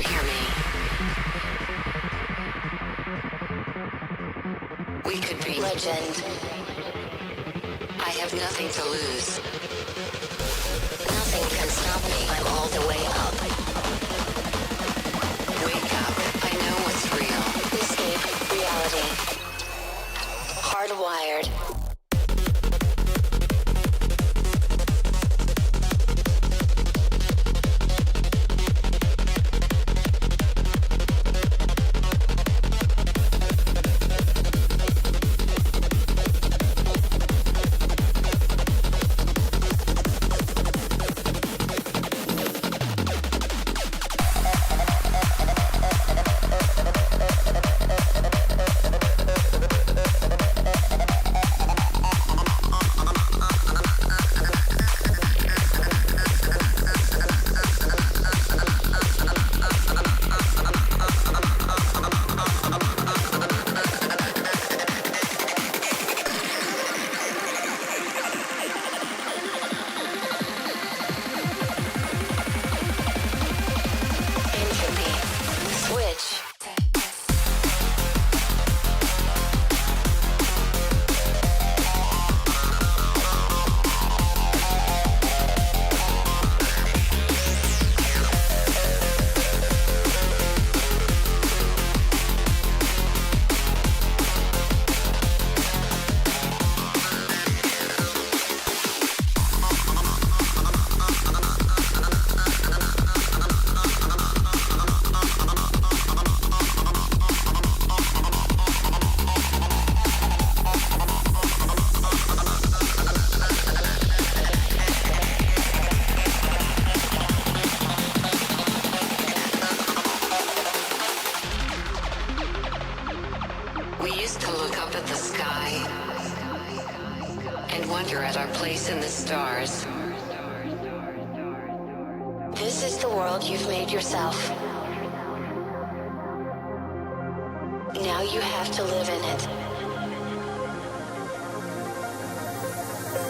hear me? We could be legend. I have nothing to lose. Nothing can stop me. I'm all the way up. Wake up. I know what's real. Escape reality. Hardwired. We used to look up at the sky and wonder at our place in the stars. This is the world you've made yourself. Now you have to live in it.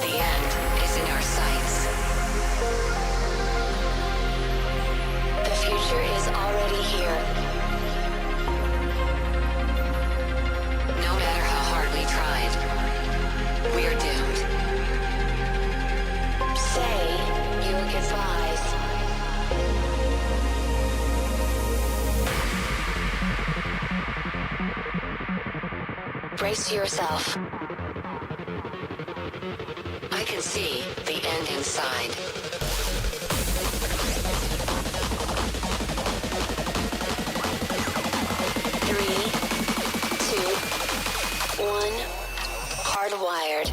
The end is in our sights. The future is already here. No matter how hard we tried, we are doomed. Say your goodbyes. Brace yourself. I can see the end inside. 3, 2, 1. Hardwired.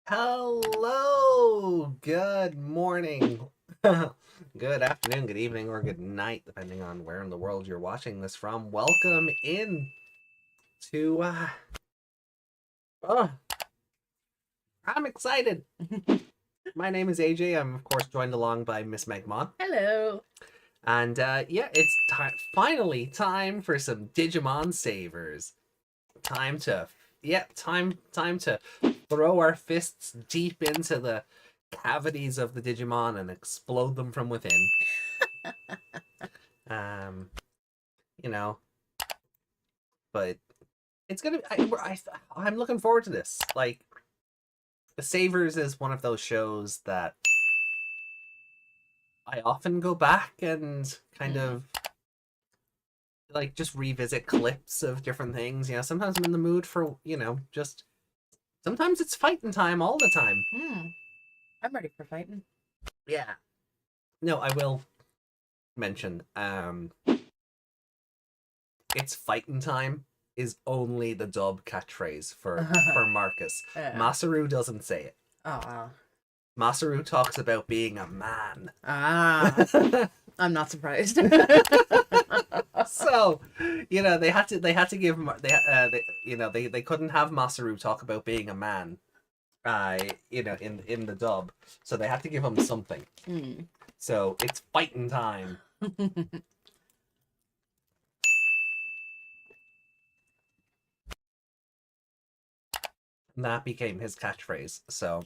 Hello, good morning, good afternoon, good evening, or good night, depending on where in the world you're watching this from. Welcome in to, I'm excited. My name is AJ. I'm, of course, joined along by Miss Meg. Hello. And, yeah, it's finally time for some Digimon Savers. Time to throw our fists deep into the cavities of the Digimon and explode them from within. You know, but it's gonna. I'm looking forward to this. Like, The Savers is one of those shows that I often go back and kind of like just revisit clips of different things. You know, sometimes I'm in the mood for, just sometimes it's fighting time all the time. I'm ready for fighting. Yeah. No, I will mention, it's fighting time is only the dub catchphrase for Marcus. Yeah. Masaru doesn't say it. Oh. Masaru talks about being a man. I'm not surprised. So, they had to give they couldn't have Masaru talk about being a man, in the dub. So they had to give him something. So it's fighting time. And that became his catchphrase. So,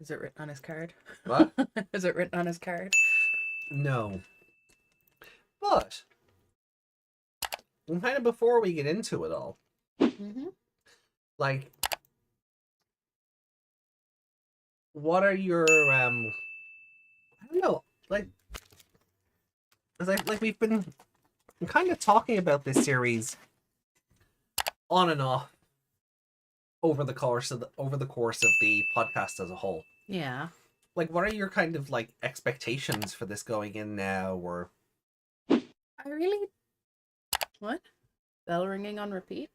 Is it written on his card? what? Is it written on his card? No. But kind of before we get into it all, like, what are your I don't know, like, we've been kind of talking about this series on and off over the course of the podcast as a whole. Yeah. Like, what are your kind of like expectations for this going in now? Or I really. What? Bell ringing on repeat?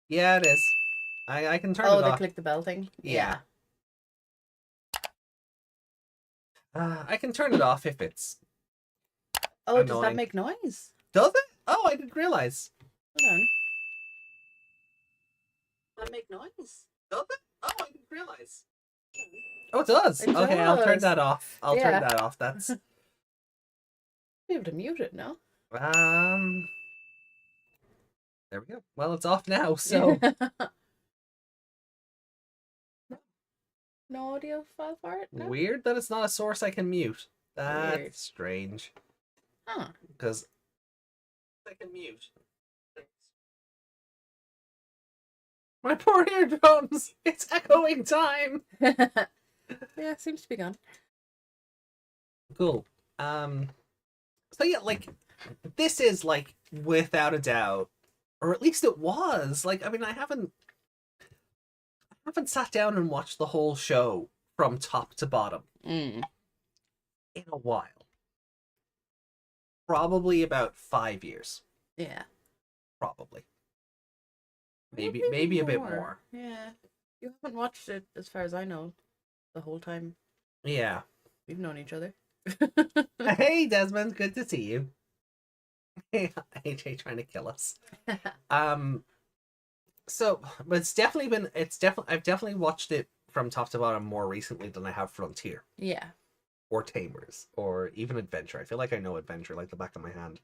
yeah, it is. I can turn Oh, it they off. click the bell thing? Yeah. I can turn it off if it's. Oh, does that annoying. make noise? Does it? Oh, I didn't realize. Hold on. Does that make noise? Does it? Oh, I didn't realize. Oh, it does. It Okay, I'll turn does. that off. I'll Yeah. turn that off. That's Be able to mute it, no? There we go. Well, it's off now. So No audio file for it? No? weird that it's not a source I can mute. That's Weird. strange. Huh. Because I can mute. My poor eardrums. It's echoing time. Yeah, seems to be gone. Cool. So yeah, like, this is like without a doubt, or at least it was. Like, I mean, I haven't sat down and watched the whole show from top to bottom in a while. Probably about 5 years. Yeah. Probably. Maybe a bit more. Yeah. You haven't watched it, as far as I know, the whole time Yeah. we've known each other. Hey, Desmond, good to see you. Hey, AJ trying to kill us. So, but I've definitely watched it from top to bottom more recently than I have Frontier Yeah. or Tamers or even Adventure. I feel like I know Adventure like the back of my hand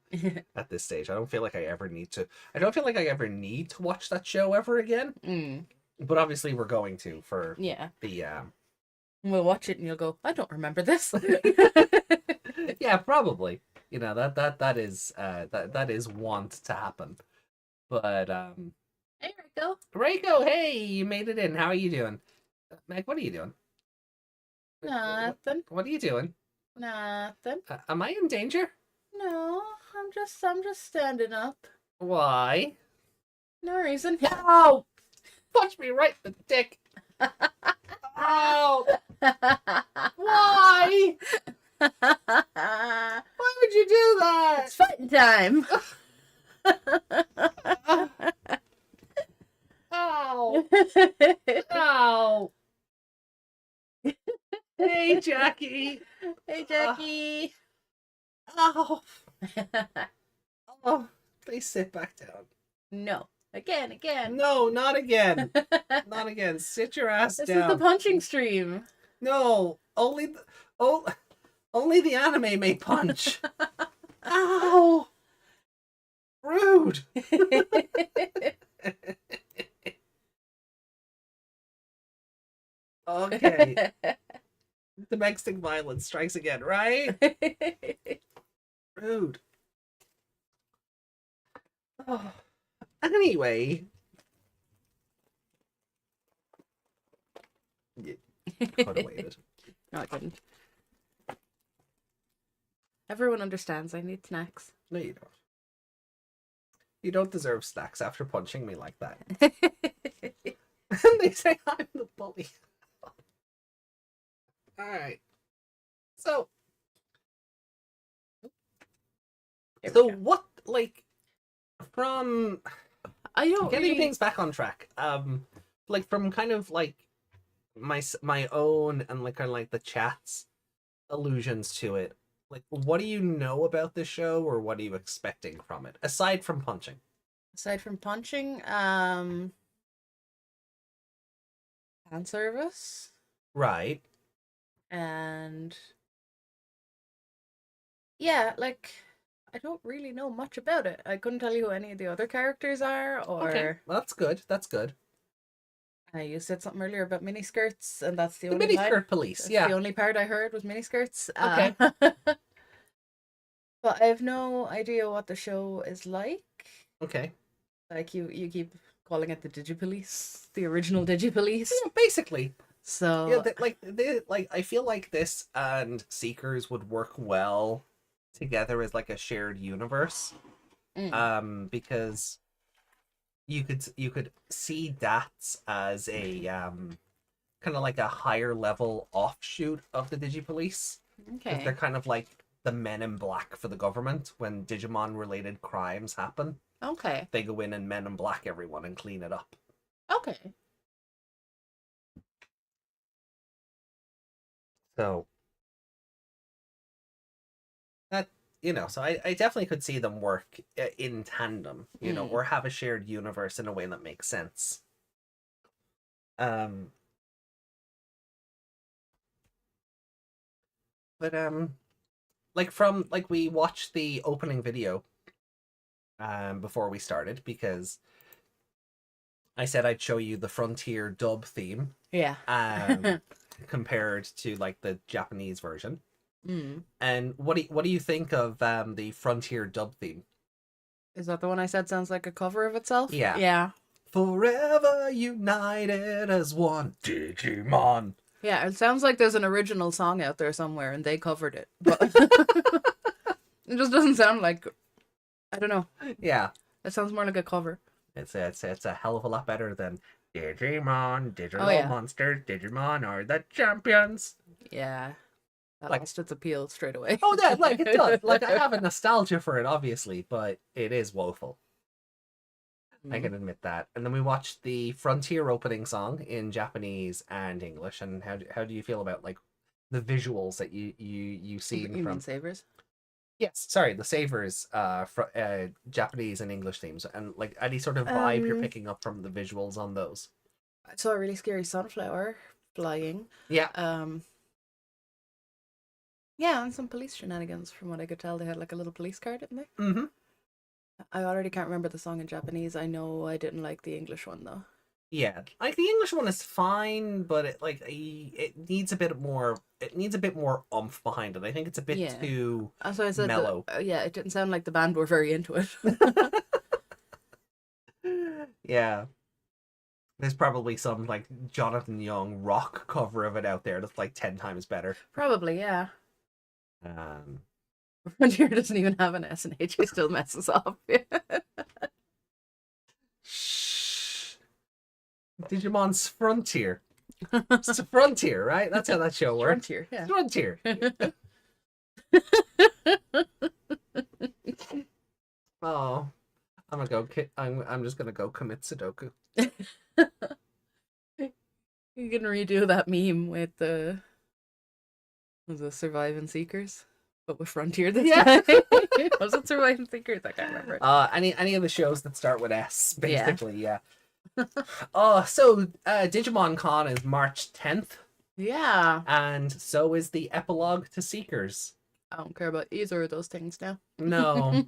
at this stage. I don't feel like I ever need to watch that show ever again. But obviously we're going to for Yeah. the We'll watch it and you'll go, I don't remember this. yeah, probably. That is want to happen. But Hey, Rico. Reiko, hey, you made it in. How are you doing? Meg, what are you doing? Nothing. What are you doing? Nothing. Am I in danger? No, I'm just standing up. Why? No reason. Ow! Punch me right in the dick. Ow! Why? Why would you do that? It's fighting time. Ow! Ow! Hey, Jackie. Hey, Jackie. Ow! Oh, please sit back down. No. Again. No, not again. Not again. Sit your ass This down. is the punching stream. No, only the anime may punch. Ow! Rude. Okay. Domestic violence strikes again, right? Rude. Oh. Anyway. Yeah, could have waited. No, I couldn't. Everyone understands I need snacks. No, you don't. You don't deserve snacks after punching me like that. They say I'm the bully. Alright. So Here we go. what like from I don't getting really... things back on track. Like from kind of like my own and like kind of like the chat's allusions to it. Like, what do you know about the show, or what are you expecting from it aside from punching? Aside from punching, fan service, Right. and yeah, like I don't really know much about it. I couldn't tell you who any of the other characters are, Okay. or Well, that's good. That's good. you said something earlier about miniskirts, and that's the The only miniskirt police. that's Yeah. the only part I heard was miniskirts. Okay. But I have no idea what the show is like. Okay. Like you keep calling it the DigiPolice, the original DigiPolice. Yeah, basically. So Yeah, like I feel like this and Seekers would work well together as like a shared universe. Because you could see DATS as a kind of like a higher level offshoot of the DigiPolice. Because okay. they're kind of like the men in black for the government. When Digimon related crimes happen, Okay. they go in and men in black everyone and clean it up. Okay. So that, so I definitely could see them work in tandem, or have a shared universe in a way that makes sense. But like we watched the opening video before we started, because I said I'd show you the Frontier dub theme Yeah. compared to like the Japanese version. Mm. And what do you think of the Frontier dub theme? Is that the one I said sounds like a cover of itself? Yeah. Yeah. Forever united as one Digimon. Yeah, it sounds like there's an original song out there somewhere and they covered it. But it just doesn't sound like, I don't know. Yeah. It sounds more like a cover. It's a hell of a lot better than Digimon, digital yeah. monsters, Digimon are the champions. Yeah. That Like- lost its appeal straight away. Oh, yeah, like it does. Like I have a nostalgia for it, obviously, but it is woeful. I can admit that. And then we watched the Frontier opening song in Japanese and English. And how do you feel about like the visuals that you seen You from? mean Sabers? Yes, sorry, the Savers, Japanese and English themes, and like any sort of vibe you're picking up from the visuals on those. I saw a really scary sunflower flying. Yeah. Yeah, and some police shenanigans. From what I could tell, they had like a little police car, didn't they? Mm-hmm. I already can't remember the song in Japanese. I know I didn't like the English one though. Yeah, like the English one is fine, but it needs a bit more. It needs a bit more oomph behind it. I think it's a bit Yeah. too So I said mellow. Yeah, it didn't sound like the band were very into it. Yeah. There's probably some like Jonathan Young rock cover of it out there that's like 10 times better. Probably, yeah. Um, Frontier doesn't even have an S and H. He still messes up. Shh. Digimon's Frontier. It's a Frontier, right? That's how that show works. Frontier, yeah. Frontier. Oh, I'm just gonna go commit Sudoku. You can redo that meme with the Surviving Seekers, but with Frontier this time. Was it Surviving Seekers? I can't remember. Any of the shows that start with S, basically, yeah. Oh, so Digimon Con is March 10th, Yeah. and so is the epilogue to Seekers. I don't care about either of those things now. No,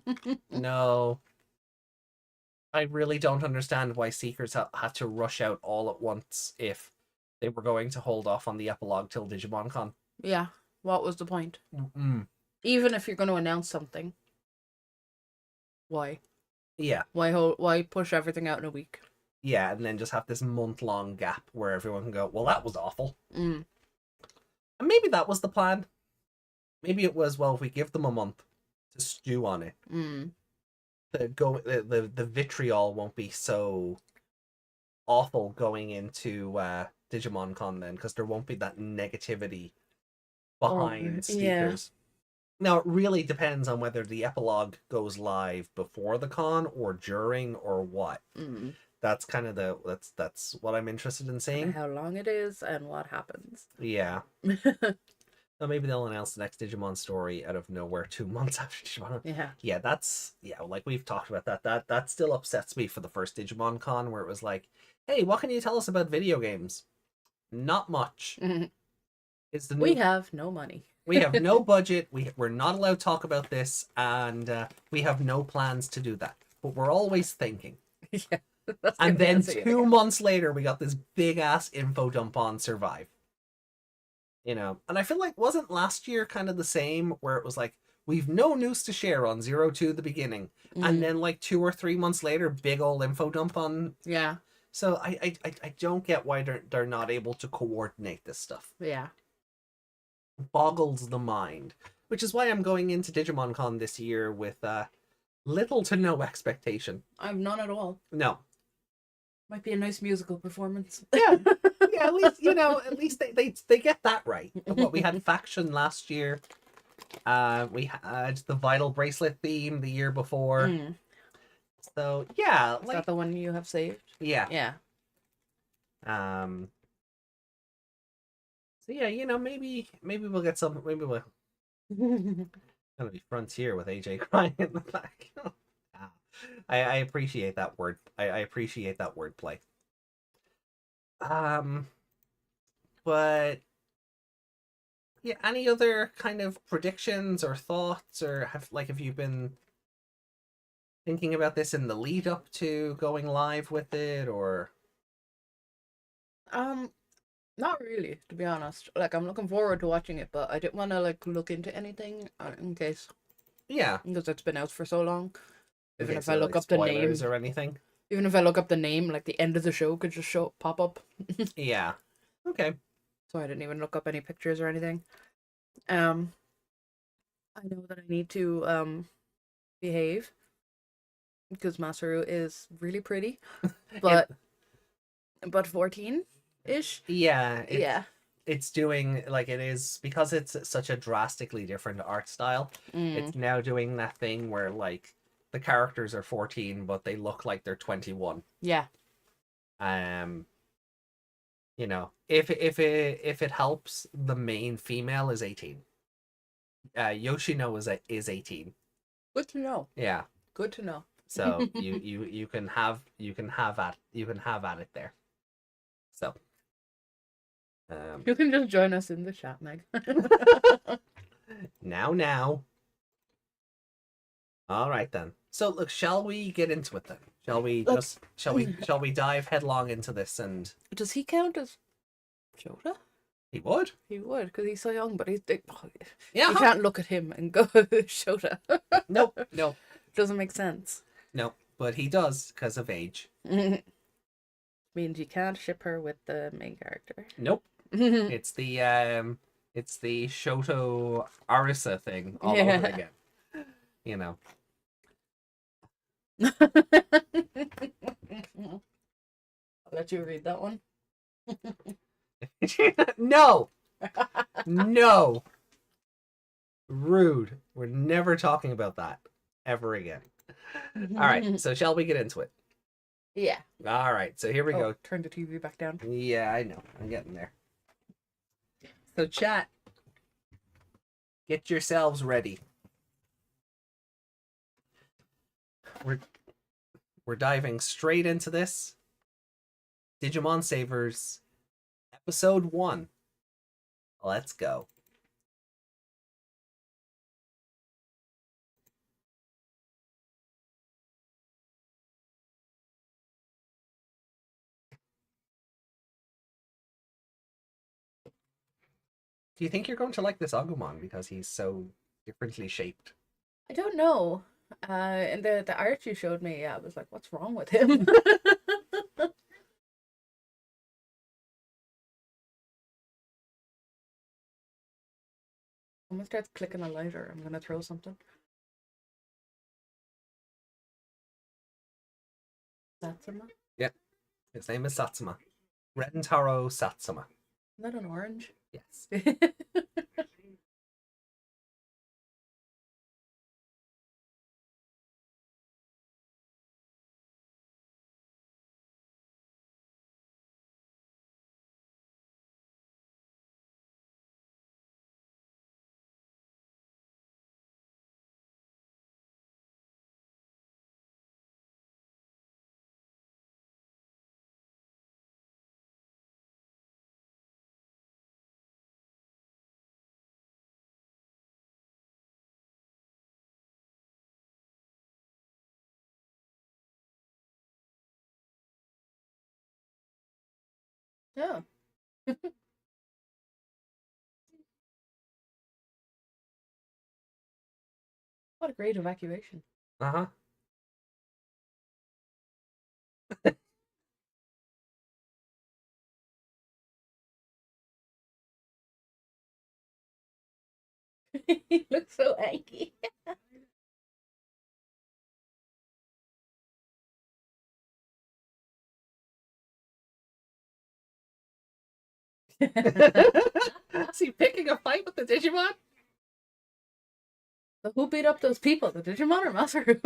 no. I really don't understand why Seekers had to rush out all at once if they were going to hold off on the epilogue till Digimon Con. Yeah. What was the point? Mm. Even if you're going to announce something, why? Yeah. Why push everything out in a week? Yeah, and then just have this month-long gap where everyone can go, well, that was awful. Mm. And maybe that was the plan. Maybe it was, well, if we give them a month to stew on it, Mm. the vitriol won't be so awful going into Digimon Con then, because there won't be that negativity behind yeah. Seekers. Now, it really depends on whether the epilogue goes live before the con or during or what. Mm. That's kind of that's what I'm interested in seeing. How long it is and what happens. Yeah. So maybe they'll announce the next Digimon story out of nowhere 2 months after Digimon. Yeah. Yeah, like we've talked about that. That still upsets me for the first Digimon Con where it was like, hey, what can you tell us about video games? Not much. Is the new... We have no money. We have no budget. We're not allowed to talk about this, and we have no plans to do that. But we're always thinking. Yeah. That's And the then answer, 2 months later, we got this big ass info dump on Survive. You know, and I feel like wasn't last year kind of the same, where it was like we've no news to share on 02 the beginning, and then like 2 or 3 months later, big old info dump on. Yeah. So I don't get why they're not able to coordinate this stuff. Yeah. Boggles the mind, which is why I'm going into Digimon Con this year with little to no expectation. I've none at all. No. Might be a nice musical performance. Yeah. Yeah, at least, you know, at least they get that right. What we had Faction last year. We had the Vital Bracelet theme the year before. So yeah, Is that the one you have saved? Yeah. Yeah. So yeah, you know, maybe we'll get some. Maybe we'll gonna be Frontier with AJ crying in the back. I appreciate that word. I appreciate that wordplay. But yeah, any other kind of predictions or thoughts, or have you been thinking about this in the lead up to going live with it, or? Not really, to be honest. Like, I'm looking forward to watching it, but I didn't want to like look into anything in case. Yeah, because it's been out for so long. Even Okay, if so, I look like, up the name spoilers or anything. Even if I look up the name, like the end of the show could just pop up. Yeah. Okay. So I didn't even look up any pictures or anything. I know that I need to behave because Masaru is really pretty, but 14-ish. Yeah. Yeah. It's doing like it is because it's such a drastically different art style. It's now doing that thing where like the characters are 14 but they look like they're 21. Yeah. You know, if it helps, the main female is 18. Yoshino is 18. Good to know. Yeah. Good to know. So you can have at it there. So you can just join us in the chat, Meg. now. All right then. So look, shall we get into it then? Shall we dive headlong into this? And does he count as Shota? He would, because he's so young. But yeah. You can't look at him and go Shota. Nope. Doesn't make sense. No, but he does because of age. Means you can't ship her with the main character. Nope. It's the Shoto Arisa thing all over again. You know. I'll let you read that one. No. Rude. We're never talking about that ever again. All right. So shall we get into it? Yeah. All right. So here we go. Turn the TV back down. Yeah, I know. I'm getting there. So chat, get yourselves ready. We're diving straight into this. Digimon Savers, episode 1. Let's go. Do you think you're going to like this Agumon because he's so differently shaped? I don't know. And the art you showed me, I was like, what's wrong with him? Someone starts clicking a lighter, I'm gonna throw something. Satsuma? Yep. His name is Satsuma. Rentaro Satsuma. Isn't that an orange? Yes. Yeah. What a great evacuation. Uh-huh. He looks so angry. Is he picking a fight with the Digimon? So who beat up those people? The Digimon or Masaru?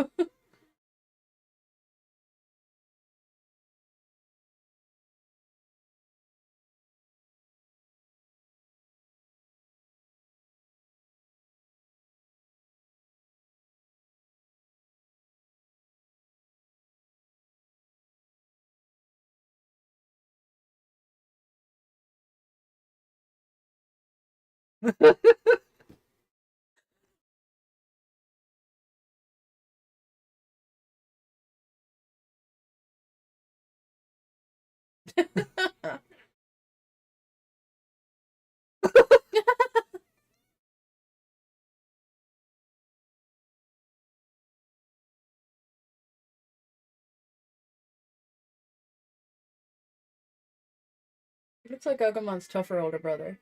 He looks like Agumon's tougher older brother.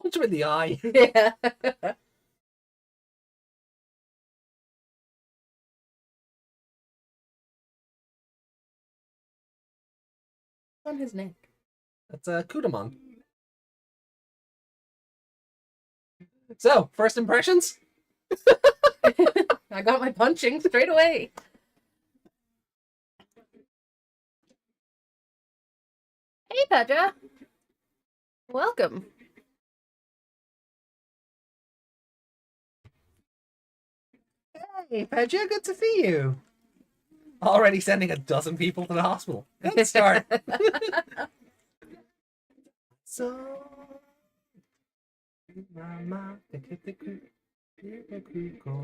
Punch him in the eye. Yeah. On his neck. That's Kudamon. So, first impressions? I got my punching straight away. Hey, Pedra. Welcome. Hey, Pedja, good to see you. Already sending a dozen people to the hospital. Good start. So...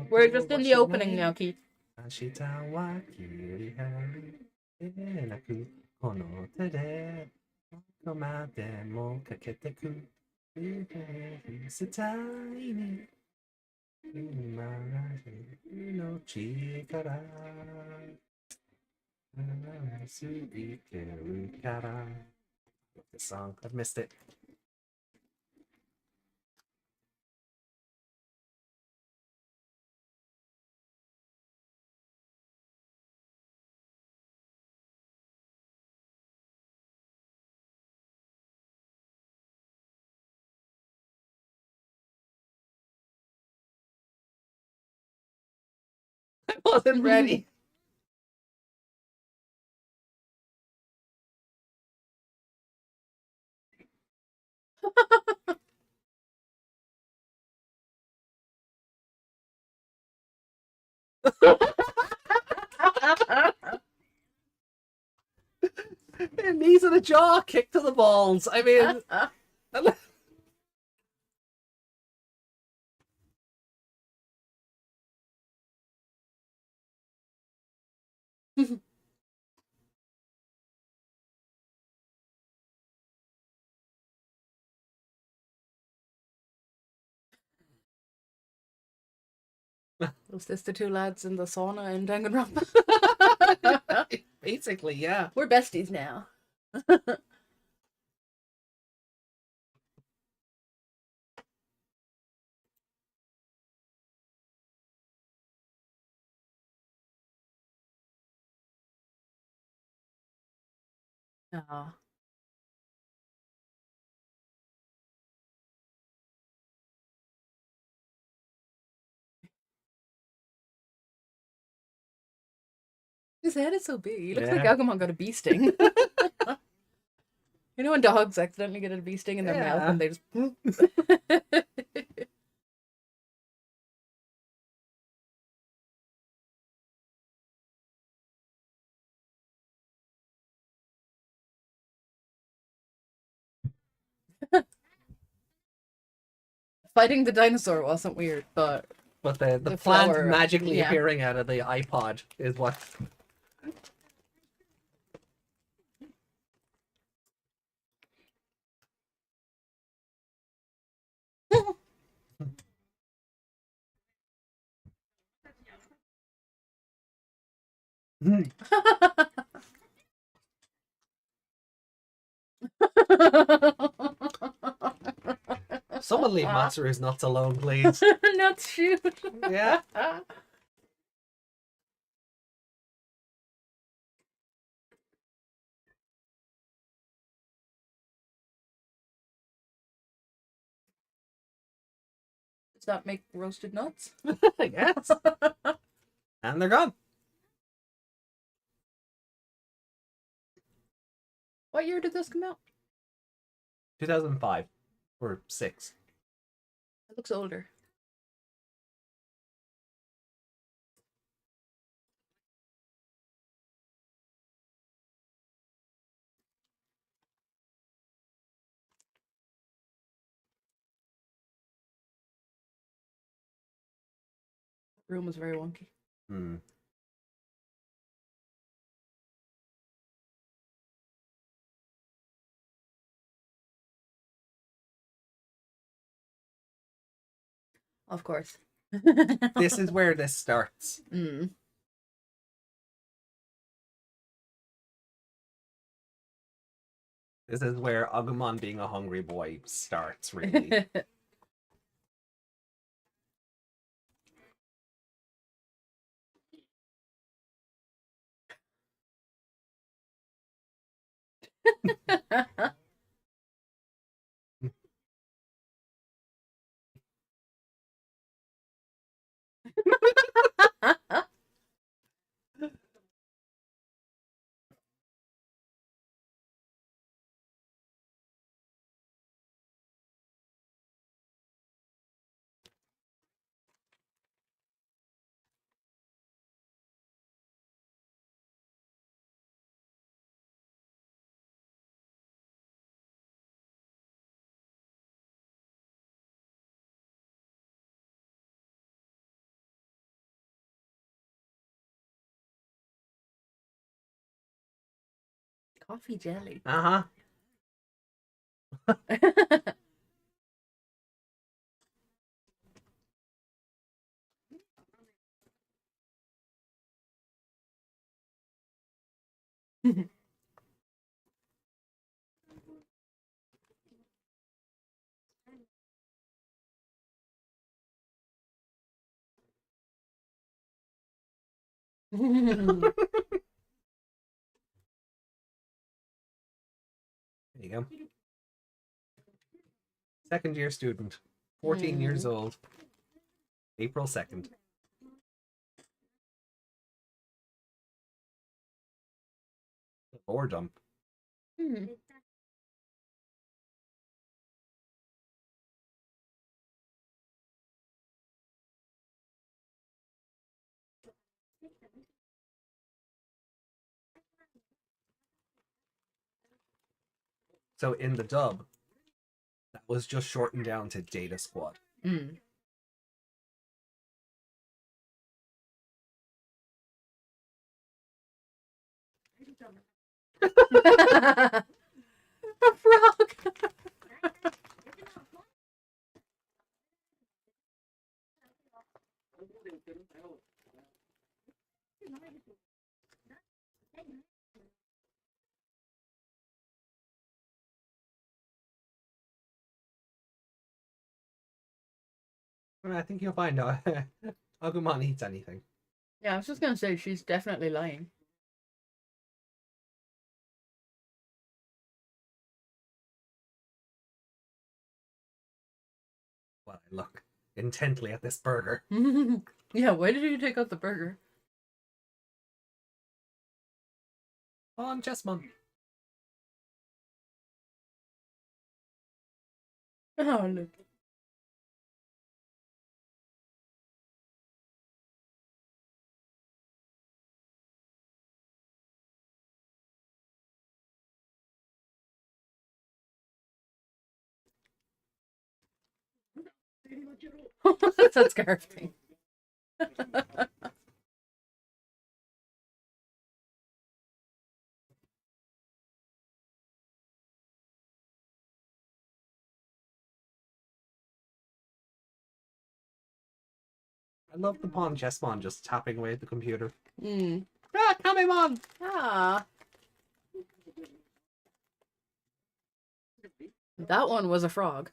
We're just in the opening now, Keith. This song, I've missed it. I wasn't ready. Knees in the jaw, kick to the balls. I mean, Was this the two lads in the sauna in Danganronpa? basically, yeah. We're besties now. Aw. His head is so big. He looks like Yeah. Agumon got a bee sting. You know when dogs accidentally get a bee sting in their mouth and they just... Fighting the dinosaur wasn't weird, but... But the The plant flower, magically yeah. appearing out of the iPod is what... Someone leave Matsuru's nuts alone, please. Nuts shoot. Yeah. Does that make roasted nuts? Yes. And they're gone. What year did this come out? 2005 or 6. It looks older. Room was very wonky. Hmm. Of course. This is where this starts. Mm. This is where Agumon being a hungry boy starts, really. Coffee jelly. Uh-huh. There you go. Second year student. 14 years old. April 2nd. Or dump. Hmm. So in the dub, that was just shortened down to Data Squad. Mm. A frog. I think you'll find out Agumon eats anything. Yeah, I was just gonna say she's definitely lying. While I look intently at this burger. Yeah, why did you take out the burger? Oh, I'm Chessmon. Oh, look. That's scarf thing. I love the pawn chessmon just tapping away at the computer. Mm. Ah, Kamemon! Ah. That one was a frog.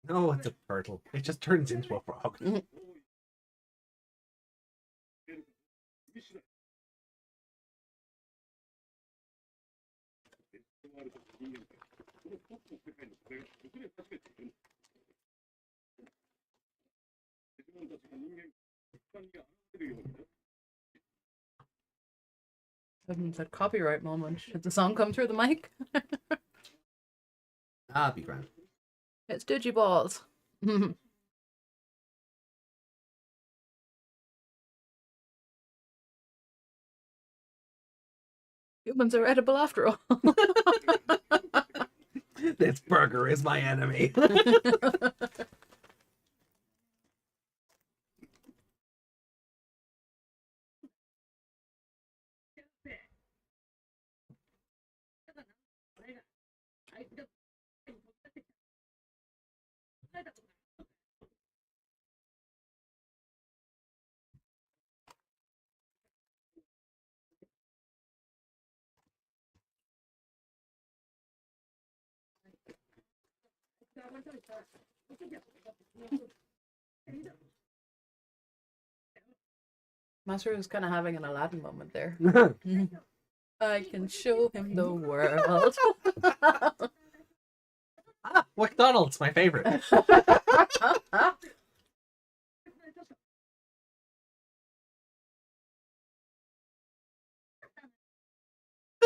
No, it's a turtle. It just turns into a frog. It's a copyright moment. Should the song come through the mic? Ah, be grand. It's Digiballs. Humans are edible after all. This burger is my enemy. Master is kind of having an Aladdin moment there. I can show him the world. Ah, McDonald's, my favorite. But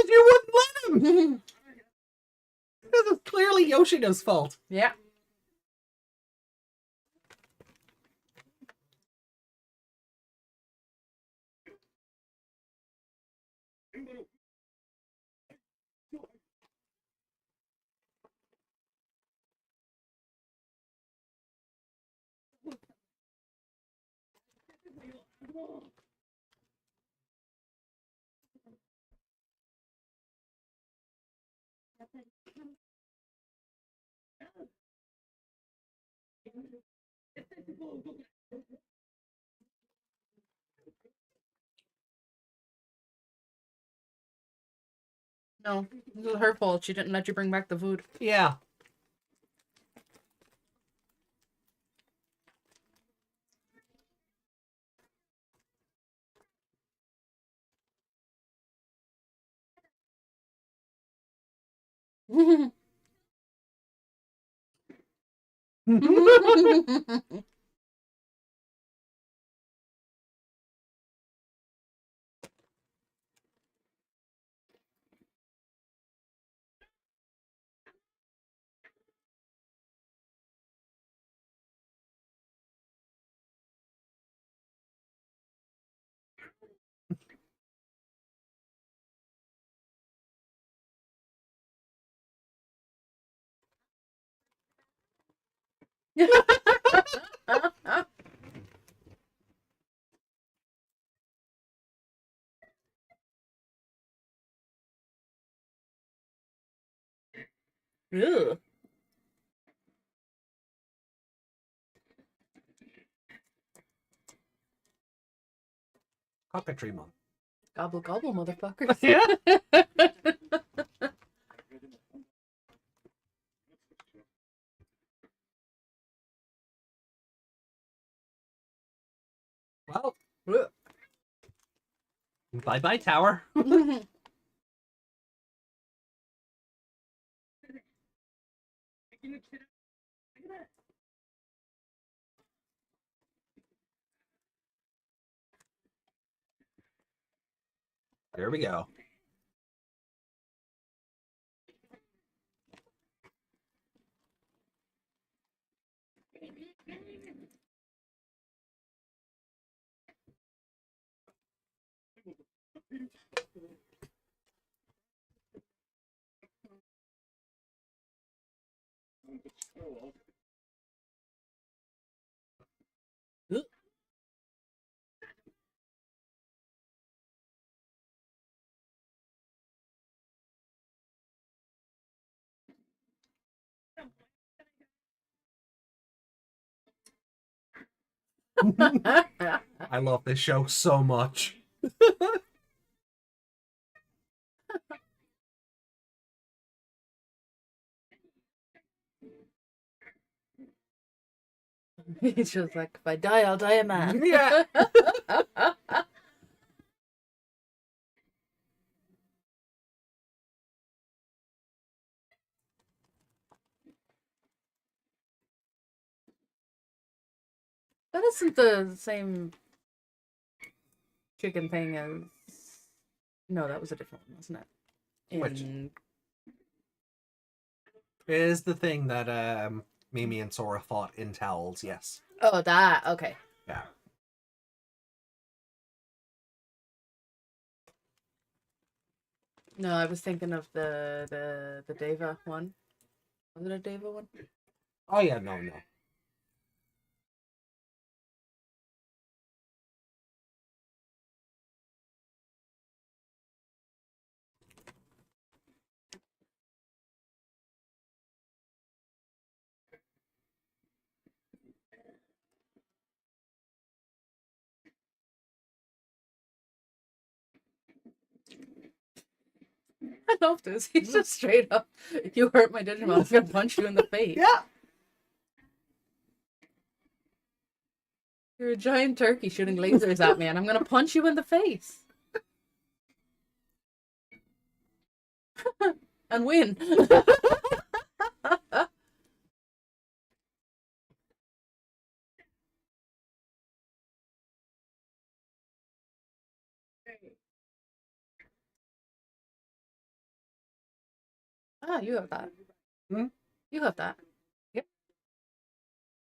you wouldn't let him! This is clearly Yoshino's fault. Yeah. No, this is her fault. She didn't let you bring back the food. Yeah. Ew. Cockatreemon. Gobble gobble, motherfuckers. Yeah. Well, bye-bye, tower. There we go. I love this show so much. He's just like, if I die, I'll die a man. Yeah. That isn't the same chicken thing as... No, that was a different one, wasn't it? Which? In... Is the thing that Mimi and Sora fought in towels, yes. Oh, that. Okay. Yeah. No, I was thinking of the Deva one. Was it a Deva one? Oh yeah, no. I love this. He's just straight up, if you hurt my Digimon, I'm gonna punch you in the face. Yeah. You're a giant turkey shooting lasers at me, and I'm gonna punch you in the face. And win. Ah, you have that. Hmm? You have that. Yep.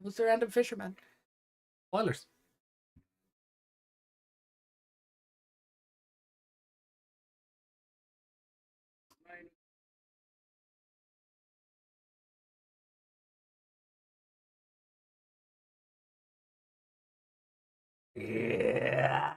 Who's the random fisherman? Spoilers. Yeah.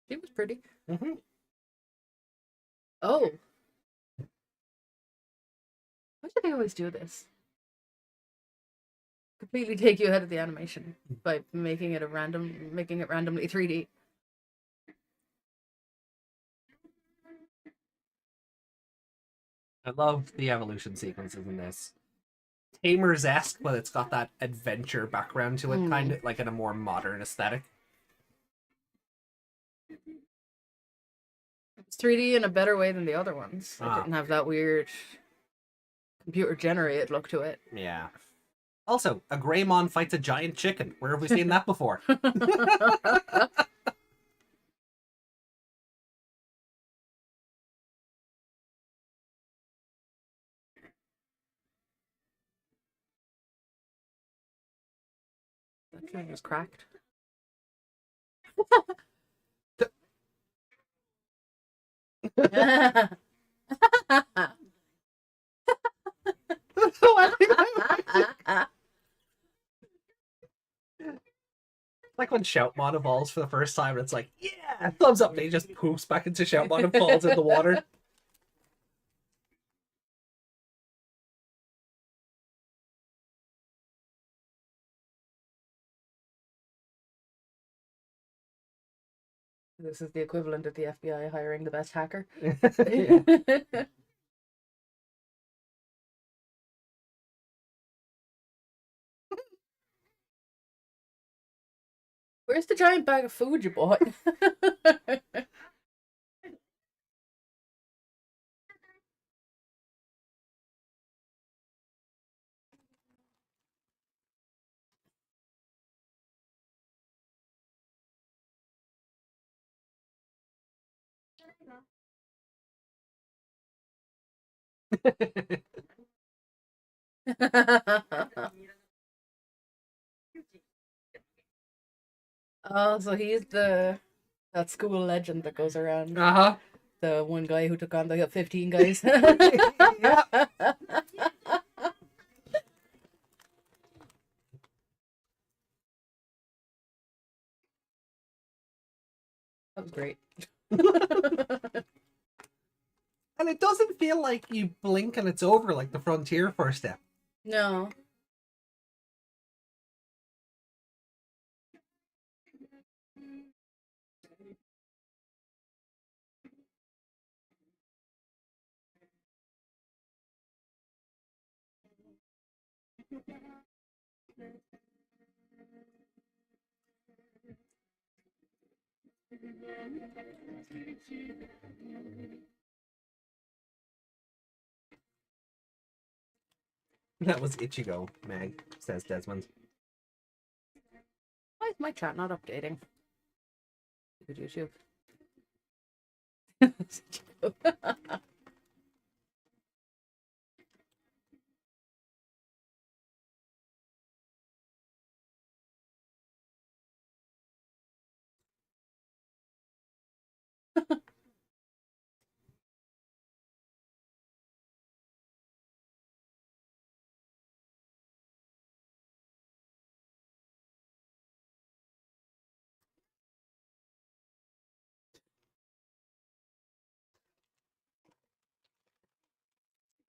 She was pretty. Mm-hmm. Oh. Why do they always do this? Completely take you out of the animation by making it randomly 3D. I love the evolution sequences in this. Tamers-esque, but it's got that adventure background to it, kind of like in a more modern aesthetic. It's 3D in a better way than the other ones. It Ah. didn't have that weird computer generated look to it. Yeah. Also, a Greymon fights a giant chicken. Where have we seen that before? That thing was cracked. Like when Shoutmon evolves for the first time, and it's like, yeah, thumbs up, and he just poops back into Shoutmon and falls in the water. This is the equivalent of the FBI hiring the best hacker. Yeah. Where's the giant bag of food you bought? Oh, so he's that school legend that goes around. Uh-huh. The one guy who took on the 15 guys. Yeah. great. And it doesn't feel like you blink and it's over like the Frontier first step. No. That was Ichigo, Meg, says Desmond. Why is my chat not updating? Good YouTube.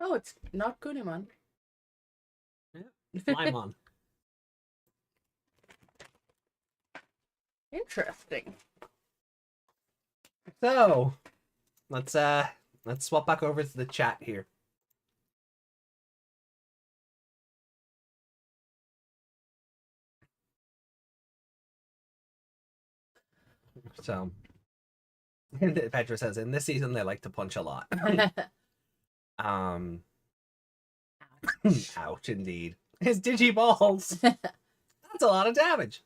Oh, it's not Kunimon. Flymon. Interesting. So, let's swap back over to the chat here. So, Pedro says, in this season they like to punch a lot. Ouch, indeed. His Digiballs. That's a lot of damage.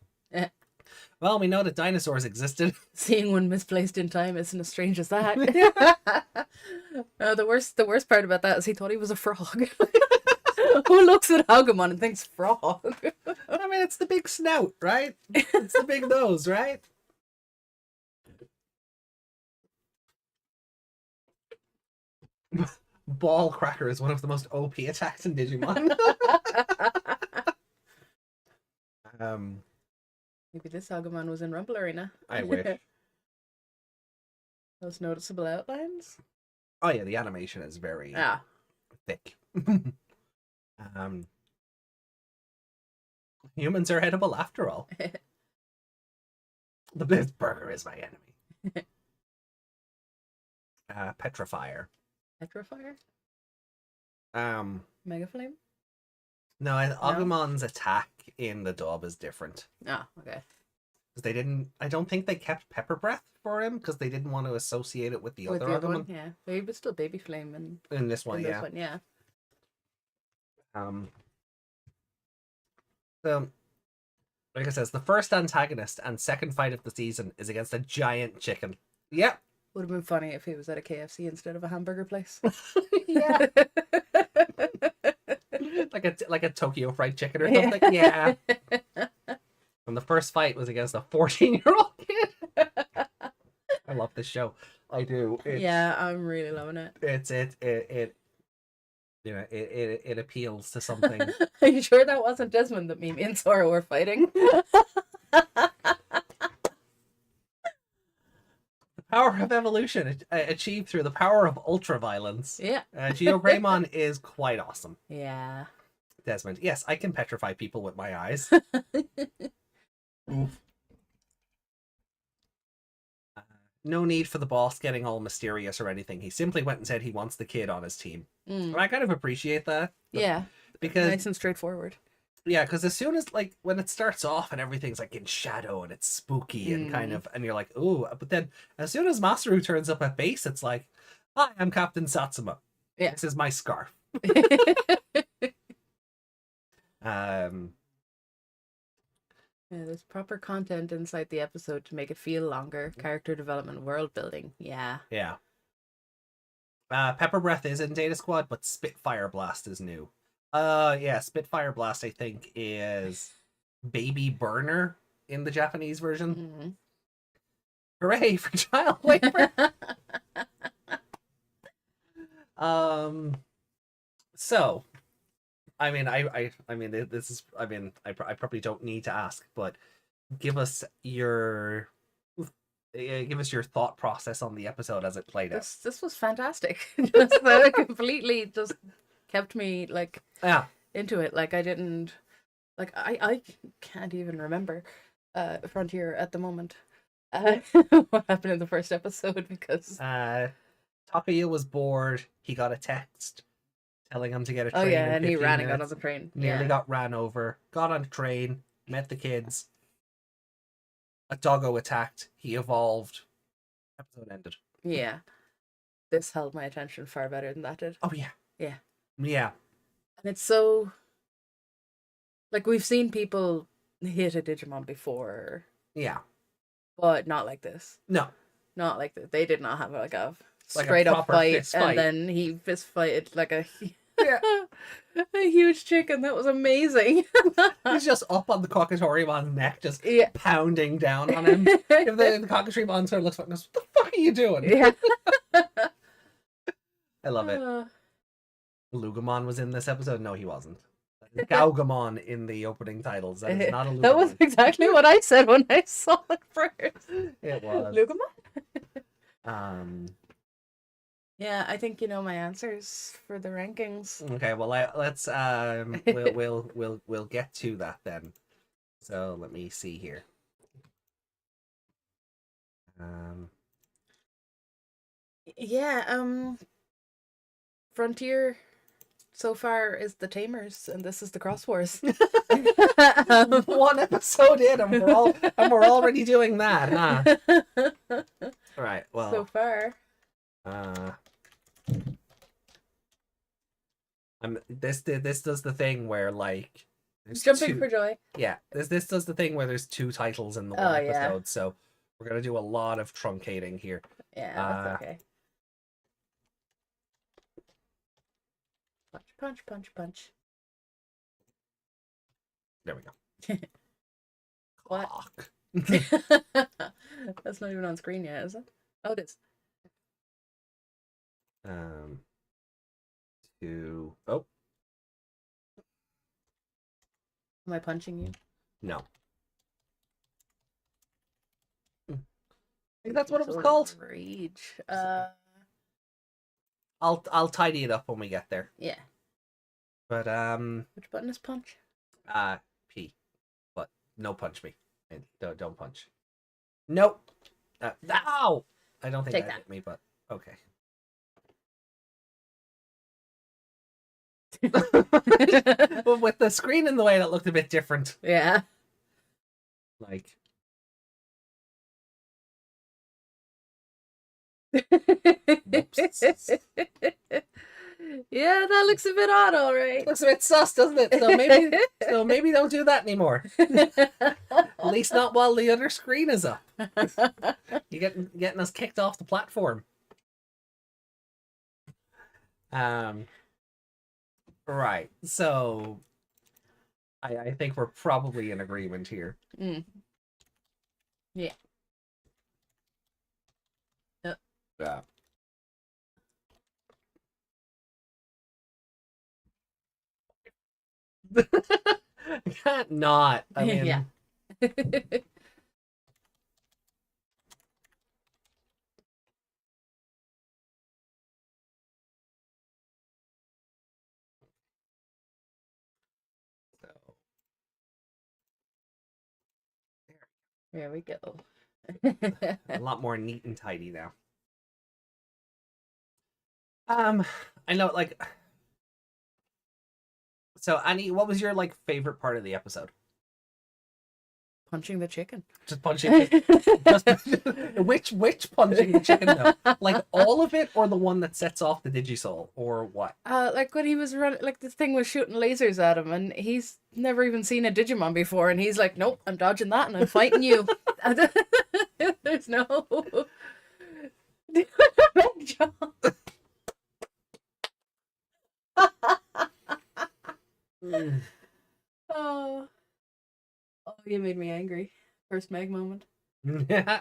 Well, we know that dinosaurs existed. Seeing one misplaced in time isn't as strange as that. The worst part about that is he thought he was a frog. Who looks at Agumon and thinks frog? I mean, it's the big snout, right? It's the big nose, right? Ball Cracker is one of the most OP attacks in Digimon. Maybe this Agumon was in Rumble Arena. I wish. Those noticeable outlines? Oh yeah, the animation is very thick. Humans are edible after all. The best burger is my enemy. Petrifier. Petrifier? Mega Flame? No, Agumon's attack in the dub is different. Ah, okay. Because they didn't. I don't think they kept Pepper Breath for him because they didn't want to associate it with the other one, Agumon. yeah. But he was still Baby Flame In this one, in yeah. this one, yeah. So, like I says, the first antagonist and second fight of the season is against a giant chicken. Yep. Would have been funny if he was at a KFC instead of a hamburger place. Yeah. like a Tokyo Fried Chicken or something. Yeah. And the first fight was against a 14-year-old kid. I love this show. I do. Yeah, I'm really loving it. It appeals to something. Are you sure that wasn't Desmond that Mimi and Sora were fighting? Power of evolution achieved through the power of ultra-violence. Yeah. Geogreymon is quite awesome. Yeah. Desmond, yes, I can petrify people with my eyes. Oof. No need for the boss getting all mysterious or anything. He simply went and said he wants the kid on his team. And I kind of appreciate that. Yeah. Because nice and straightforward. Yeah, because as soon as, like, when it starts off and everything's, like, in shadow and it's spooky and kind of, and you're like, ooh, but then as soon as Masaru turns up at base, it's like, hi, I'm Captain Satsuma. Yeah. This is my scarf. Yeah, there's proper content inside the episode to make it feel longer. Character development, world building. Yeah. Yeah. Pepper Breath is in Data Squad, but Spitfire Blast is new. Yeah, Spitfire Blast, I think, is Baby Burner in the Japanese version. Mm-hmm. Hooray for child labor! So, I mean, this is, I probably don't need to ask, but give us your give us your thought process on the episode as it played out. This was fantastic. Just completely just kept me like Yeah. into it. Like I didn't like I can't even remember Frontier at the moment. What happened in the first episode because Takuya was bored. He got a text telling him to get a train. oh yeah, in and he 15 ran and got on minutes. the train. Nearly Yeah. got ran over. Got on a train. Met the kids. A doggo attacked. He evolved. Episode ended. Yeah. This held my attention far better than that did. Oh yeah. Yeah. Yeah. And it's so like we've seen people hit a Digimon before, Yeah. but not like this. No. Not like that. They did not have like a Like a straight up proper fight, fist fight. and then he fist fighted like a Yeah. a huge chicken. That was amazing. He's just up on the Cockatorimon's neck, just Yeah. pounding down on him. If the Cockatorimon's sort of looks like this, what the fuck are you doing? Yeah. I love it. Lugamon was in this episode. No, he wasn't. Gaugamon in the opening titles. That is not a Lugamon. That was exactly what I said when I saw it first. It was. Lugamon? Yeah, I think you know my answers for the rankings. Okay, well let's we'll get to that then. So let me see here. Yeah, Frontier so far is the Tamers, and this is the Cross Wars. One episode in, and we're already doing that, huh? All right. Well, So far. This does the thing where like there's Jumping two, for joy. yeah. This does the thing where there's two titles in the one Oh, episode, yeah. so we're gonna do a lot of truncating here. Yeah, that's okay. Punch, punch, punch, punch. There we go. What? Clock. That's not even on screen yet, is it? Oh, it is. Oh Am I punching you? no. I think that's what it was called. Rage. I'll tidy it up when we get there. Yeah. But Which button is punch? P. But no punch me. Don't punch. Nope. Ow! I don't think Take that that. hit me, but okay. Well, with the screen in the way, that looked a bit different. Yeah. Like, Yeah, that looks a bit odd, all right. looks a bit sus, doesn't it? So maybe don't do that anymore. At least not while the other screen is up. You're getting us kicked off the platform. Right. So I think we're probably in agreement here. Mm. Yeah. Yep. Yeah. I can't not. I mean, Yeah. so, There we go. a lot more neat and tidy now. I know, like. So, Annie, what was your like favorite part of the episode? Punching the chicken. Just punching. Just which punching the chicken though? Like all of it, or the one that sets off the Digisoul, or what? Like when he was running, like the thing was shooting lasers at him, and he's never even seen a Digimon before, and he's like, "Nope, I'm dodging that, and I'm fighting you." There's no. Oh, you made me angry. First Meg moment. Yeah.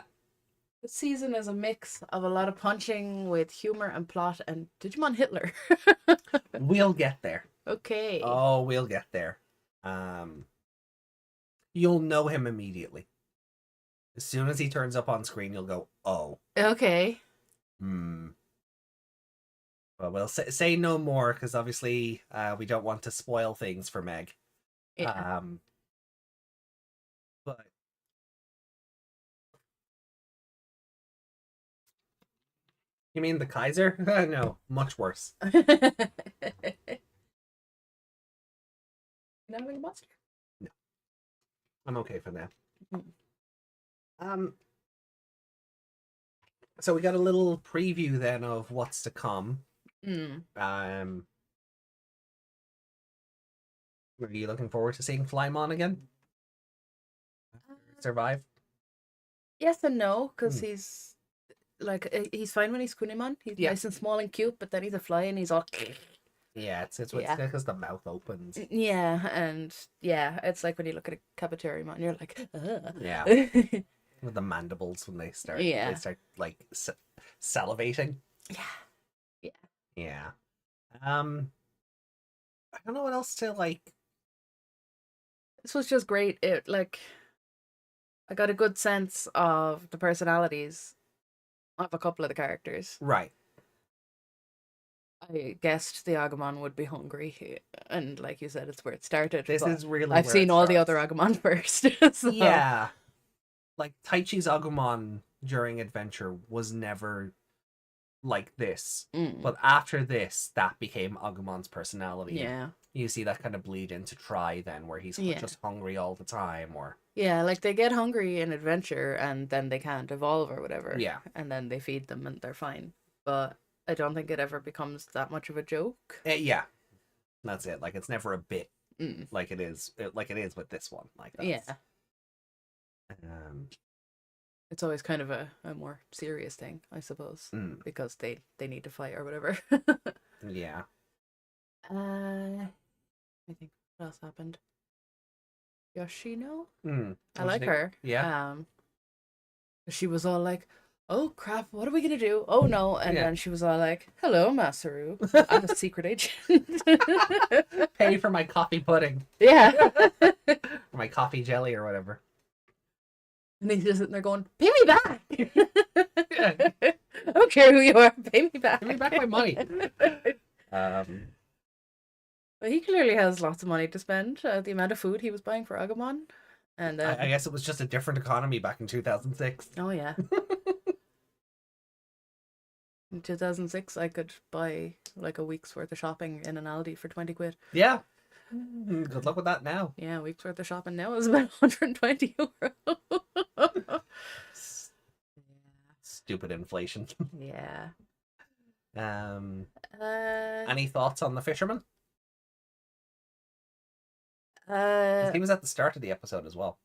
The season is a mix of a lot of punching with humor and plot and Digimon Hitler. We'll get there. Okay. Oh, we'll get there. You'll know him immediately. As soon as he turns up on screen, you'll go, oh. Okay. Hmm. Well, we'll say no more, because obviously we don't want to spoil things for Meg. Yeah. But you mean the Kaiser? No, much worse. Not having a monster. No, I'm okay for now. Mm. So we got a little preview then of what's to come. Mm. Are you looking forward to seeing Flymon again? Survive? Yes and no, because he's like he's fine when he's Kunimon. He's nice and small and cute, but then he's a fly and he's all. Yeah, it's Yeah. because the mouth opens. Yeah, and yeah, it's like when you look at a Capiteriumon, you're like, ugh. Yeah, with the mandibles when they start. Yeah. They start like salivating. Yeah. Yeah. I don't know what else to like. This was just great. It like I got a good sense of the personalities of a couple of the characters. Right. I guessed the Agumon would be hungry, and like you said, it's where it started. This but is really. I've where seen it all the starts. other Agumon first. So. Yeah. Like Taichi's Agumon during Adventure was never like this. Mm. But after this, that became Agumon's personality. Yeah. You see that kind of bleed into Try then, where he's just hungry all the time, or yeah, like they get hungry in Adventure and then they can't evolve or whatever. Yeah. And then they feed them and they're fine. But I don't think it ever becomes that much of a joke. Yeah, that's it. Like it's never a bit Mm. like it is with this one. Like that's, Yeah. Um. It's always kind of a more serious thing, I suppose, because they need to fight or whatever. Yeah. I think what else happened? Yoshino? I What'd like you think? her. Yeah. She was all like, "Oh crap, what are we gonna do? Oh no!" And Yeah. then she was all like, "Hello, Masaru. I'm a secret agent." Pay for my coffee pudding, Yeah. or my coffee jelly, or whatever. And he's just sitting there going, "Pay me back! Yeah. I don't care who you are. Pay me back. Give me back my money." But he clearly has lots of money to spend. The amount of food he was buying for Agumon, and I guess it was just a different economy back in 2006. oh yeah. In 2006, I could buy like a week's worth of shopping in an Aldi for 20 quid. Yeah. Good luck with that now. Yeah, a week's worth of shopping now is about 120 euro. Stupid inflation. Yeah. Any thoughts on the fisherman? He was at the start of the episode as well.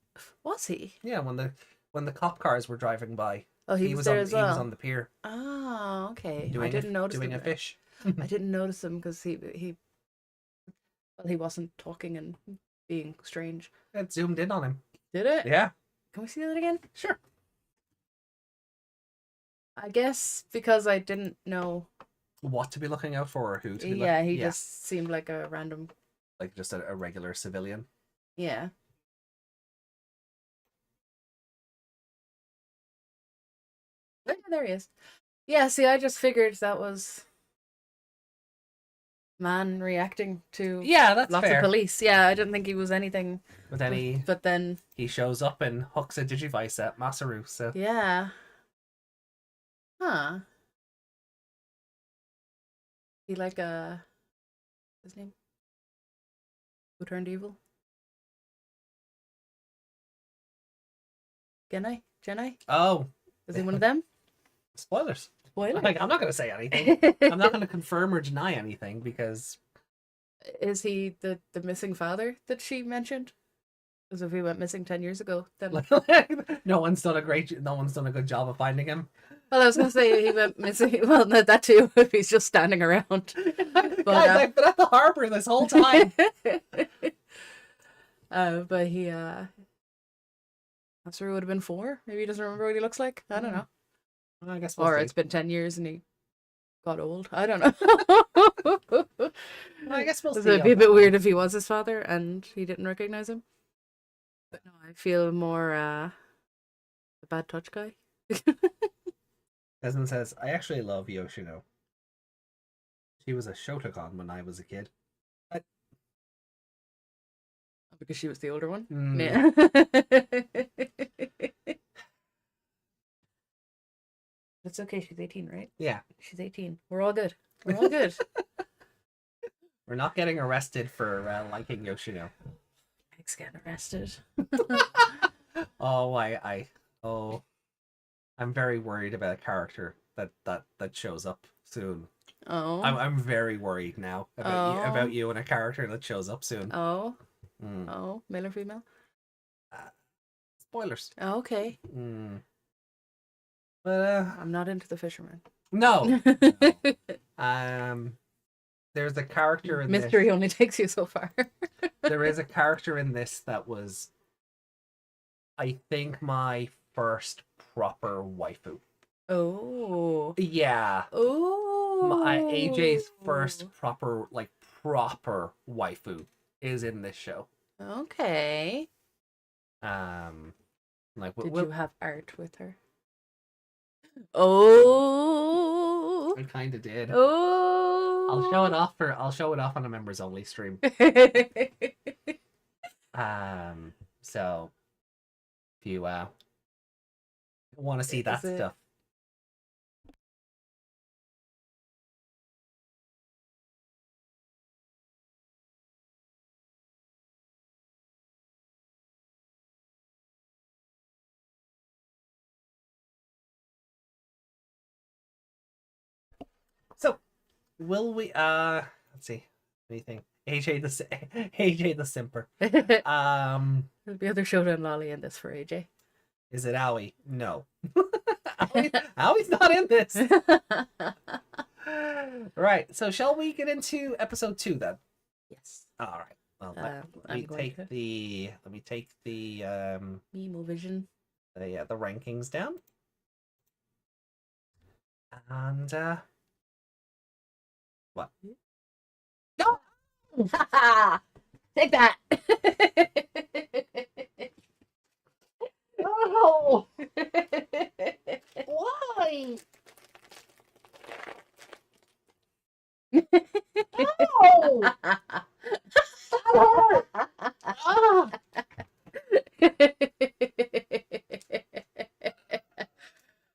Was he? Yeah, when the cop cars were driving by. Oh, he was there as well. He was on the pier. Oh, okay. Doing I didn't notice doing him a fish. I didn't notice him because he wasn't talking and being strange. It zoomed in on him. Did it? Yeah. Can we see that again? Sure. I guess because I didn't know. What to be looking out for, or who to be Yeah, he just seemed like a random. like just a regular civilian. Yeah. Oh, yeah, there he is. Yeah, see, I just figured that was man reacting to Yeah, that's lots fair. of police. Yeah, I didn't think he was anything. But then But then, he shows up and hooks a Digivice at Masaru. So yeah. Huh. He like his name? Who turned evil? Genai? oh, Is he one of them? spoilers. Spoiler. Like I'm not gonna say anything. I'm not gonna confirm or deny anything because Is he the missing father that she mentioned? Because if he went missing 10 years ago, then... no one's done a good job of finding him. Well, I was going to say he went missing. Well, no, that too, if he's just standing around. Guys, I've been at the harbor this whole time. But he... Masaru would have been 4. Maybe he doesn't remember what he looks like. I don't know. I guess Or see. it's been 10 years and he got old. I don't know. I guess we'll see. It'd be a bit weird if he was his father and he didn't recognize him. But no, I feel more The bad touch guy. Desmond says, I actually love Yoshino. She was a Shotokan when I was a kid. Because she was the older one. Mm. Yeah. That's okay. She's 18, right? Yeah. She's 18. We're all good. We're all good. We're not getting arrested for liking Yoshino. Meg's getting arrested. Oh, I'm very worried about a character that shows up soon. Oh. I'm very worried now about you and a character that shows up soon. Oh. Mm. Oh. Male or female? Spoilers. Oh, okay. Mm. But I'm not into the fisherman. no. There's a character in Mystery this. only takes you so far. There is a character in this that was, I think, my first proper waifu. Oh. Yeah. Oh. AJ's first proper waifu is in this show. Okay. Did you have art with her? Oh. I kind of did. Oh. I'll show it off on a members only stream. So if you want to see that stuff. So, will we? Let's see. Anything? AJ the Simper. There'll be other Showdown Lolly in this for AJ. Is it Owie? No. Owie's not in this. Right. So, shall we get into episode 2 then? Yes. All right. Well, let me take the Mimo Vision. The rankings down. And what? No! Take that! No! Why? No!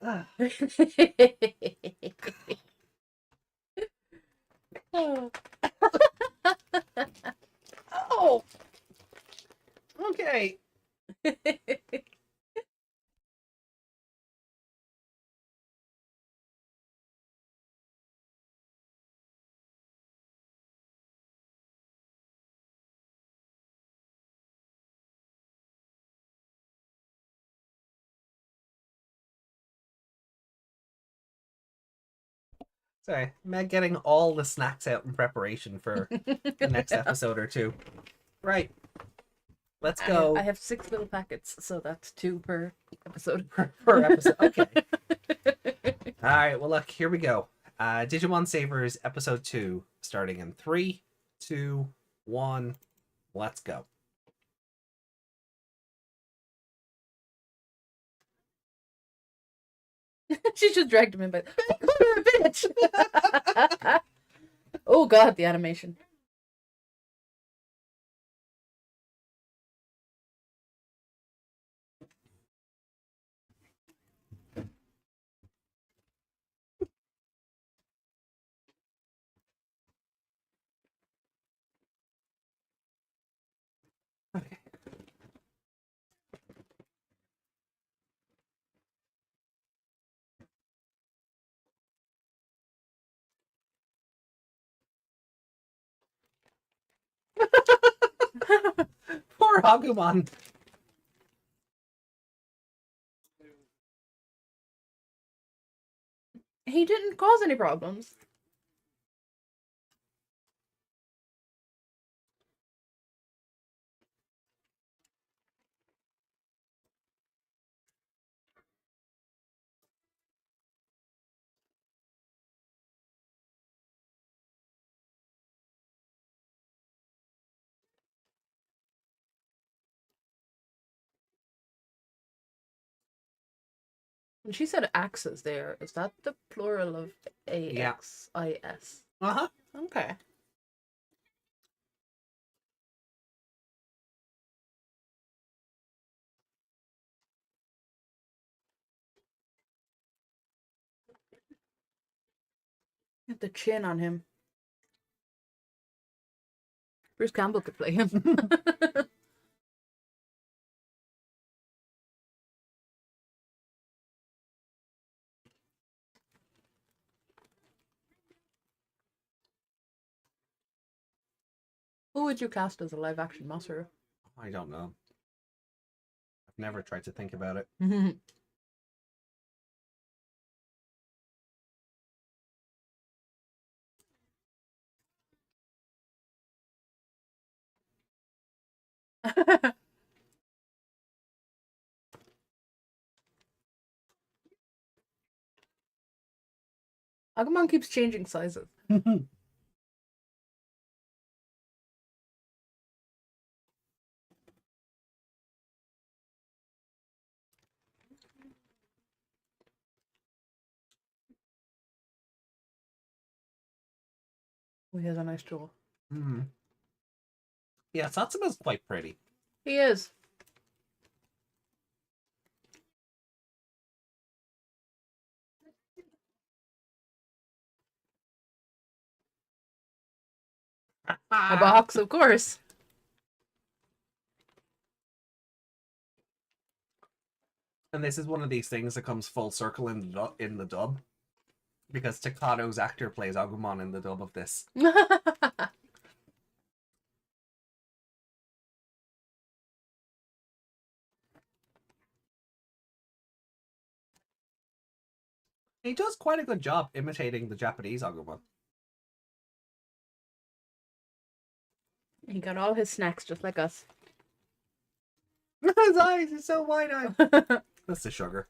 Ah! Oh. Okay. Sorry, Meg getting all the snacks out in preparation for the next episode or two. Right. Let's go. I have 6 little packets, so that's 2 per episode. per episode. Okay. All right. Well, look, here we go. Digimon Savers episode 2, starting in 3, 2, 1. Let's go. She just dragged him in by bitch. Oh god, the animation. Okay. Poor Agumon. He didn't cause any problems. When she said axes there, is that the plural of AXIS? Uh-huh. Okay. The chin on him. Bruce Campbell could play him. Who would you cast as a live action Masaru? I don't know. I've never tried to think about it. Agumon keeps changing sizes. Oh, he has a nice jaw. Mm-hmm. Yeah, Satsuma's quite pretty. He is. A box, of course. And this is one of these things that comes full circle in the dub. Because Takado's actor plays Agumon in the dub of this. He does quite a good job imitating the Japanese Agumon. He got all his snacks just like us. His eyes are so wide-eyed. That's the sugar.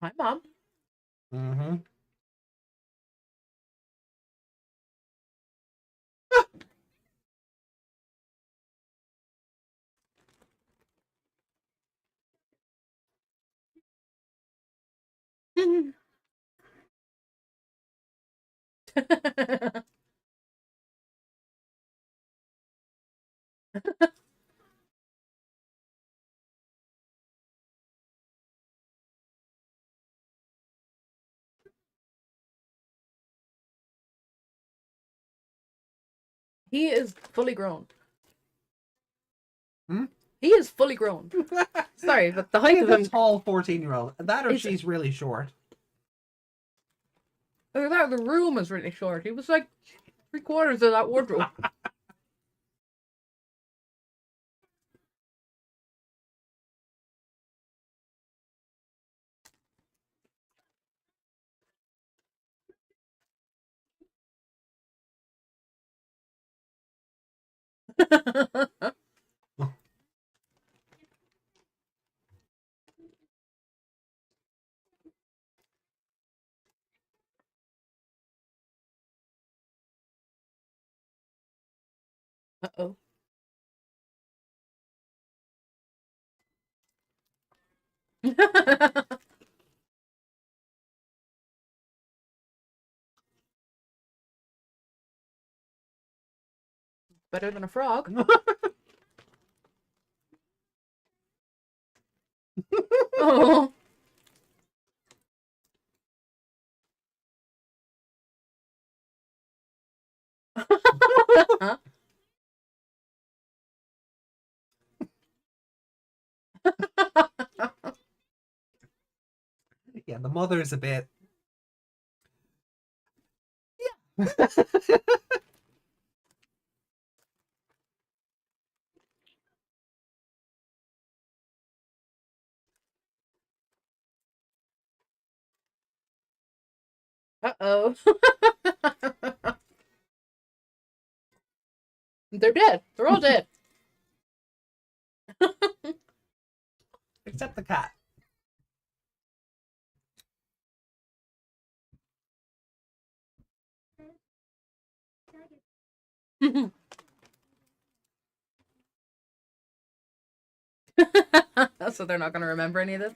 Hi, Mom. Mm-hmm. He is fully grown. Hmm? He is fully grown. Sorry, but the height He's of a him. tall 14-year-old. That or He's- she's really short. The room is really short. He was like 3/4 of that wardrobe. Uh-oh. Better than a frog. Oh. Yeah, the mother's a bit... Yeah. Uh-oh. They're dead. They're all dead. Except the cat. So they're not going to remember any of this.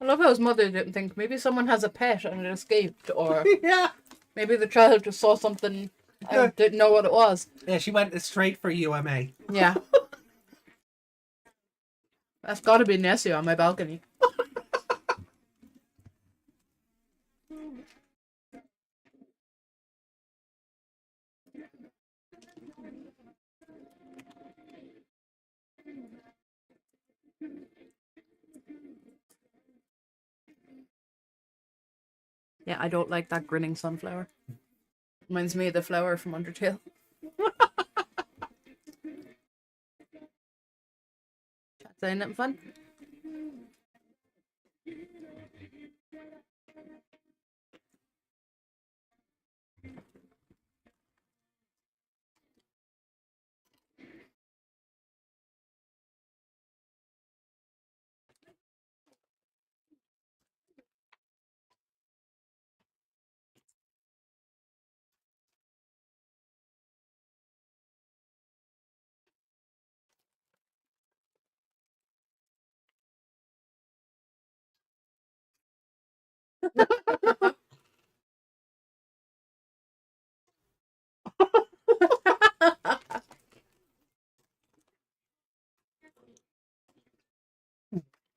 I love how his mother didn't think maybe someone has a pet and it escaped, or Yeah. maybe the child just saw something and didn't know what it was. Yeah, she went straight for UMA. Yeah. That's got to be Nessie on my balcony. Yeah, I don't like that grinning sunflower. Reminds me of the flower from Undertale. Chat saying nothing fun?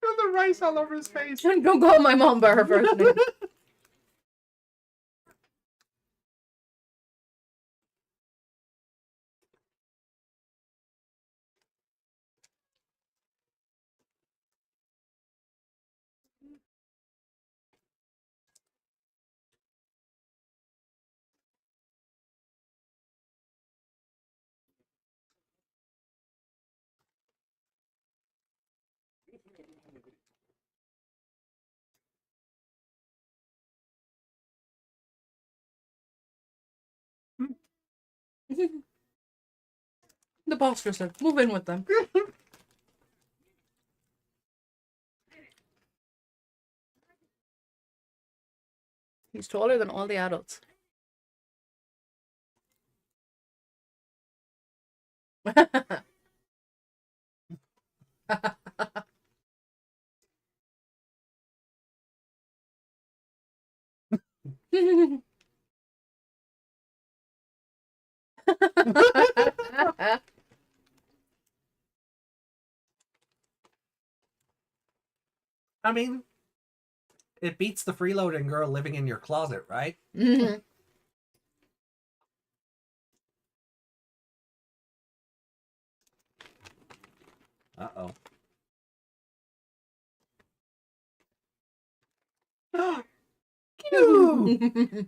And the rice all over his face. Don't call my mom by her first name. The boss just said, move in with them. He's taller than all the adults. I mean, it beats the freeloading girl living in your closet, right? Mhm. Uh-oh. Cute!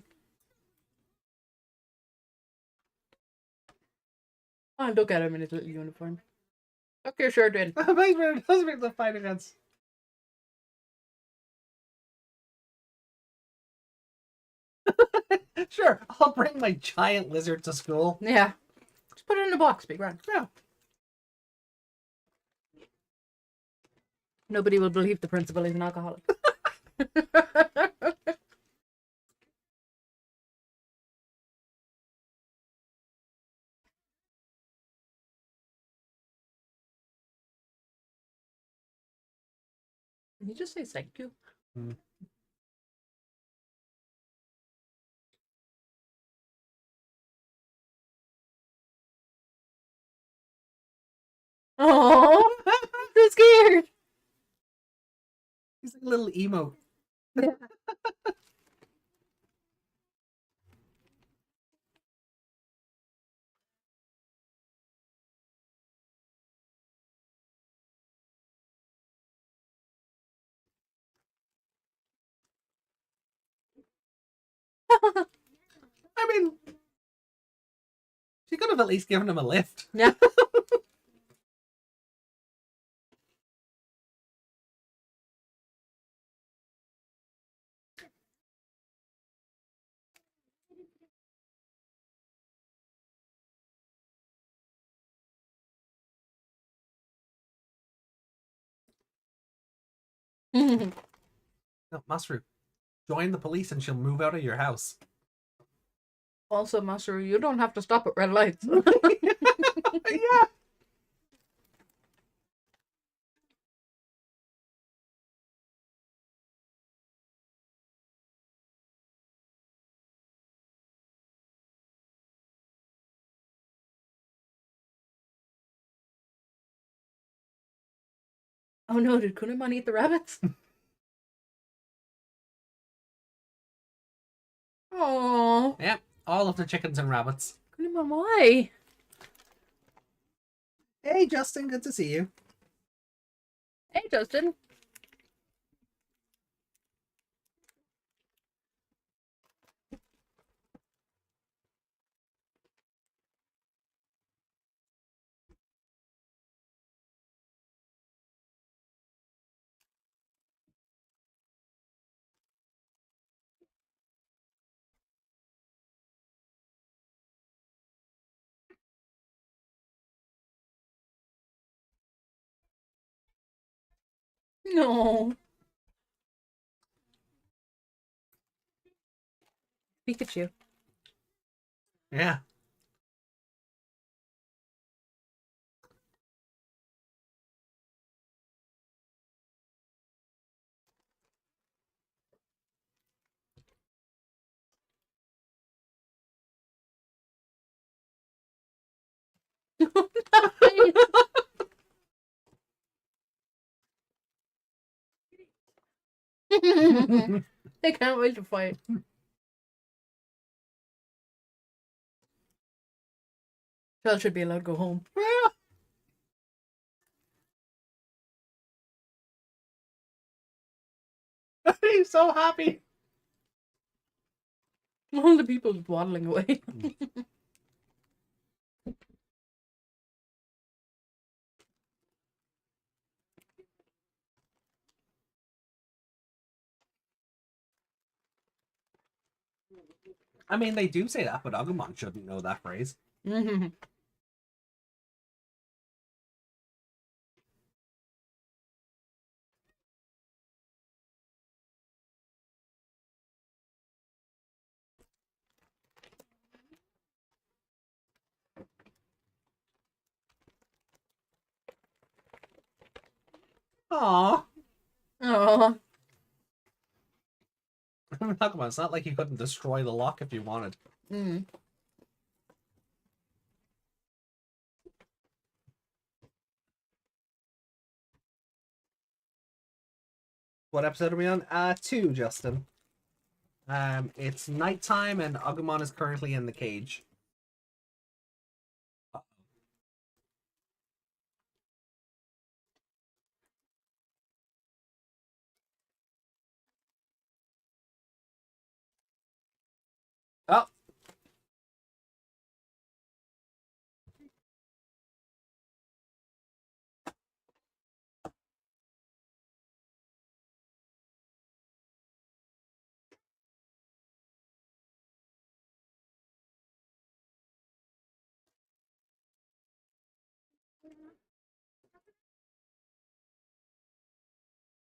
Oh, look at him in his little uniform. Tuck your shirt in. Thanks for those people to fight against. Sure, I'll bring my giant lizard to school. Yeah. Just put it in a box, big round. Yeah. Nobody will believe the principal is an alcoholic. Did you just say thank you? Hmm. Oh, I'm so scared. He's like a little emo. Yeah. I mean, she could have at least given him a lift. Yeah. No, Masru, join the police and she'll move out of your house. Also, Masaru, you don't have to stop at red lights. Yeah. Oh no, did Kunemon eat the rabbits? Oh, Yeah. All of the chickens and rabbits. Kunemon, why? Hey, Justin. Good to see you. Hey, Justin. No. Pikachu. Yeah. They can't wait to fight. Child should be allowed to go home. He's so happy. All the people waddling away. I mean, they do say that, but Agumon shouldn't know that phrase. Aww. Oh, Agumon, it's not like you couldn't destroy the lock if you wanted. mm. What episode are we on? 2, Justin. It's nighttime and Agumon is currently in the cage. Oh.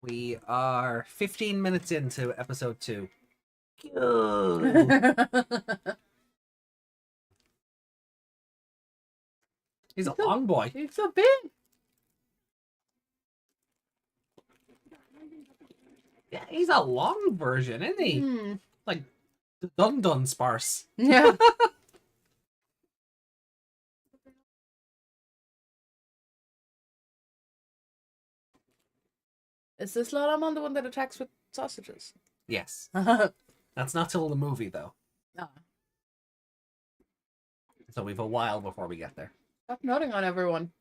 We are 15 minutes into episode 2. He's a long boy. He's so big. Yeah, he's a long version, isn't he? Mm. Like, dun sparse. Yeah. Is this Lalamon the one that attacks with sausages? Yes. Ah. That's not till the movie, though. So we've a while before we get there. Stop nodding on everyone.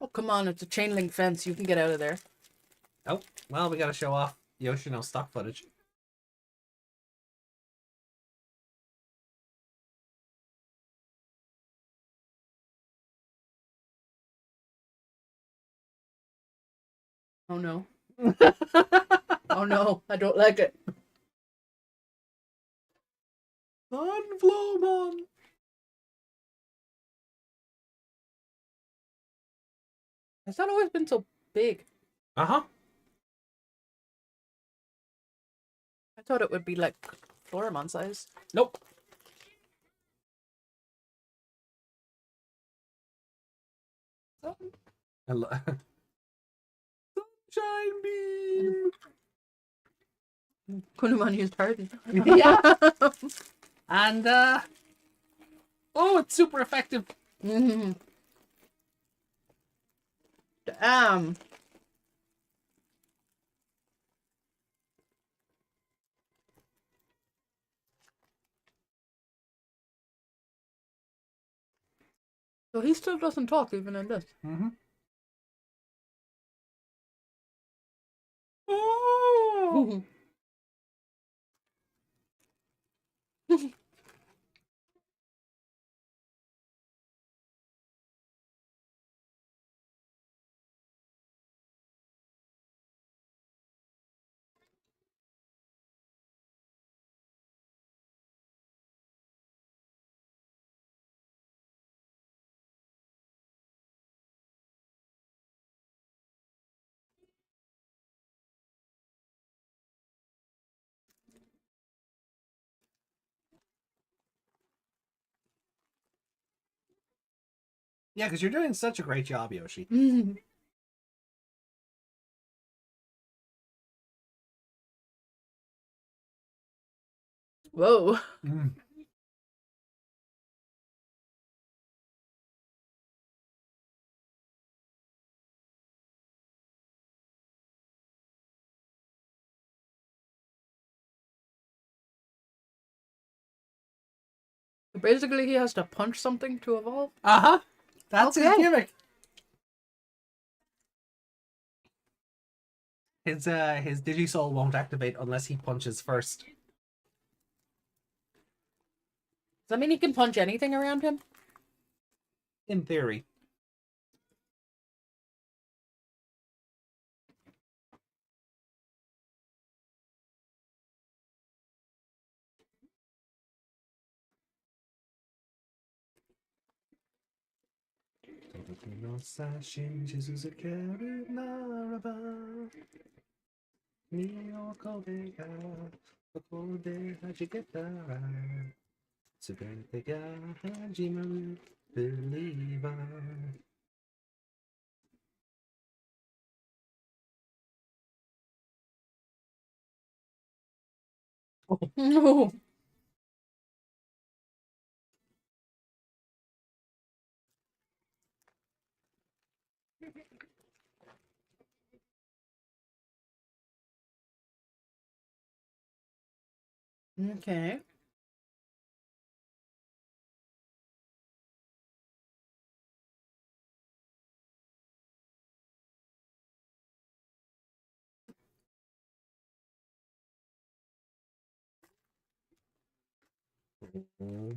Oh, come on. It's a chain link fence. You can get out of there. Oh, well, we gotta show off Yoshino's stock footage. Oh, no. like it. Unflowmon. Has that always been so big? Uh-huh. I thought it would be like Floramon size. Nope. Sunshine beam. Kunimon used harden. Yeah. And oh, it's super effective. Mm-hmm. Damn. So he still doesn't talk even in this. Mm-hmm. Oh. Yeah, because you're doing such a great job, Yoshi. Whoa. Mm. Basically, he has to punch something to evolve. Uh-huh. That's his Okay. gimmick. His Digisoul won't activate unless he punches first. Does that mean he can punch anything around him? In theory. No. Okay. Hmm.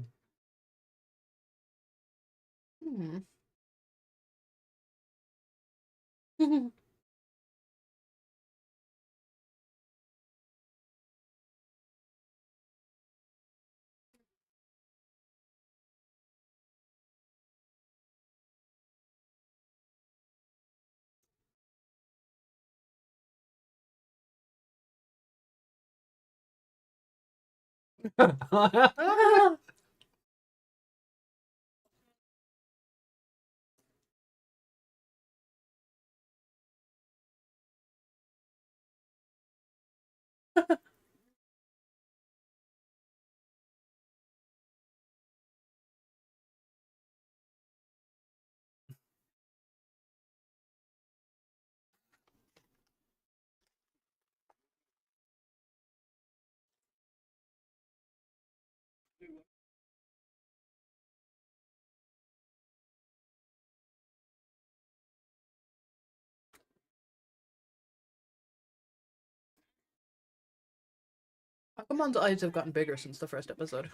Akumon's eyes have gotten bigger since the first episode.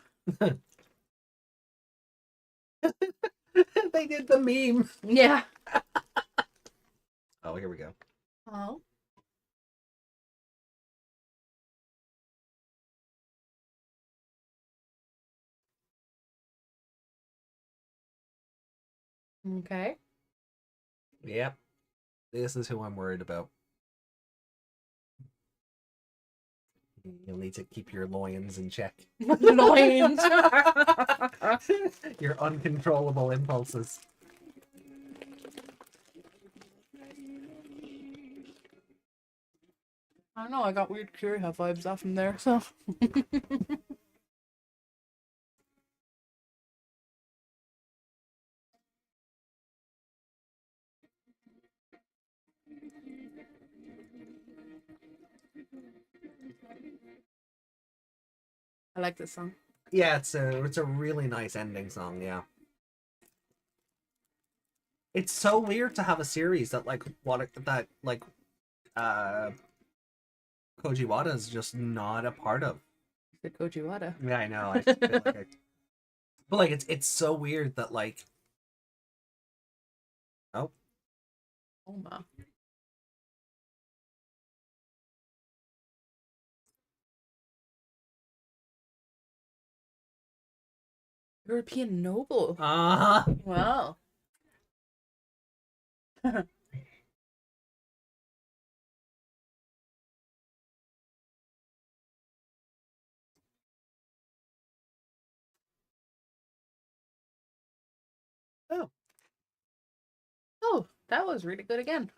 They did the meme. Yeah. Oh, here we go. Oh. Okay. Yep. This is who I'm worried about. You'll need to keep your loins in check. Loins. Your uncontrollable impulses. I don't know, I got weird Curia vibes off him there, so. I like this song. Yeah, it's a really nice ending song, yeah. It's so weird to have a series that Koji Wada is just not a part of. The Koji Wada. Yeah, I know. I just feel like but like it's so weird that like oh Oh my. European noble. Wow. oh Oh, that was really good again.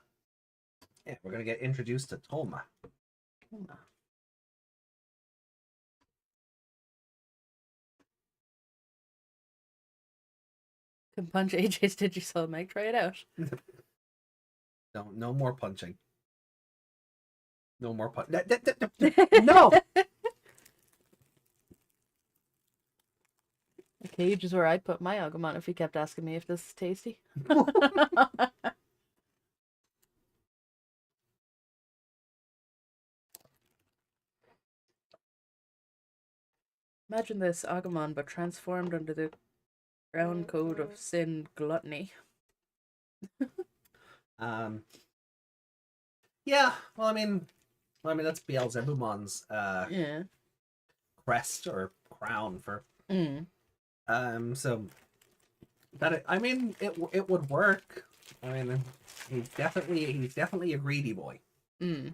yeah, we're gonna get introduced to Toma. Oh my. Can punch AJ's Digicel Meg. Try it out. No more punching. No more punch. No. The cage is where I'd put my Agumon if he kept asking me if this is tasty. Imagine this Agumon, but transformed under the crown code of sin gluttony. Yeah. Well, I mean that's Beelzebumon's Yeah. crest or crown for. Mm. So that I mean it would work. I mean he's definitely a greedy boy. Mm.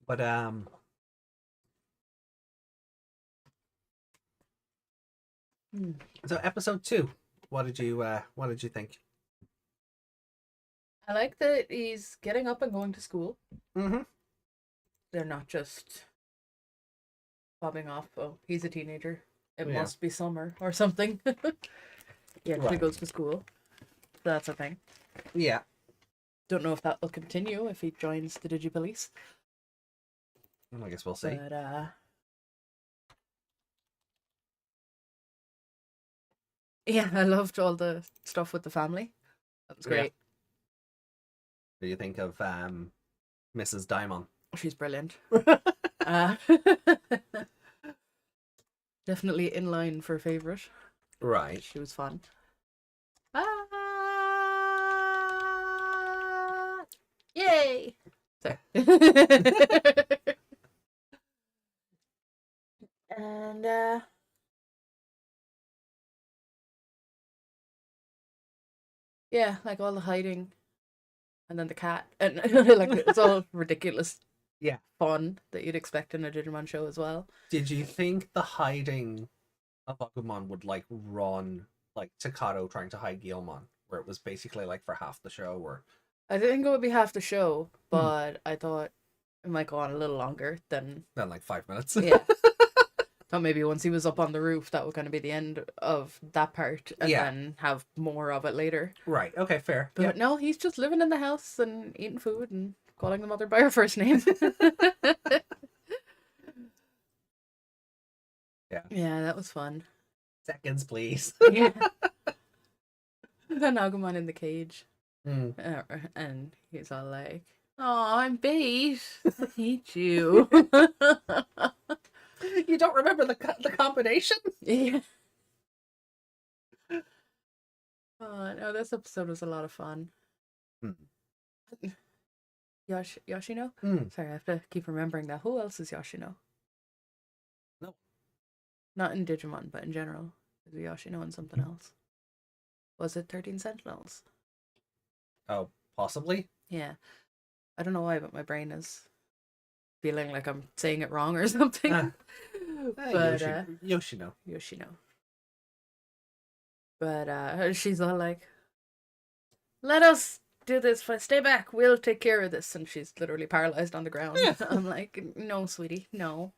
But so episode 2, what did you think? I like that he's getting up and going to school. Mm-hmm. They're not just bobbing off. Oh, he's a teenager. It Yeah. must be summer or something. Yeah, he Right. goes to school. That's a thing. Yeah. Don't know if that will continue if he joins the DigiPolice. I guess we'll see. But yeah, I loved all the stuff with the family. That was Yeah. great. What do you think of Mrs. Diamond? She's brilliant. Definitely in line for favorite. Right. She was fun. Yay! Sorry. And yeah, like all the hiding, and then the cat, and like it's all ridiculous. Yeah. Fun that you'd expect in a Digimon show as well. Did you think the hiding of Agumon would like run like Takato trying to hide Guilmon, where it was basically like for half the show, or I didn't think it would be half the show, but I thought it might go on a little longer than then like 5 minutes? yeah. Thought maybe once he was up on the roof, that would kind of be the end of that part, and Yeah. then have more of it later. Right. Okay. Fair. But Yeah. no, he's just living in the house and eating food and calling the mother by her first name. Yeah. Yeah, that was fun. Seconds, please. Yeah. Then Agumon in the cage. Mm. And he's all like, "Oh, I'm bait. I hate you." You don't remember the combination? Yeah. Oh, no, this episode was a lot of fun. Hmm. Yoshino? Mm. Sorry, I have to keep remembering that. Who else is Yoshino? No. Not in Digimon, but in general. Is Yoshino and something else? Was it 13 Sentinels? Oh, possibly. Yeah. I don't know why, but my brain is feeling like I'm saying it wrong or something. But Yoshino. Yoshino. But she's all like, let us do this. Stay back. We'll take care of this. And she's literally paralyzed on the ground. I'm like, no, sweetie, no.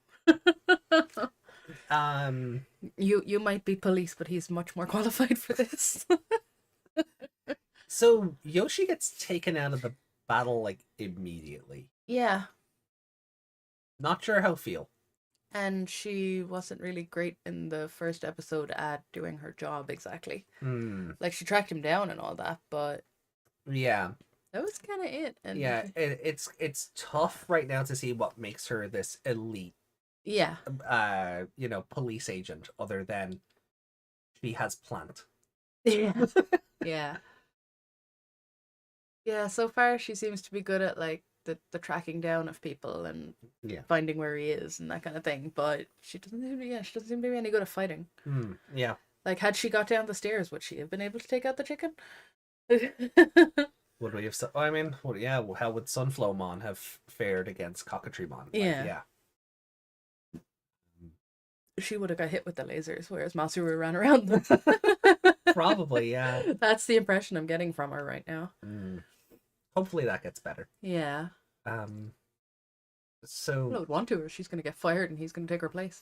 You might be police, but he's much more qualified for this. So Yoshi gets taken out of the battle like immediately. Yeah. Not sure how feel. And she wasn't really great in the first episode at doing her job exactly. Like, she tracked him down and all that, but yeah, that was kind of it. And yeah, it's tough right now to see what makes her this elite, yeah, police agent, other than she has plant. yeah, yeah, yeah. So far, she seems to be good at like the tracking down of people and finding where he is and that kind of thing. But she doesn't seem to be any good at fighting. Yeah. Like, had she got down the stairs, would she have been able to take out the chicken? Would we have? I mean, how would Sunflowmon have fared against Cockatriemon? Yeah. She would have got hit with the lasers, whereas Masaru ran around them. Probably, yeah. That's the impression I'm getting from her right now. Hopefully that gets better. Yeah. So I would want to, or she's going to get fired and he's going to take her place.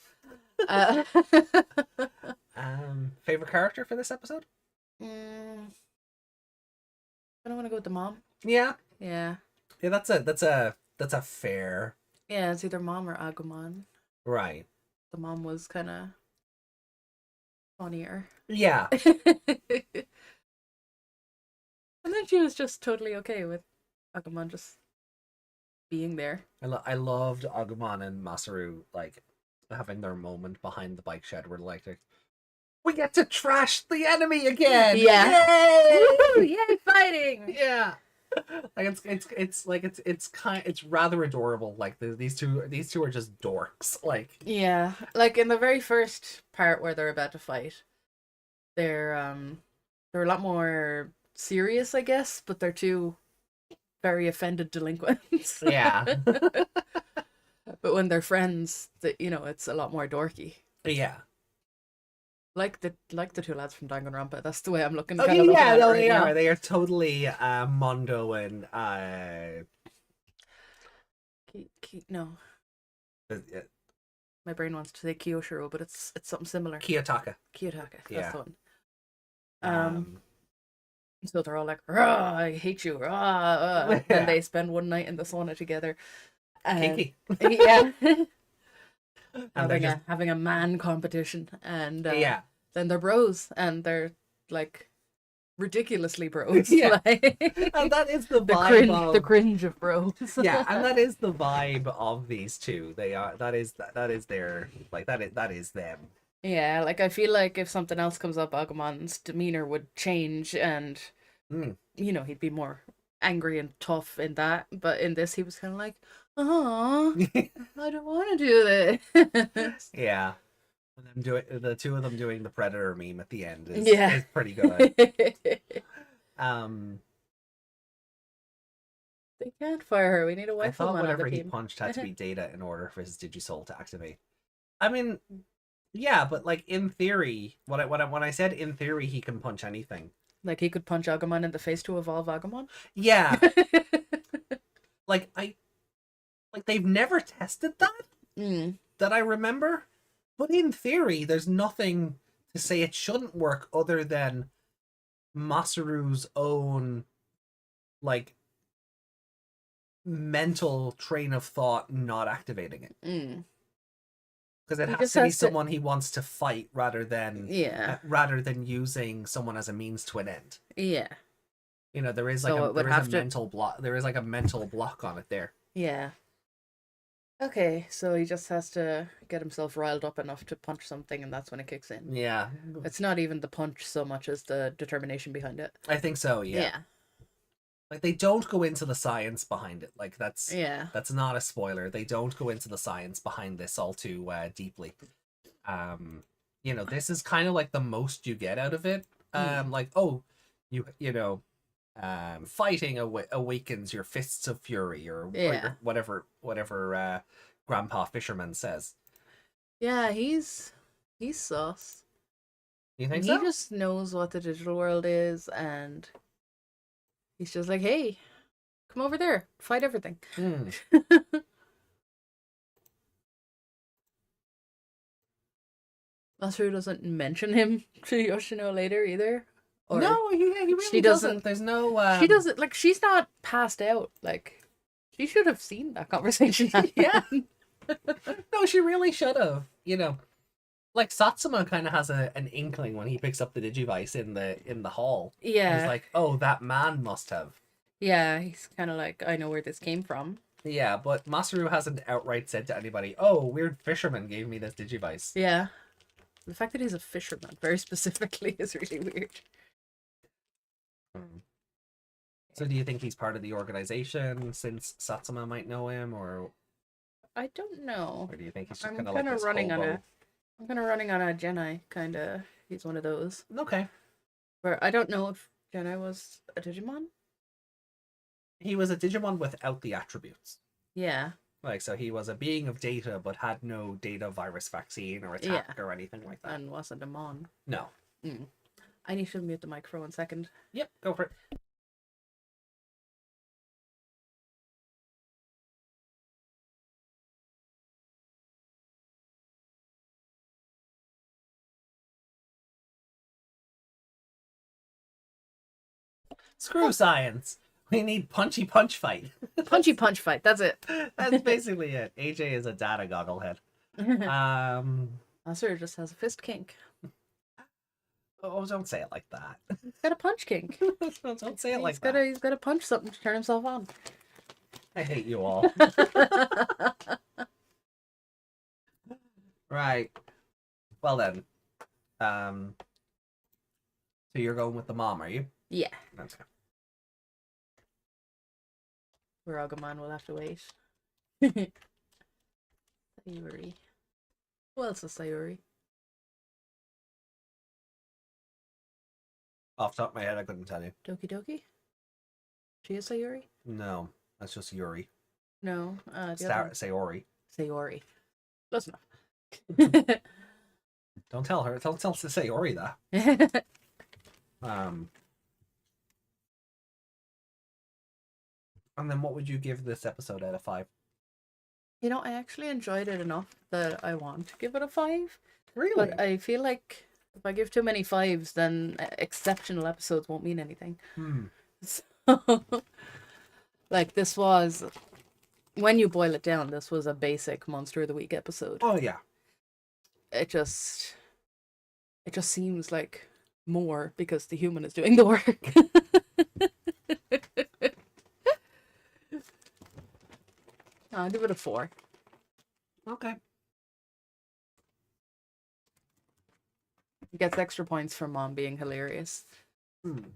Favorite character for this episode? I don't want to go with the mom. Yeah. Yeah. Yeah, that's a fair. Yeah, it's either mom or Agumon. Right. The mom was kind of funnier. Yeah. And then she was just totally okay with Agumon just being there. I loved Agumon and Masaru like having their moment behind the bike shed where like we get to trash the enemy again. Yeah. Yay! Woo, yay, fighting. Yeah. Like it's rather adorable. Like these two are just dorks. Like yeah, like in the very first part where they're about to fight, they're a lot more serious, I guess, but they're two very offended delinquents. yeah. But when they're friends, it's a lot more dorky. Yeah. Like the two lads from Danganronpa. That's the way I'm looking. Okay, kind of looking yeah, at no, it right they now. are. They are totally Mondo and no. uh, My brain wants to say Kiyoshiro, but it's something similar. Kiyotaka. Kiyotaka. That's Yeah. the one. So they're all like, "Rah, I hate you." Rah, Yeah. And they spend one night in the sauna together. Kinky. Yeah. And having a man competition, and yeah. then they're bros, and they're like ridiculously bros. Yeah. Like, And that is the vibe the cringe of bros. yeah, and that is the vibe of these two. They are that is their like that is them. Yeah, like I feel like if something else comes up, Agumon's demeanor would change, and he'd be more angry and tough in that. But in this, he was kind of like, "Oh, I don't want to do this." Yeah. And the two of them doing the Predator meme at the end is pretty good. They can't fire her. We need a I wife thought woman on whatever the he team. punched had to be Data in order for his Digisoul to activate. I mean, yeah, but like in theory, when I said in theory he can punch anything. Like he could punch Agumon in the face to evolve Agumon? Yeah. like they've never tested that that I remember. But in theory, there's nothing to say it shouldn't work other than Masaru's own like mental train of thought not activating it. Because it has to be someone he wants to fight rather than using someone as a means to an end. Yeah. There is like mental block. There is like a mental block on it there. Yeah. Okay, so he just has to get himself riled up enough to punch something, and that's when it kicks in. Yeah. It's not even the punch so much as the determination behind it. I think so, yeah. like they don't go into the science behind it. Like that's Yeah. not a spoiler. They don't go into the science behind this all too deeply. This is kind of like the most you get out of it. Like, oh, fighting awakens your fists of fury, or whatever Grandpa Fisherman says. Yeah, he's sus. You think He so? just knows what the digital world is, and he's just like, hey, come over there, fight everything. Masaru doesn't mention him to Yoshino later either. Or No, he really she doesn't. There's no. She doesn't, like, she's not passed out. Like, she should have seen that conversation happen. Yeah. No, she really should have. Like Satsuma kind of has an inkling when he picks up the Digivice in the hall. Yeah. He's like, oh, that man must have. Yeah, he's kind of like, I know where this came from. Yeah, but Masaru hasn't outright said to anybody, oh, weird fisherman gave me this Digivice. Yeah. The fact that he's a fisherman, very specifically, is really weird. So do you think he's part of the organization since Satsuma might know him, or I don't know. do you think he's just I'm kind of kind like of this running on hobo? I'm kind of running on a Jedi, kind of. He's one of those. Okay. Where I don't know if Jedi was a Digimon. He was a Digimon without the attributes. Yeah. Like, so he was a being of data, but had no data virus vaccine or attack or anything like that. And wasn't a Mon. No. I need to mute the mic for 1 second. Yep, go for it. Screw science. We need punchy punch fight. Punchy punch fight, that's it. That's basically it. AJ is a data gogglehead. Masaru just has a fist kink. Oh, don't say it like that. He's got a punch kink. Don't say it like that. He's got to punch something to turn himself on. I hate you all. Right. Well then. So you're going with the mom, are you? Yeah. Okay. Ragamon will have to wait. Sayuri. Who else is Sayuri? Off the top of my head, I couldn't tell you. Doki Doki? She is Sayuri? No, that's just Yuri. No. The other one. Sayori. Sayori. Close enough. Don't tell her. Tell Sayori that. And then what would you give this episode out of 5? You know, I actually enjoyed it enough that I want to give it a 5. Really? But I feel like if I give too many 5s, then exceptional episodes won't mean anything. So, like, this was, when you boil it down, this was a basic Monster of the Week episode. Oh, yeah. It just seems like more because the human is doing the work. I'll give it a 4. Okay. It gets extra points for Mom being hilarious. And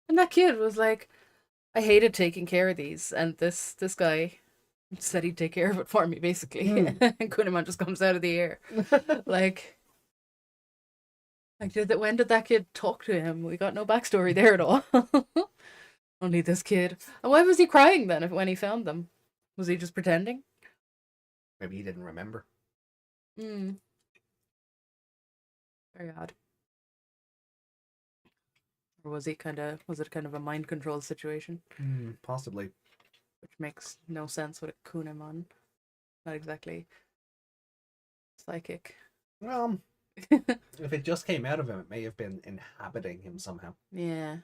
that kid was like, I hated taking care of these, and this guy said he'd take care of it for me, basically. And Kunimon just comes out of the air. like when did that kid talk to him? We got no backstory there at all. Only this kid. And why was he crying then when he found them? Was he just pretending? Maybe he didn't remember. Very odd. Or was it kind of a mind control situation? Possibly. Which makes no sense with a Kunimon. Not exactly psychic. Well, if it just came out of him, it may have been inhabiting him somehow. Yeah.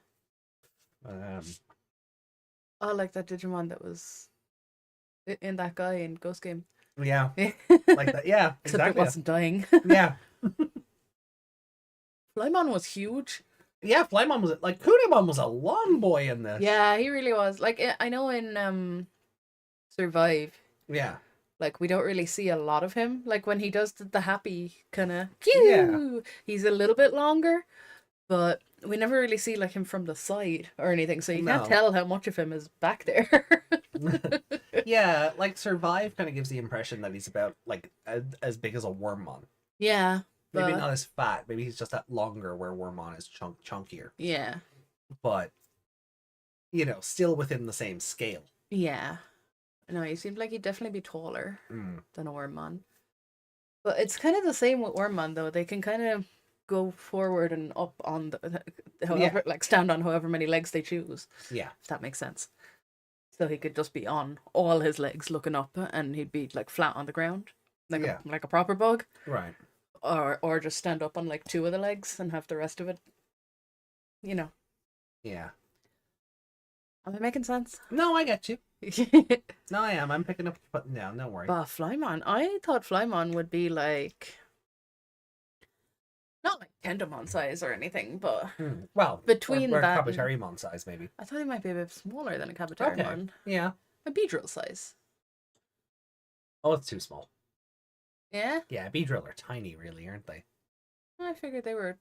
Oh, like that Digimon that was in that guy in Ghost Game. Yeah. Like that. Yeah, Except exactly. it wasn't dying. Yeah. Flymon was huge. Yeah, Flymon was like Kunimon was a long boy in this. Yeah, he really was. Like, I know in Survive, Yeah. like, we don't really see a lot of him. Like, when he does the happy kind of Yeah. he's a little bit longer. But we never really see like him from the side or anything, so you can't No. tell how much of him is back there. Yeah, like Survive kind of gives the impression that he's about like as big as a Wormmon. Yeah, Maybe but not as fat. Maybe he's just that longer, where Wormmon is chunkier. yeah, But still within the same scale. yeah. No, he seemed like he'd definitely be taller Mm. than a Wormmon. But it's kind of the same with Wormmon though. They can kind of go forward and up on the however, like stand on however many legs they choose. Yeah. If that makes sense. So he could just be on all his legs looking up, and he'd be like flat on the ground, like Yeah. like a proper bug, Right. or just stand up on like two of the legs and have the rest of it. Yeah. Am I making sense? No, I get you. No, I am. I'm picking up putting down. Don't worry. But Flymon, I thought Flymon would be like not like Tentomon size or anything, but Well, between or that and- Kabuterimon size, maybe. I thought he might be a bit smaller than a Kabuterimon. Yeah. A Beedrill size. Oh, it's too small. Yeah? Yeah, Beedrill are tiny, really, aren't they? I figured they were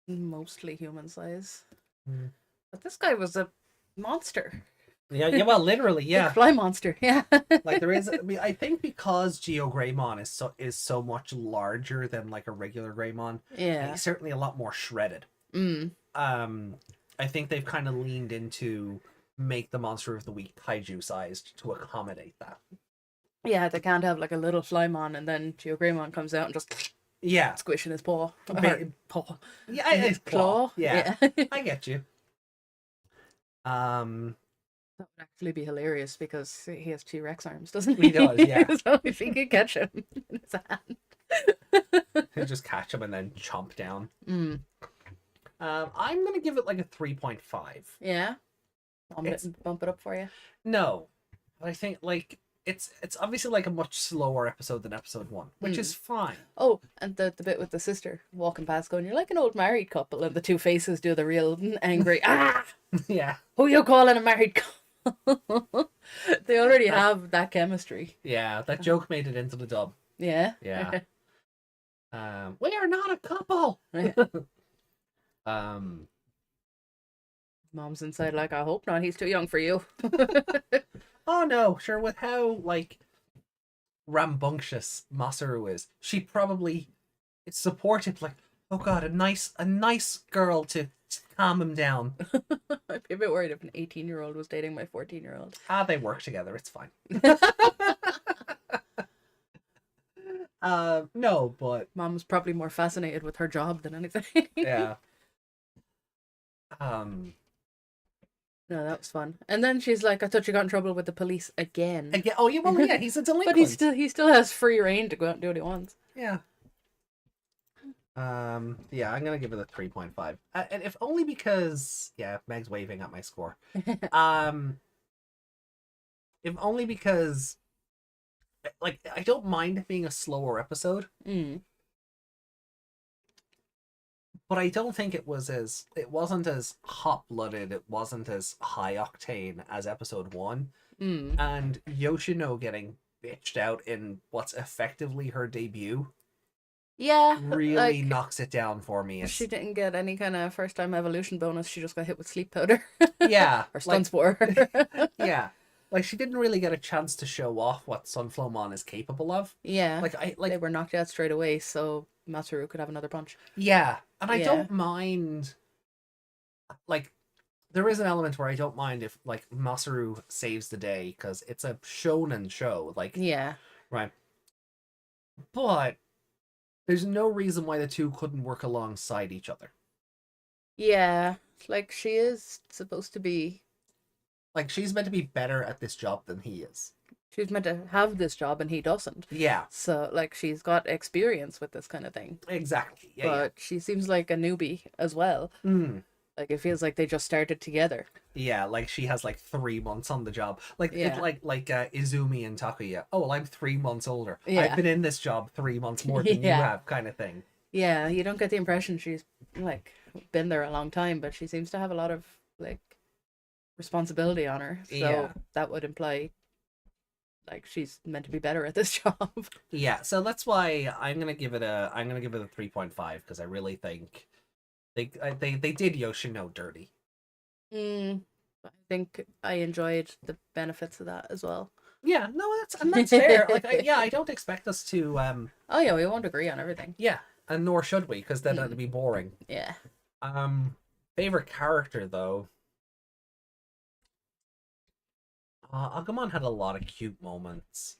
mostly human size. Mm. But this guy was a monster. Yeah. Well, literally, yeah. Big fly monster, yeah. Like there is. I think because GeoGreymon is so much larger than like a regular Greymon. Yeah. He's certainly a lot more shredded. Mm. I think they've kind of leaned into make the monster of the week kaiju sized to accommodate that. Yeah, they can't have like a little Flymon and then GeoGreymon comes out and just Yeah. squishing his paw. Or paw. Yeah, His claw. Yeah. Yeah. I get you. That would actually be hilarious because he has T-Rex arms, doesn't he? He does, yeah. So if he could catch him in his hand. He'll just catch him and then chomp down. Mm. I'm gonna give it like a 3.5. Yeah. It's- Bump it up for you. No, but I think like it's obviously like a much slower episode than episode 1, which is fine. Oh, and the bit with the sister walking past going, "You're like an old married couple," and the two faces do the real angry, ah! Yeah. Who you calling a married couple? They already have that chemistry. Yeah, that joke made it into the dub. Yeah. Yeah. We are not a couple. Mom's inside like, I hope not. He's too young for you. Oh no, sure. With how like rambunctious Masaru is, she probably it's supportive. Like, oh god, a nice girl to calm him down. I'd be a bit worried if an 18-year-old was dating my 14-year-old. They work together. It's fine. No, but Mom was probably more fascinated with her job than anything. yeah. No, that was fun. And then she's like, I thought you got in trouble with the police again. Again, oh yeah, well yeah, he's a delinquent. But he still has free reign to go out and do what he wants. Yeah. Yeah, I'm gonna give it a 3.5. And if only because Meg's waving at my score. If only because like I don't mind it being a slower episode, Mm. but I don't think it wasn't as hot-blooded, it wasn't as high octane as episode 1. Mm. And Yoshino getting bitched out in what's effectively her debut Yeah. really like, knocks it down for me. It's, she didn't get any kind of first time evolution bonus. She just got hit with sleep powder. yeah, Or stun spore. yeah, like she didn't really get a chance to show off what Sunflowmon is capable of. Yeah. Like they were knocked out straight away, so Masaru could have another punch. yeah, and I Yeah. don't mind. Like, there is an element where I don't mind if like Masaru saves the day because it's a shonen show. Like, Yeah. right, but there's no reason why the two couldn't work alongside each other. Yeah. Like she is supposed to be. Like, she's meant to be better at this job than he is. She's meant to have this job and he doesn't. Yeah, So like she's got experience with this kind of thing. exactly. Yeah, But she seems like a newbie as well. yeah. Like it feels like they just started together. Yeah, like she has like 3 months on the job. Like Yeah. like Izumi and Takuya. Oh, well, I'm 3 months older. Yeah. I've been in this job 3 months more than Yeah. you have, kind of thing. Yeah, you don't get the impression she's like been there a long time, but she seems to have a lot of like responsibility on her. So Yeah. that would imply like she's meant to be better at this job. Yeah, so that's why I'm gonna give it a 3.5 because I really think They did Yoshino dirty. I think I enjoyed the benefits of that as well. Yeah, no, that's fair. Like, I don't expect us to Oh yeah, we won't agree on everything. yeah, and nor should we, because then it'd be boring. Yeah. Favorite character though. Agumon had a lot of cute moments.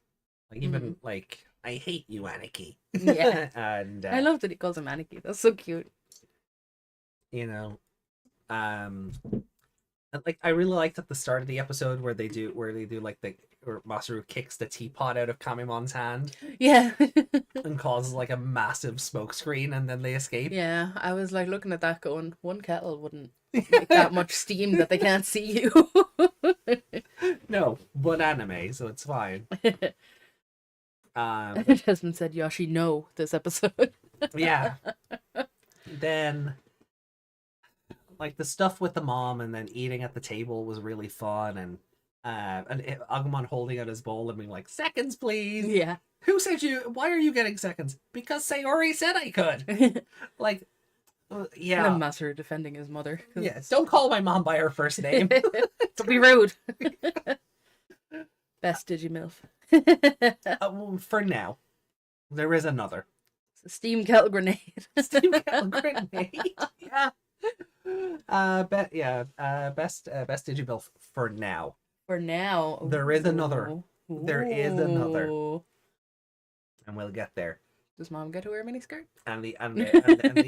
Like even like I hate you, Aniki. Yeah. And I love that he calls him Aniki. That's so cute. you know, and, like I really liked at the start of the episode where they do like where Masaru kicks the teapot out of Kamimon's hand Yeah. and causes like a massive smoke screen, and then they escape. Yeah, I was like looking at that going, one kettle wouldn't make that much steam that they can't see you. No, but anime, so it's fine. Desmond said Yoshi no this episode. Yeah. Then like the stuff with the mom and then eating at the table was really fun, and Agumon holding out his bowl and being like, "Seconds, please." Yeah. Who said you? Why are you getting seconds? Because Sayori said I could. Like, yeah. And then Masaru defending his mother. Yes. Don't call my mom by her first name. Don't be rude. Best Digimilf. Well, for now, there is another. It's a steam kettle grenade. Steam kettle grenade. Yeah. Best Digimilf for now. For now. There is another. Ooh. There is another. Ooh. And we'll get there. Does mom get to wear a miniskirt? And the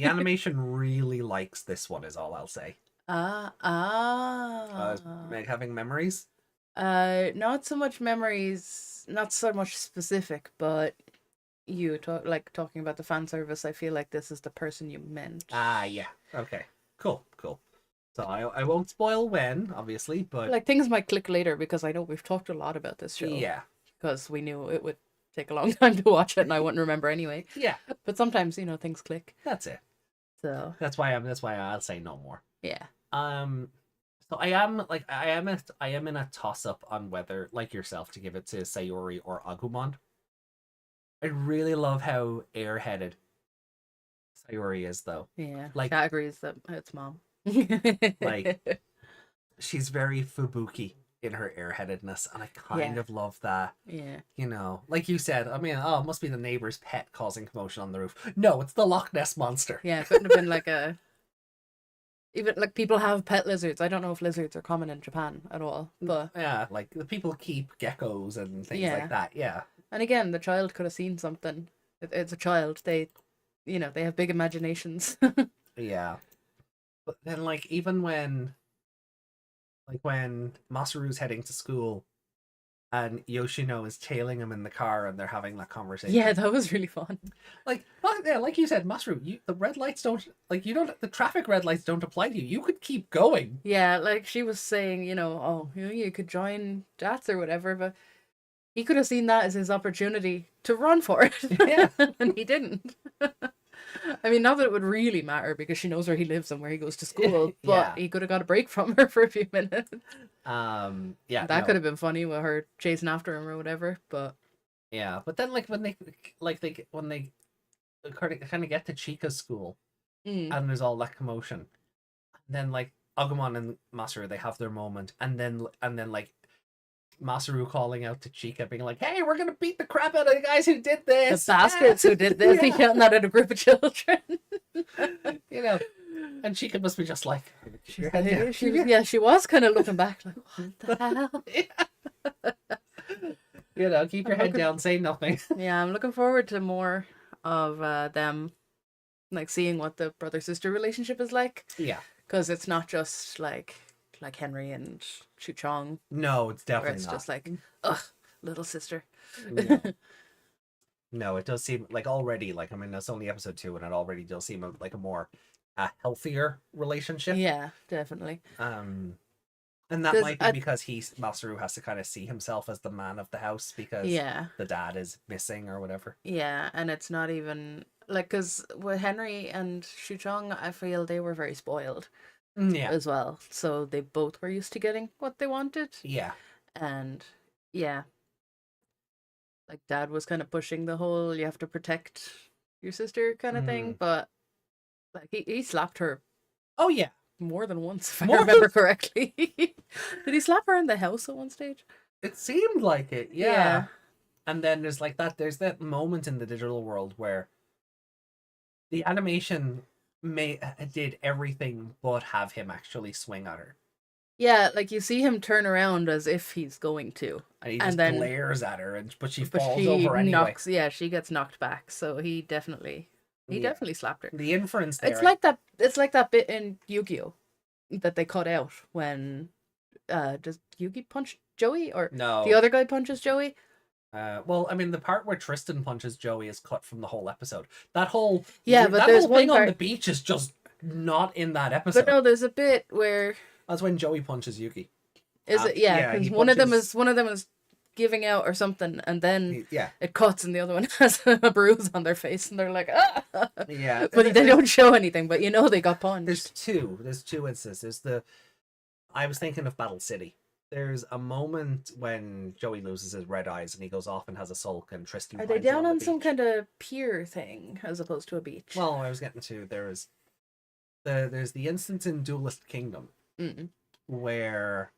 animation really likes this one, is all I'll say. Is Meg having memories? Not so much memories, not so much specific, but you talking about the fan service. I feel like this is the person you meant. Yeah. Okay. Cool. So I won't spoil when, obviously, but Like things might click later because I know we've talked a lot about this show. yeah. Because we knew it would take a long time to watch it, and I wouldn't remember anyway. Yeah. But sometimes things click. That's it. So That's why I'll say no more. yeah. So I am in a toss up on whether, like yourself, to give it to Sayori or Agumon. I really love how airheaded Sayori is, though. Yeah. Like- Kat agrees that it's mom. Like, she's very Fubuki in her airheadedness, and I kind of love that. Yeah. Like you said, I mean, it must be the neighbor's pet causing commotion on the roof. No, it's the Loch Ness monster. Yeah, it couldn't have been like even like people have pet lizards. I don't know if lizards are common in Japan at all, but Yeah, like the people keep geckos and things Yeah. like that. Yeah. and again, the child could have seen something. It's a child. They have big imaginations. Yeah. But then, like, even when Masaru's heading to school and Yoshino is tailing him in the car and they're having that conversation. Yeah, that was really fun. Like, well, yeah, like you said, Masaru, the red lights don't, the traffic red lights don't apply to you. You could keep going. Yeah, like she was saying, you could join Jats or whatever, but he could have seen that as his opportunity to run for it. Yeah. And he didn't. I mean, not that it would really matter because she knows where he lives and where he goes to school, but Yeah. he could have got a break from her for a few minutes. Yeah. That no. could have been funny with her chasing after him or whatever, but Yeah, but then, like, when they kind of get to Chica's school and there's all that commotion, then, like, Agumon and Masaru, they have their moment, and then like, Masaru calling out to Chika, being like, "Hey, we're gonna beat the crap out of the guys who did the this, bastards who did this, he yelling that at a group of children." And Chika must be just like, She was kind of looking back like, what the hell? Keep your head down, say nothing. Yeah, I'm looking forward to more of them, like seeing what the brother-sister relationship is like, Yeah. because it's not just like Henry and Shu Chong, No, it's where definitely it's not. just like, ugh, little sister. No. No, it does seem like already, like, I mean, it's only episode 2, and it already does seem like a more healthier relationship. Yeah, definitely. And that 'Cause might be because Masaru has to kind of see himself as the man of the house because Yeah, the dad is missing or whatever. yeah, and it's not even like, because with Henry and Shu Chong, I feel they were very spoiled Yeah. as well, so they both were used to getting what they wanted. Yeah. And yeah, like dad was kind of pushing the whole you have to protect your sister kind of thing, but like he slapped her Oh yeah, More than once, if More I remember correctly. Did he slap her in the house at one stage? it seemed like it. Yeah. Yeah. And then there's like that. There's that moment in the digital world where the animation did everything but have him actually swing at her, Yeah, like you see him turn around as if he's going to. and he And just then- glares at her, but she But falls she over anyway. knocks, yeah, she gets knocked back. So he definitely Yeah. slapped her. The inference there. It's like that bit in Yu-Gi-Oh that they cut out when does Yugi punch Joey or no. the other guy punches Joey? Well, I mean, the part where Tristan punches Joey is cut from the whole episode. That whole Yeah, but that there's whole one thing on part- the beach is just not in that episode. But no, there's a bit where That's when Joey punches Yuki. is it? Yeah, yeah, 'cause he one of them punches- is giving out or something, and then Yeah, it cuts, and the other one has a bruise on their face, and they're like, ah. yeah. But they don't show anything. But you know they got punched. There's two instances. I was thinking of Battle City. There's a moment when Joey loses his red eyes and he goes off and has a sulk, and Tristan. Are they finds him down on on the some beach. kind of pier thing as opposed to a beach? Well, I was getting to there's the instance in Duelist Kingdom Mm. where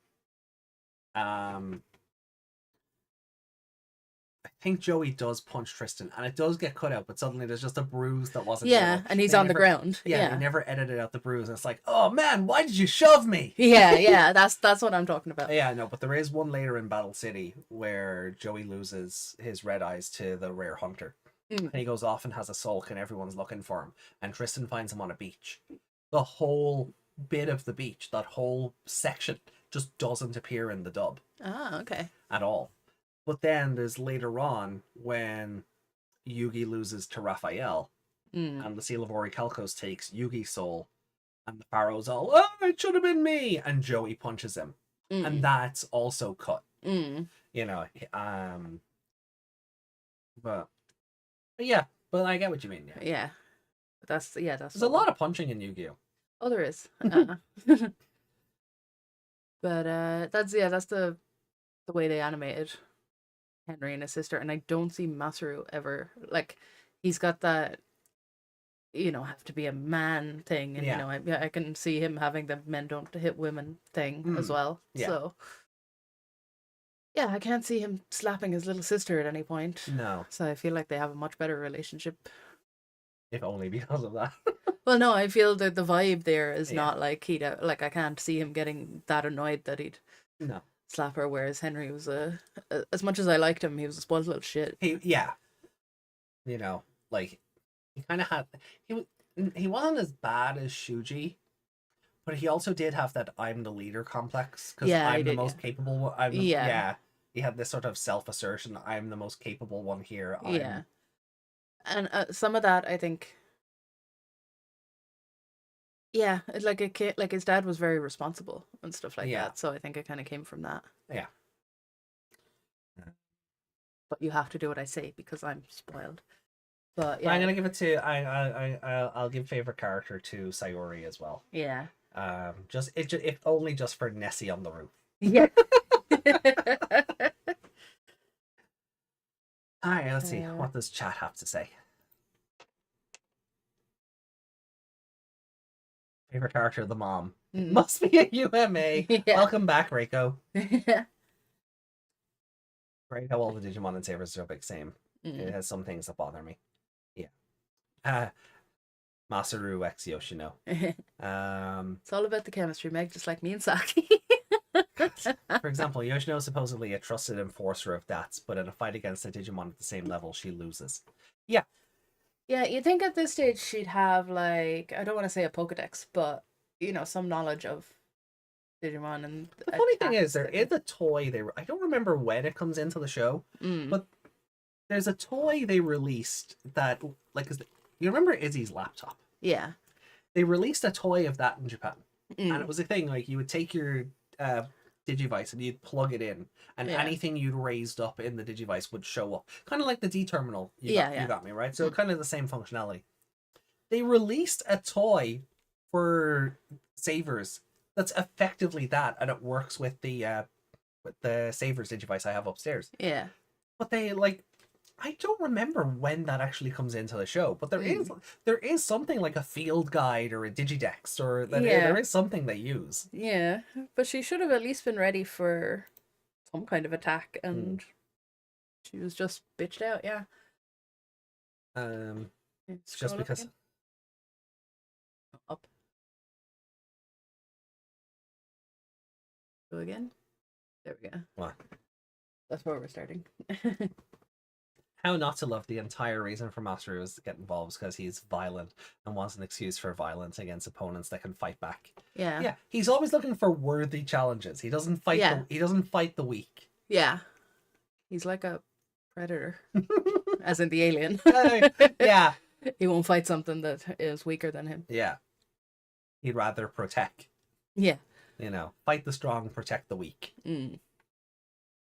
I think Joey does punch Tristan, and it does get cut out, but suddenly there's just a bruise that wasn't Yeah, there. and he's They on the never- ground. Yeah, Yeah, they never edited out the bruise, and it's like, oh man, why did you shove me? yeah, that's what I'm talking about. Yeah, no, but there is one later in Battle City where Joey loses his red eyes to the rare hunter. Mm. And he goes off and has a sulk, and everyone's looking for him. And Tristan finds him on a beach. The whole bit of the beach, that whole section, just doesn't appear in the dub Ah, okay. at all. But then there's later on when Yugi loses to Raphael, Mm. and the Seal of Orichalcos takes Yugi's soul, and the Pharaoh's all, oh, it should have been me! And Joey punches him. Mm. And that's also cut. Mm. You know, but yeah, but I get what you mean. Yeah, Yeah. That's there's a lot of punching in Yu-Gi-Oh. Oh, there is. But that's the way they animated Henry and his sister, and I don't see Masaru ever like he's got that have to be a man thing, and Yeah. I can see him having the men don't hit women thing as Mm. well. Yeah. So yeah, I can't see him slapping his little sister at any point. No, So I feel like they have a much better relationship. if only because of that. Well, no, I feel that the vibe there is Yeah. not like like I can't see him getting that annoyed that he'd No, slap her, whereas Henry was as much as I liked him, he was a spoiled little shit. yeah, like he kind of had he wasn't as bad as Shuji, but he also did have that I'm the leader complex because Yeah, he I'm the did, most yeah. capable one. Yeah. He had this sort of self-assertion. I'm the most capable one here. Yeah. And some of that, I think, yeah, like a kid, like his dad was very responsible and stuff like Yeah. that. So I think it kind of came from that. Yeah. But you have to do what I say because I'm spoiled. But But yeah, I'm gonna give it to I'll give favorite character to Sayori as well. yeah, Just if only just for Nessie on the roof. yeah. All right, let's see. Uh, What does chat have to say? Favorite character, the mom. Mm. Must be a UMA. Yeah. Welcome back, Reiko. Right, how all the Digimon and Sabers are big same. It Mm. has some things that bother me. Yeah. Masaru X Yoshino. It's all about the chemistry, Meg, just like me and Saki. For example, Yoshino is supposedly a trusted enforcer of DATs, but in a fight against a Digimon at the same level, she loses. Yeah, you think at this stage she'd have like, I don't want to say a Pokedex, but some knowledge of Digimon and The funny thing is, attacks there and- is a toy I don't remember when it comes into the show. Mm. but there's a toy they released that, like, you remember Izzy's laptop? Yeah. They released a toy of that in Japan. Mm. And it was a thing, like, you would take your Digivice and you'd plug it in, and Yeah. anything you'd raised up in the Digivice would show up. Kind of like the D-terminal you Yeah. got me, right? So Mm. kind of the same functionality. They released a toy for Savers that's effectively that, and it works with the Savers Digivice I have upstairs. Yeah. But they, like, I don't remember when that actually comes into the show, but there Mm. is something like a field guide or a Digidex, or that Yeah. there is something they use. Yeah, but she should have at least been ready for some kind of attack, and she was just bitched out. Yeah. Just Scroll up because. again. Up. Go again. There we go. What? That's where we're starting. How not to love the entire reason for Masaru is to get involved because he's violent and wants an excuse for violence against opponents that can fight back. Yeah. Yeah, he's always looking for worthy challenges. He doesn't fight. Yeah. He doesn't fight the weak. Yeah. He's like a predator, as in the alien. Yeah, He won't fight something that is weaker than him. yeah. He'd rather protect. Yeah. You know, fight the strong, protect the weak. Mm.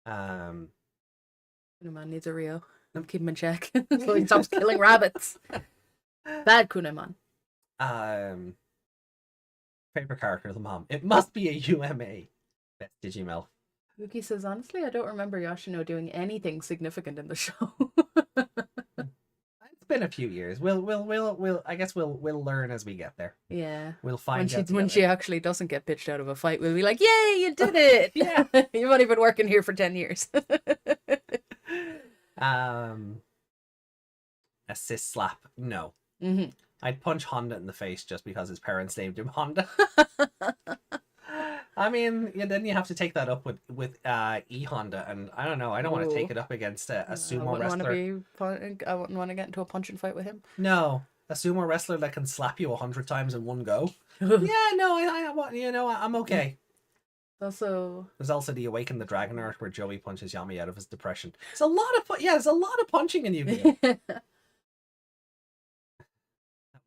Um, Kunaman needs a Rio. Keep him in check so he stops killing rabbits. Bad Kunaman. Favorite character of the mom. It must be a UMA. Best Digimel. Yuki says, honestly, I don't remember Yoshino doing anything significant in the show. It's been a few years. We'll. I guess we'll learn as we get there. Yeah. We'll find out When together. she actually doesn't get pitched out of a fight, we'll be like, yay, you did it! Yeah. You've only been working here for 10 years. Assist slap. No. Mm-hmm. I'd punch Honda in the face just because his parents named him Honda. I mean, yeah, then you have to take that up with E Honda, and I don't know. I don't want to take it up against a sumo wrestler. I wouldn't want to get into a punching fight with him. No, a sumo wrestler that can slap you 100 times in one go. Yeah, no, I want, you know, I'm okay. Also, There's also the Awaken the Dragon arc where Joey punches Yami out of his depression. There's a lot of there's a lot of punching in Yu-Gi-Oh.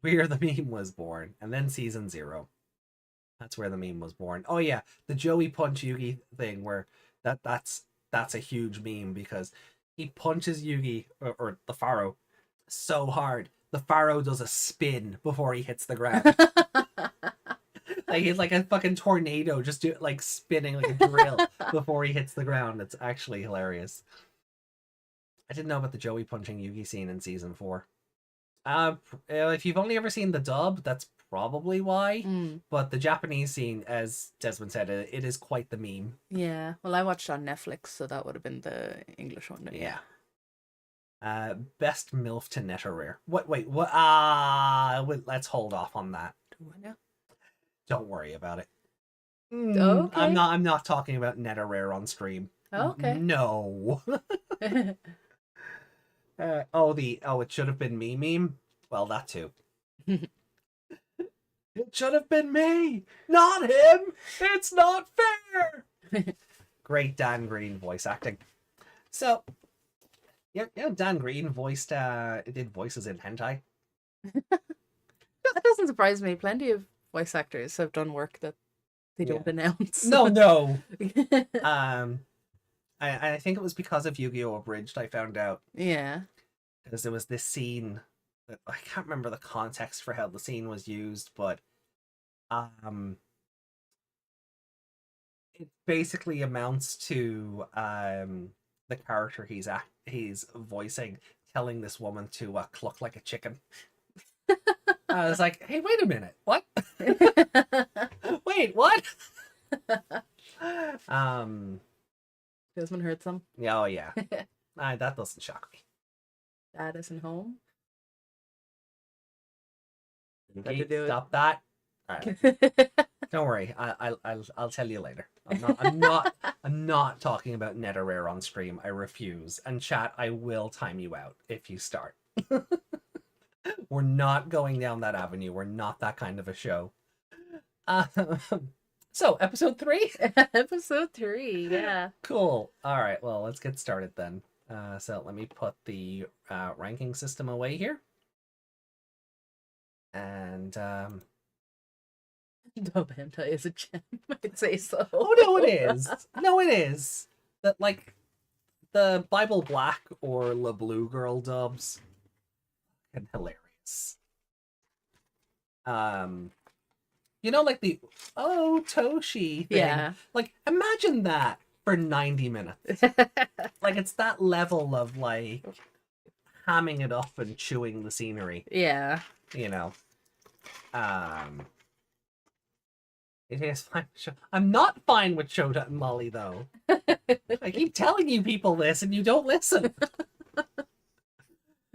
Where the meme was born, and then season 0. That's where the meme was born. Oh yeah, the Joey punch Yugi thing where that's a huge meme because he punches Yugi or the Pharaoh so hard. The Pharaoh does a spin before he hits the ground. Like he's like a fucking tornado, just like spinning like a drill before he hits the ground. It's actually hilarious. I didn't know about the Joey punching Yugi scene in season 4. If you've only ever seen the dub, that's probably why. But the Japanese scene, as Desmond said, it is quite the meme. Yeah, well, I watched on Netflix, so that would have been the English one. Yeah. Best MILF to Netta Rare. Wait, what? Let's hold off on that. Don't worry about it. Okay. I'm not talking about Netta Rare on stream. Okay. No. It should have been me meme. Well, that too. It should have been me, not him. It's not fair. Great Dan Green voice acting. So, yeah, Dan Green did voices in hentai. That doesn't surprise me. Plenty of voice actors have done work that they don't announce. No. I think it was because of Yu-Gi-Oh! Abridged I found out. Yeah. Because there was this scene that I can't remember the context for how the scene was used, but it basically amounts to the character he's voicing telling this woman to cluck like a chicken. I was like, hey, wait a minute, what? Wait, what? Desmond heard some. Oh yeah. That doesn't shock me. Dad isn't home. Okay, stop that. All right. Don't worry. I'll tell you later. I'm not talking about Netta Rare on stream. I refuse. And chat, I will time you out if you start. We're not going down that avenue. We're not that kind of a show. So, episode 3? Episode 3, yeah. Cool. All right, well, let's get started then. So let me put the ranking system away here. And Dub hentai is a gem, I'd say so. oh no, it is. No, it is. That like the Bible Black or La Blue Girl dubs, and hilarious. You know, like the Toshi thing. Yeah. Like imagine that for 90 minutes. Like it's that level of like hamming it up and chewing the scenery. Yeah. You know. It is fine. I'm not fine with Shota and Molly, though. I keep telling you people this, and you don't listen.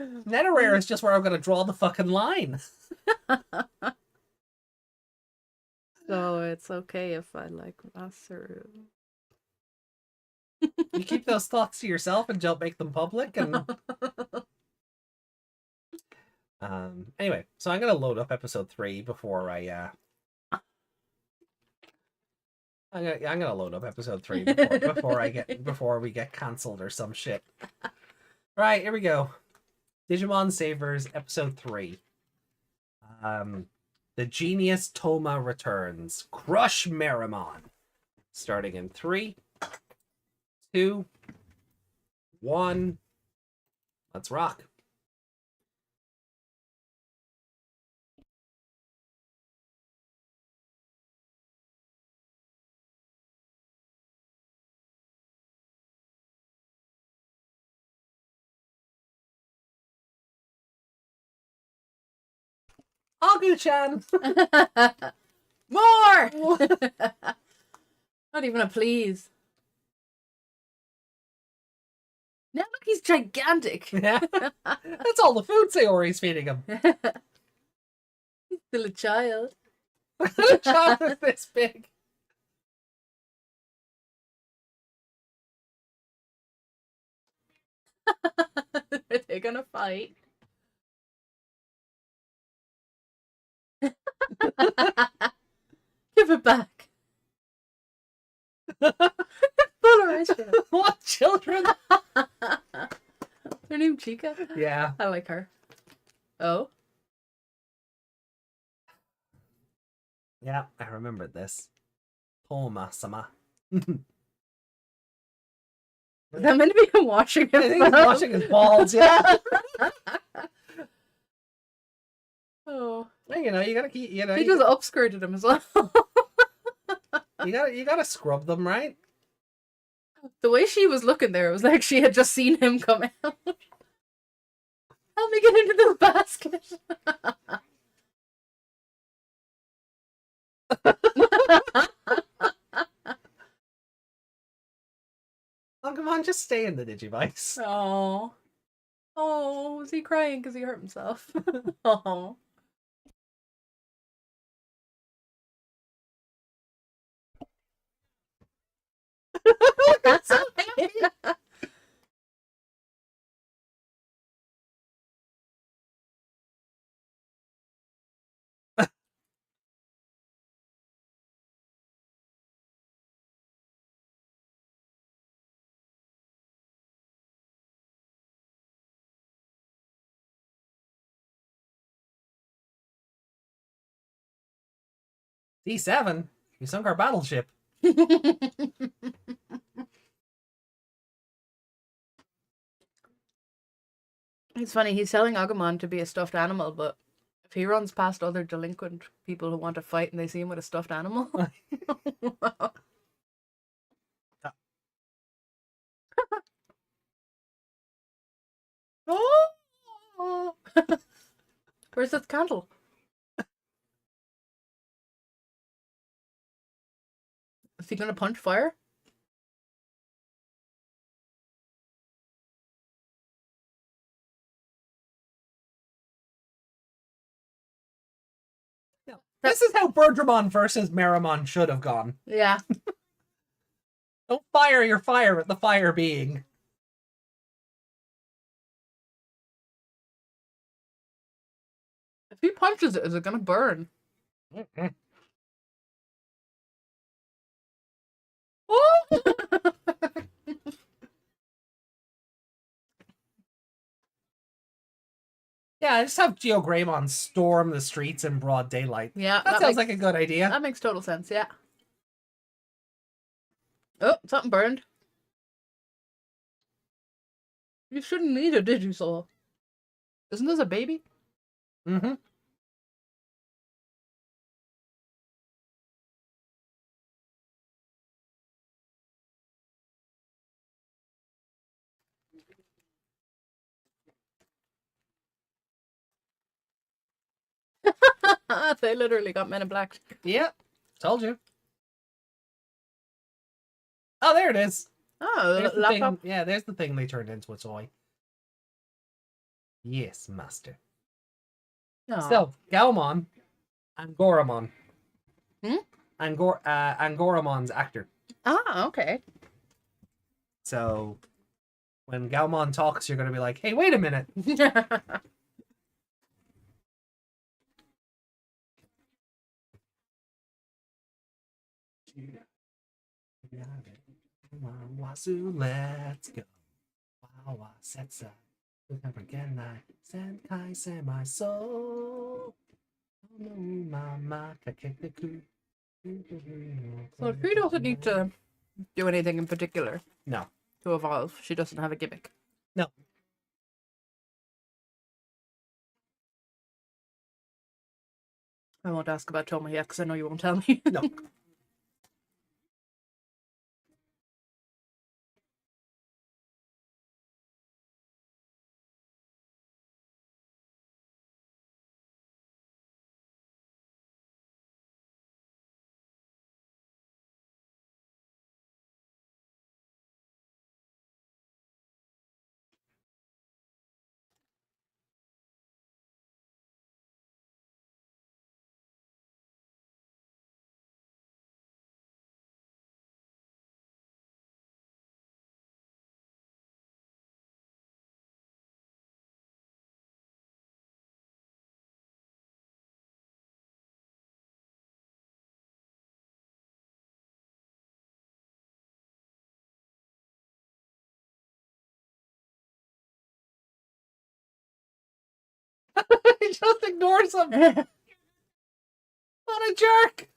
Netherware is just where I'm going to draw the fucking line. So it's okay if I like Masaru. You keep those thoughts to yourself and don't make them public. And anyway, so I'm going to load up episode 3 before I'm gonna load up episode 3 before we get cancelled or some shit. Right, here we go. Digimon Savers episode 3. The Genius Toma returns. Crush Meramon. Starting in 3, 2, 1. Let's rock. Agu-chan! More! Not even a please. Now look, he's gigantic. Yeah. That's all the food Sayori's feeding him. He's still a child. The child is this big. Are they gonna fight? Give it back. Polarization. What children? Her name Chica? Yeah. I like her. Oh? Yeah, I remembered this. Toma-sama. Is that meant to be him washing I think he's washing his balls, yeah. Oh. Well, you know, you gotta keep, you know, He just upskirted him as well. you gotta scrub them, right? The way she was looking there, it was like she had just seen him come out. Help me get into this basket. Oh, come on, just stay in the Digivice. Oh. Oh, was he crying because he hurt himself? Oh. That's so happy. D7? You sunk our battleship. It's funny, he's telling Agumon to be a stuffed animal, but if he runs past other delinquent people who want to fight and they see him with a stuffed animal. Oh! Where's that candle? Is he gonna punch fire? Yeah. This is how Birdramon versus Meramon should have gone. Yeah. Don't fire your fire at the fire being. If he punches it, is it gonna burn? Oh! Yeah, just have Geogreymon storm the streets in broad daylight. Yeah, That sounds like a good idea. That makes total sense, yeah. Oh, something burned. You shouldn't need a Digisoul. Isn't this a baby? Mm-hmm. They literally got Men in Black. Yep. Told you. Oh, there it is. Oh, There's the laptop. thing. Yeah, there's the thing they turned into a toy. Yes, master. Aw. So, Galmon and Goramon. Hmm? Angoramon's actor. Ah, okay. So, when Galmon talks, you're going to be like, hey, wait a minute. Wasu, let's go. Wawa, setsa. Genai, senkai, semi, so. Mama, kakeku. So she doesn't need to do anything in particular No. to evolve. She doesn't have a gimmick. No. I won't ask about Toma yet because I know you won't tell me. No. He just ignores him. What a jerk.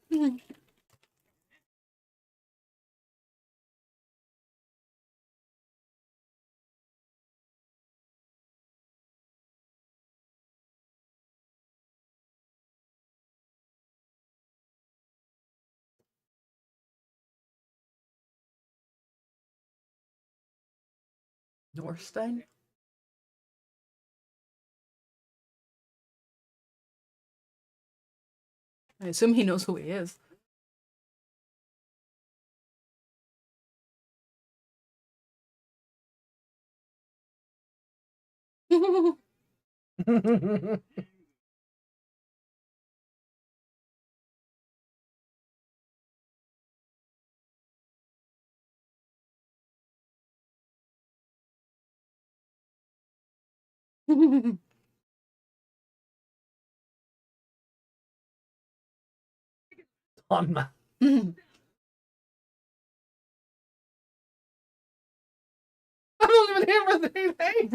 Norstein? I assume he knows who he is. On man. I don't even hear what they say.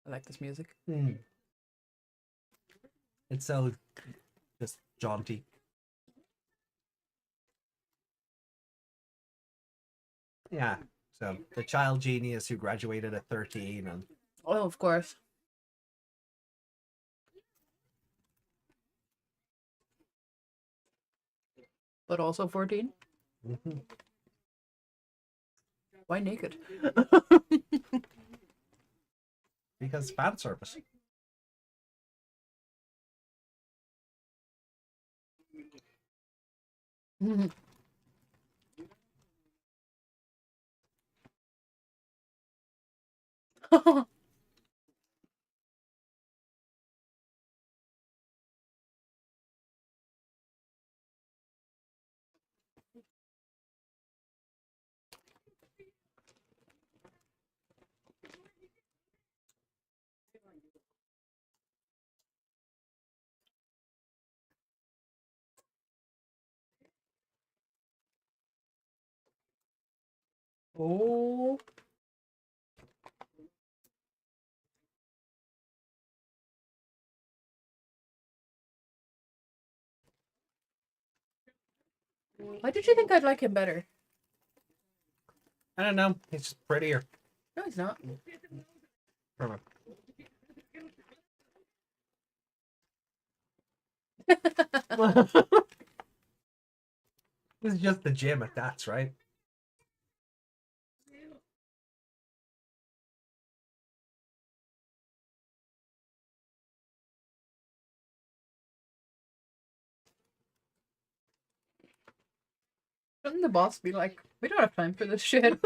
I like this music. It's so just jaunty. Yeah. So the child genius who graduated at 13 and Oh, of course. But also 14? Why naked? because fan service. Oh. Why did you think I'd like him better? I don't know. He's just prettier. No, he's not. From a... This is just the gym at that's right. Shouldn't the boss be like, we don't have time for this shit?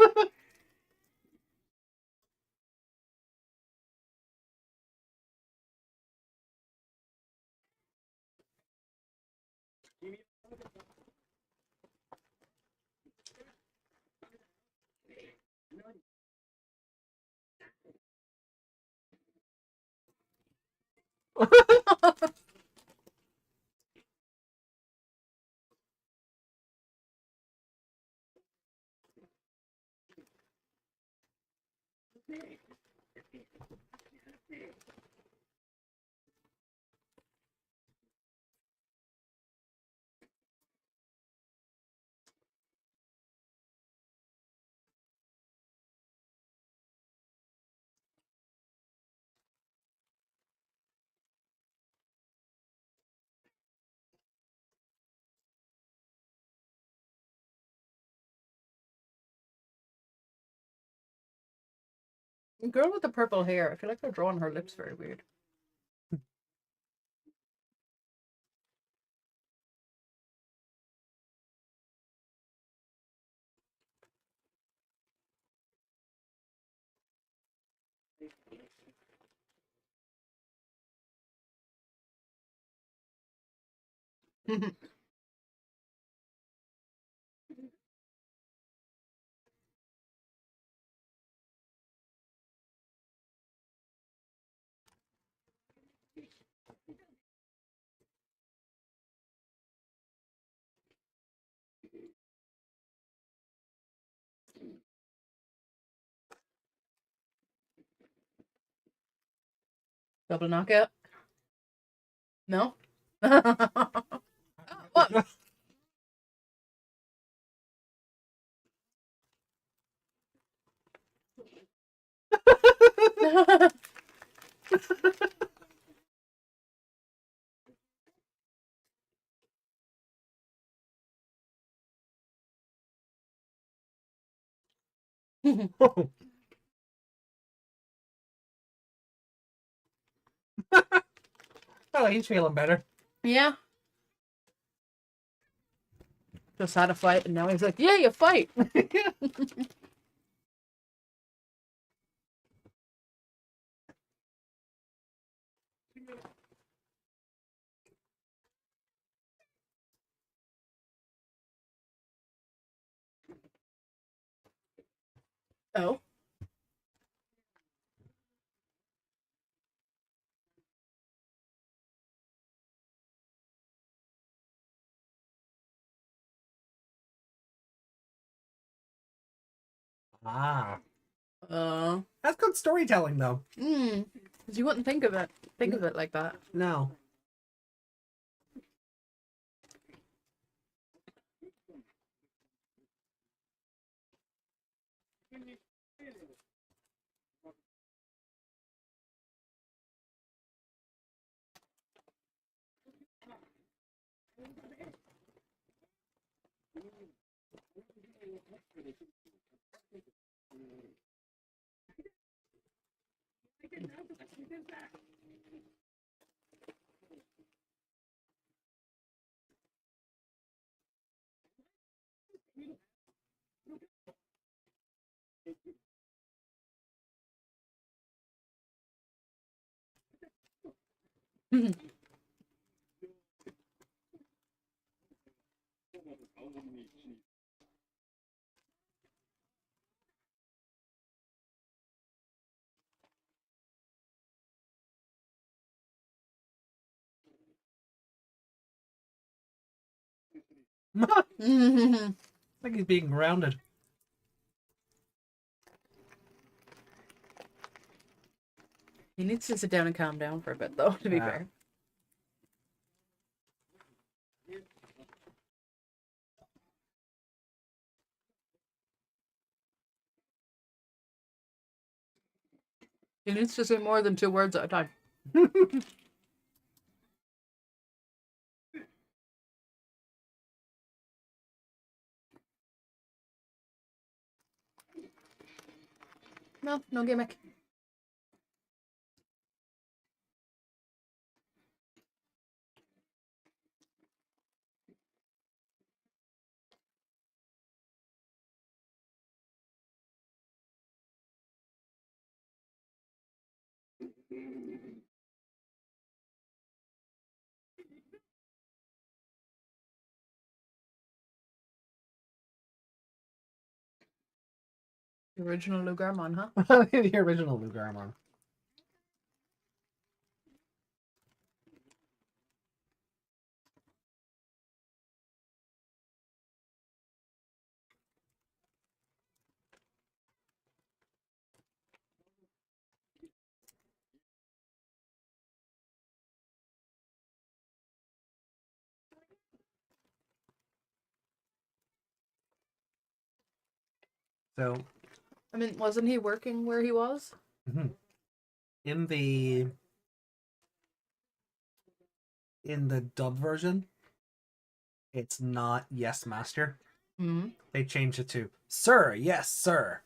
The girl with the purple hair, I feel like they're drawing her lips very weird. Double knockout? No? What? Oh, he's feeling better. Yeah. Just had a fight and now he's like, yeah, you fight. Oh. Ah. Uh. That's good storytelling, though. Because you wouldn't think of it. Think of it like that. No. I think he's being grounded. He needs to sit down and calm down for a bit, though, to be Yeah. fair. He needs to say more than 2 words at a time. No, no gimmick. The original Lugarmon, huh? The original Lugarmon. So, I mean, wasn't he working where he was? in the dub version, it's not yes, master. Hmm. They changed it to sir, yes, sir.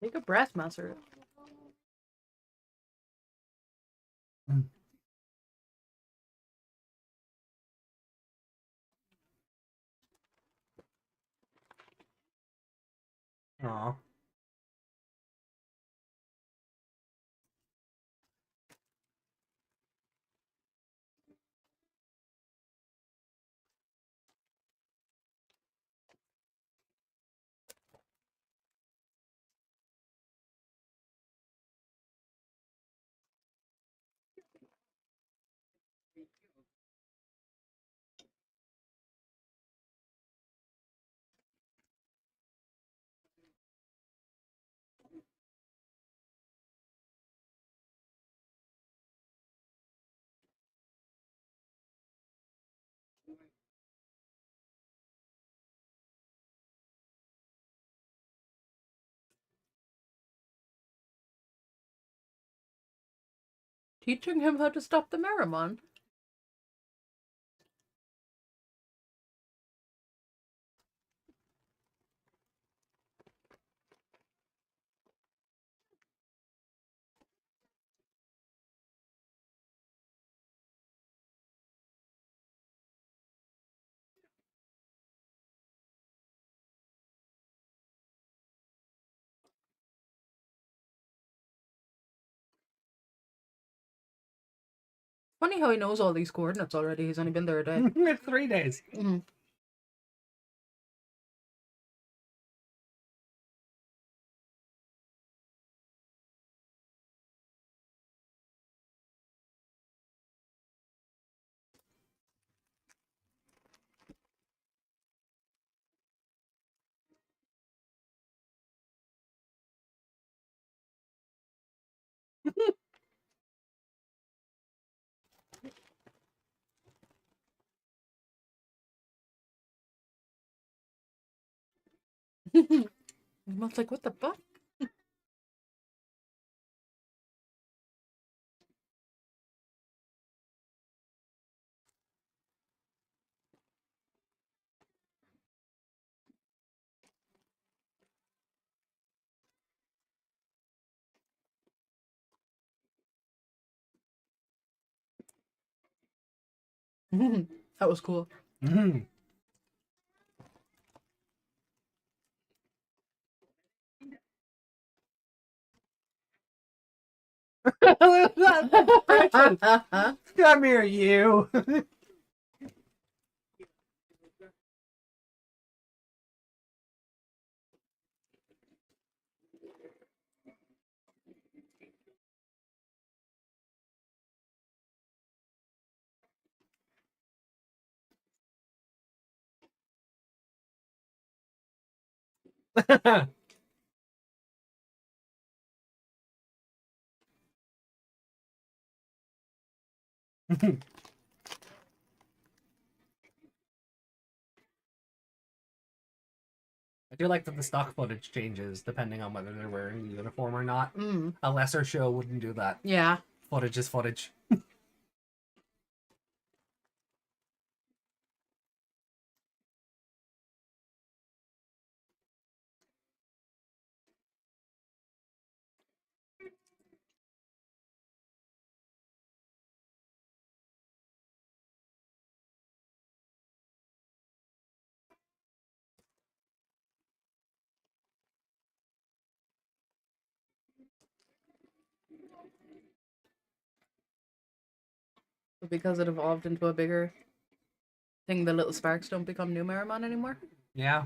Take a breath, Master. Aw. Teaching him how to stop the Meramon. Funny how he knows all these coordinates already. He's only been there a day. It's 3 days. Mm. Mom's like, what the fuck? That was cool. Mm. Come here, you. I do like that the stock footage changes depending on whether they're wearing the uniform or not. Mm. A lesser show wouldn't do that. Yeah. Footage is footage. But because it evolved into a bigger thing, the little sparks don't become Numeramon anymore. Yeah.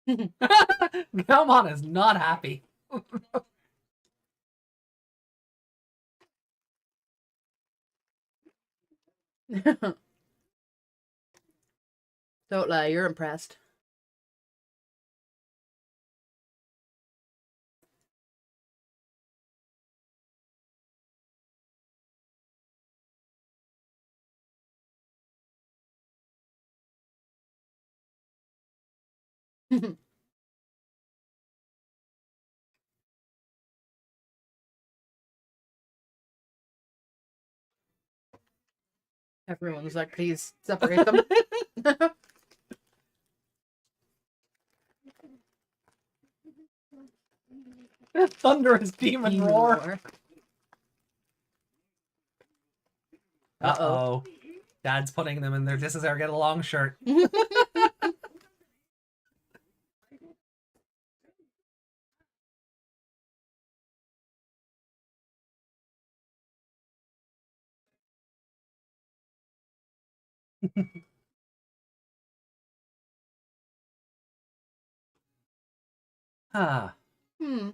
Galmon is not happy. Don't lie, you're impressed. Everyone's like, please separate them. Thunderous demon roar. Uh-oh. Dad's putting them in their "This Is Our Get Along" shirt. Ah. Hmm.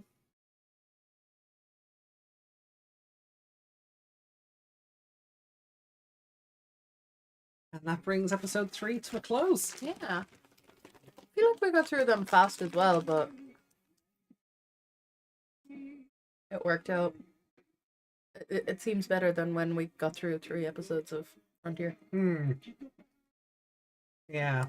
And that brings episode 3 to a close. Yeah. I feel like we got through them fast as well, but it worked out. It seems better than when we got through 3 episodes of Frontier. Hmm. Yeah.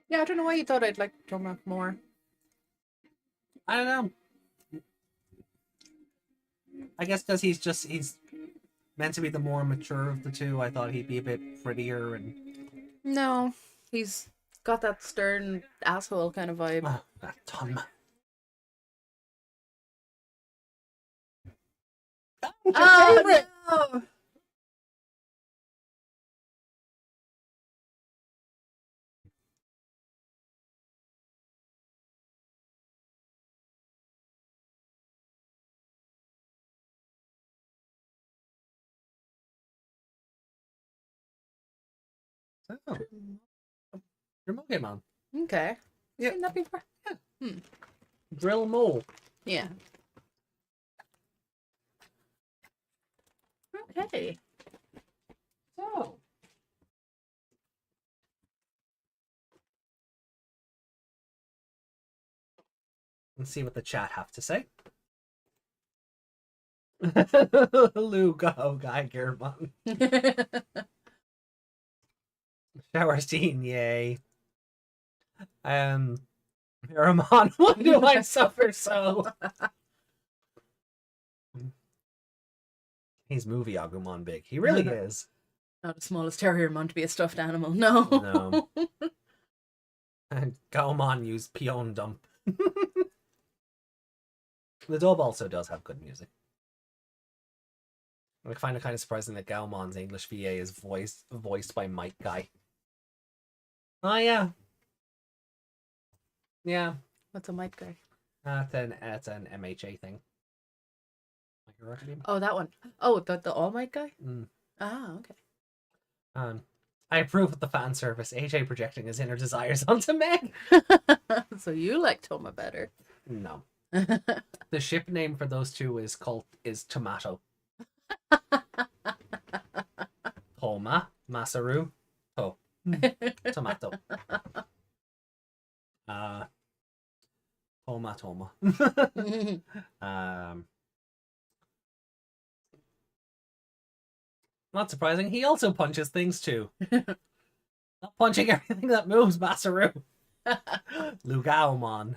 Yeah, I don't know why you thought I'd like Drummer more. I don't know. I guess because he's meant to be the more mature of the two. I thought he'd be a bit prettier and No, he's got that stern asshole kind of vibe. oh, that Tom. Oh, no! Oh, your Pokemon. Okay. Yeah. Seen that before? Drill mole. Yeah. Okay. So. Let's see what the chat have to say. Lugo Geigerman. Shower scene, yay. Miramon, why do I suffer so? He's movie Agumon big. He really is. Not the smallest terriermon to be a stuffed animal. No. No. Gaomon used Pion Dump. The dub also does have good music. I find it kind of surprising that Gaumon's English VA is voiced by Mike Guy. Oh yeah. Yeah. What's a mic guy? It's an MHA thing. My Hero Academia. Oh, that one. Oh, the All Might guy? Mm. Ah, okay. I approve of the fan service. AJ projecting his inner desires onto Meg. So you like Toma better. No. The ship name for those two is Tomato. Toma, Masaru, Tomato. Toma. Not surprising, he also punches things too. Not punching everything that moves, Masaru. Lugaomon.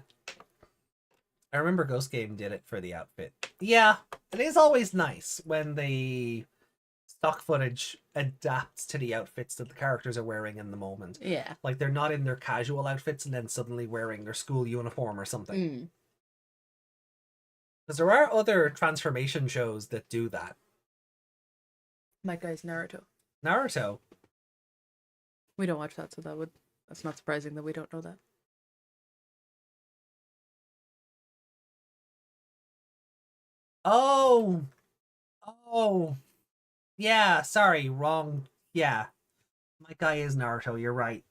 I remember Ghost Game did it for the outfit. Yeah, it is always nice when the stock footage adapts to the outfits that the characters are wearing in the moment. Yeah. Like they're not in their casual outfits and then suddenly wearing their school uniform or something. Because there are other transformation shows that do that. My guy's Naruto. Naruto. We don't watch that, so that's not surprising that we don't know that. Oh. Yeah, sorry, wrong. Yeah. My guy is Naruto, you're right.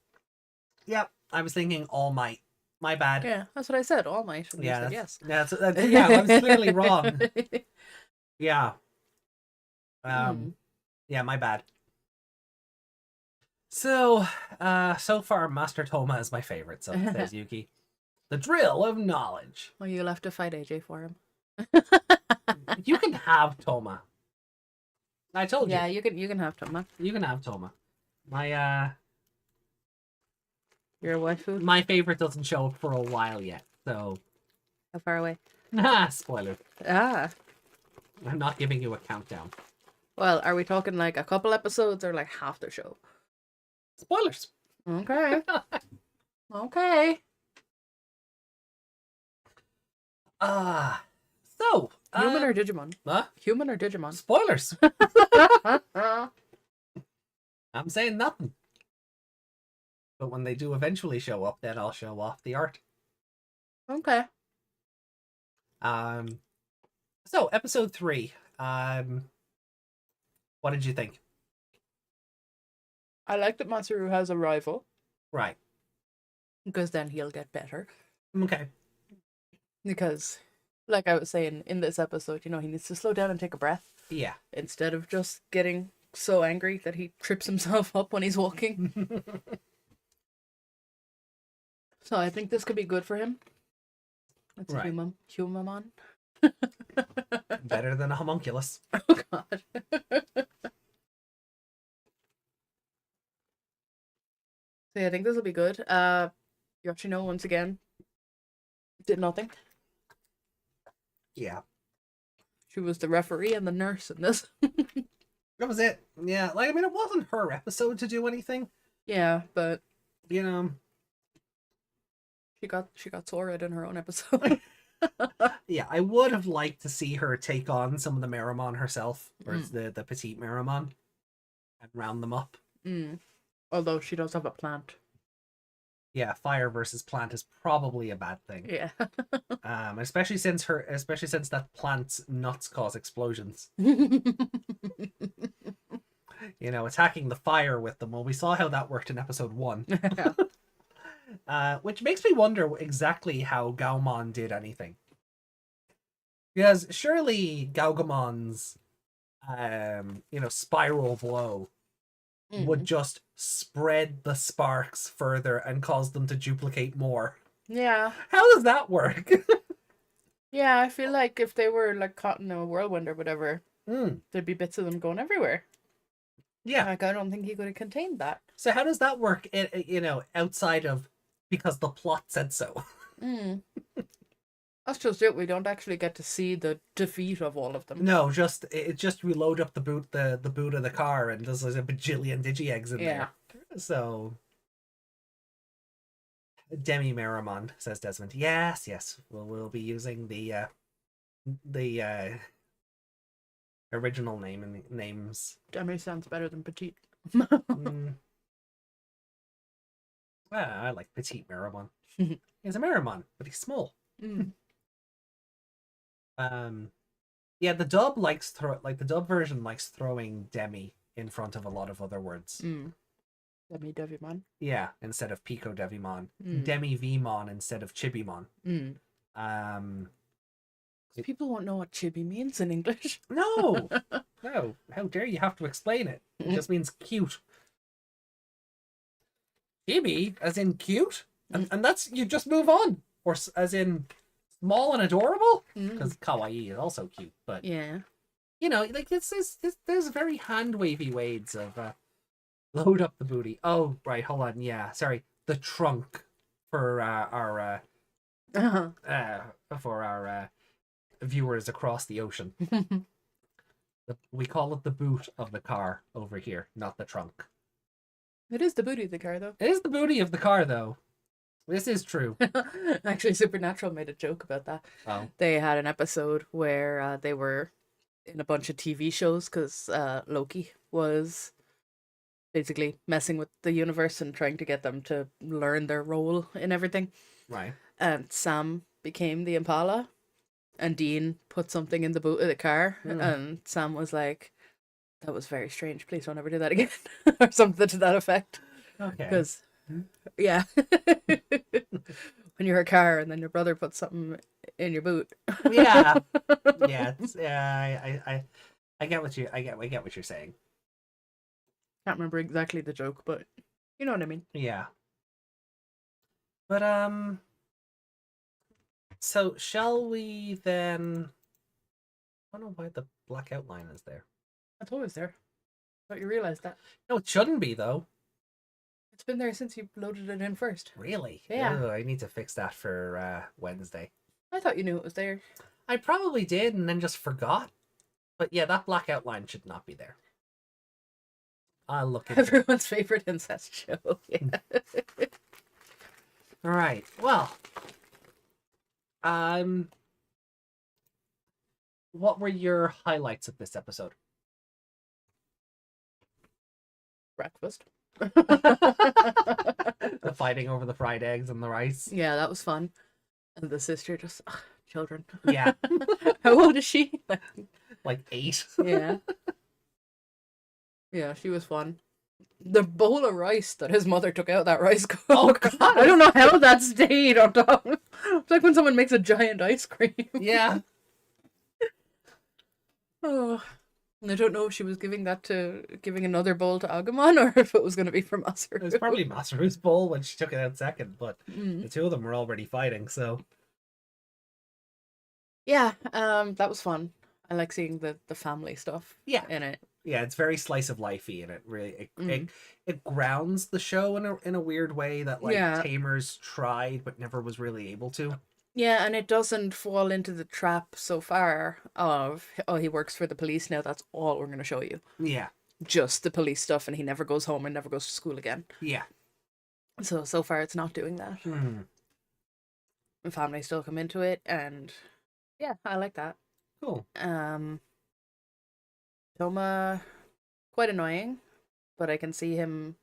Yep, I was thinking All Might. My bad. Yeah, that's what I said. All Might. Yeah, yes. that's yeah, I was clearly wrong. Yeah. Yeah, my bad. So, so far, Master Toma is my favorite, so says Yuki. The drill of knowledge. Well, you'll have to fight AJ for him. You can have Toma. I told you. Yeah, you can have Toma. You can have Toma. My Your waifu? my favorite doesn't show up for a while yet, so How far away? spoiler. Ah. I'm not giving you a countdown. Well, are we talking like a couple episodes or like half the show? Spoilers. Okay. Okay. So Human or Digimon? huh? Human or Digimon? Spoilers. I'm saying nothing. But when they do eventually show up, then I'll show off the art. Okay. So episode 3. What did you think? I like that Masaru has a rival Right. because then he'll get better. Okay. Because, like I was saying in this episode, he needs to slow down and take a breath Yeah. instead of just getting so angry that he trips himself up when he's walking. So I think this could be good for him. That's Right. a human. Better than a homunculus. Oh god. So yeah, I think this will be good. Yoshino once again did nothing. Yeah. She was the referee and the nurse in this. That was it. Yeah. Like, I mean, it wasn't her episode to do anything. Yeah, but You know. she got Sora in her own episode. Yeah, I would have liked to see her take on some of the Meramon herself, or the petite Meramon, and round them up. Although she does have a plant. Yeah, fire versus plant is probably a bad thing. Yeah. Especially since that plant's nuts cause explosions. Attacking the fire with them. Well, we saw how that worked in episode 1. Which makes me wonder exactly how Gaomon did anything. Because surely Gaugamon's spiral blow would just spread the sparks further and cause them to duplicate more. Yeah. How does that work? Yeah, I feel like if they were like caught in a whirlwind or whatever, there'd be bits of them going everywhere. Yeah. Like, I don't think he could have contained that. So how does that work, outside of because the plot said so? That's just it. We don't actually get to see the defeat of all of them. No, just we load up the boot of the car and there's like a bajillion digi-eggs in there. So Demi Meramon, says Desmond. Yes. We'll be using the original names. Demi sounds better than Petite. Well, I like Petite Meramon. He's a Meramon, but he's small. Yeah, the dub the dub version likes throwing demi in front of a lot of other words. Devimon. Yeah, instead of Pico Devimon. Mm. Demi Vmon instead of Chibimon. Mm. Um People won't know what chibi means in English. No! No. How dare you have to explain it? It just means cute. Chibi, as in cute? And that's, you just move on. Or as in small and adorable? Because kawaii is also cute, but Yeah. you know, like there's very hand wavy ways of load up the booty. Oh, right, hold on. Yeah, sorry. The trunk for our viewers across the ocean. We call it the boot of the car over here, not the trunk. It is the booty of the car, though. It is the booty of the car, though. This is true. Actually, Supernatural made a joke about that. Oh. They had an episode where they were in a bunch of TV shows because Loki was basically messing with the universe and trying to get them to learn their role in everything. Right. And Sam became the Impala, and Dean put something in the boot of the car, and Sam was like, "That was very strange. Please don't ever do that again," or something to that effect. Okay. Because, yeah, when you're a car and then your brother puts something in your boot. Yeah. Yeah. I get what you're saying. Can't remember exactly the joke, but you know what I mean. Yeah. But so shall we then? I don't know why the black outline is there. It's always there. But you realize that. No, it shouldn't be though. It's been there since you loaded it in first. Really? Yeah. Ugh, I need to fix that for Wednesday. I thought you knew it was there. I probably did and then just forgot. But yeah, that black outline should not be there. I'll look at it. Everyone's favorite incest show. Yeah. All right. Well, what were your highlights of this episode? Breakfast. The fighting over the fried eggs and the rice. Yeah, that was fun. And the sister just children. Yeah. How old is she? Like 8. Yeah. Yeah, she was fun. The bowl of rice that his mother took out that rice cooker. Oh, God. I don't know how that stayed on top. It's like when someone makes a giant ice cream. Yeah. Oh. And I don't know if she was giving another bowl to Agumon or if it was going to be for Masaru. It was probably Masaru's bowl when she took it out second, but the two of them were already fighting, so. Yeah, that was fun. I like seeing the family stuff in it. Yeah, it's very slice of lifey, and it really it grounds the show in a weird way that Tamers tried but never was really able to. Yeah, and it doesn't fall into the trap so far of, oh, he works for the police now, that's all we're going to show you. Yeah. Just the police stuff, and he never goes home and never goes to school again. Yeah. So far it's not doing that. And family still come into it, and yeah, I like that. Cool. Toma, quite annoying, but I can see him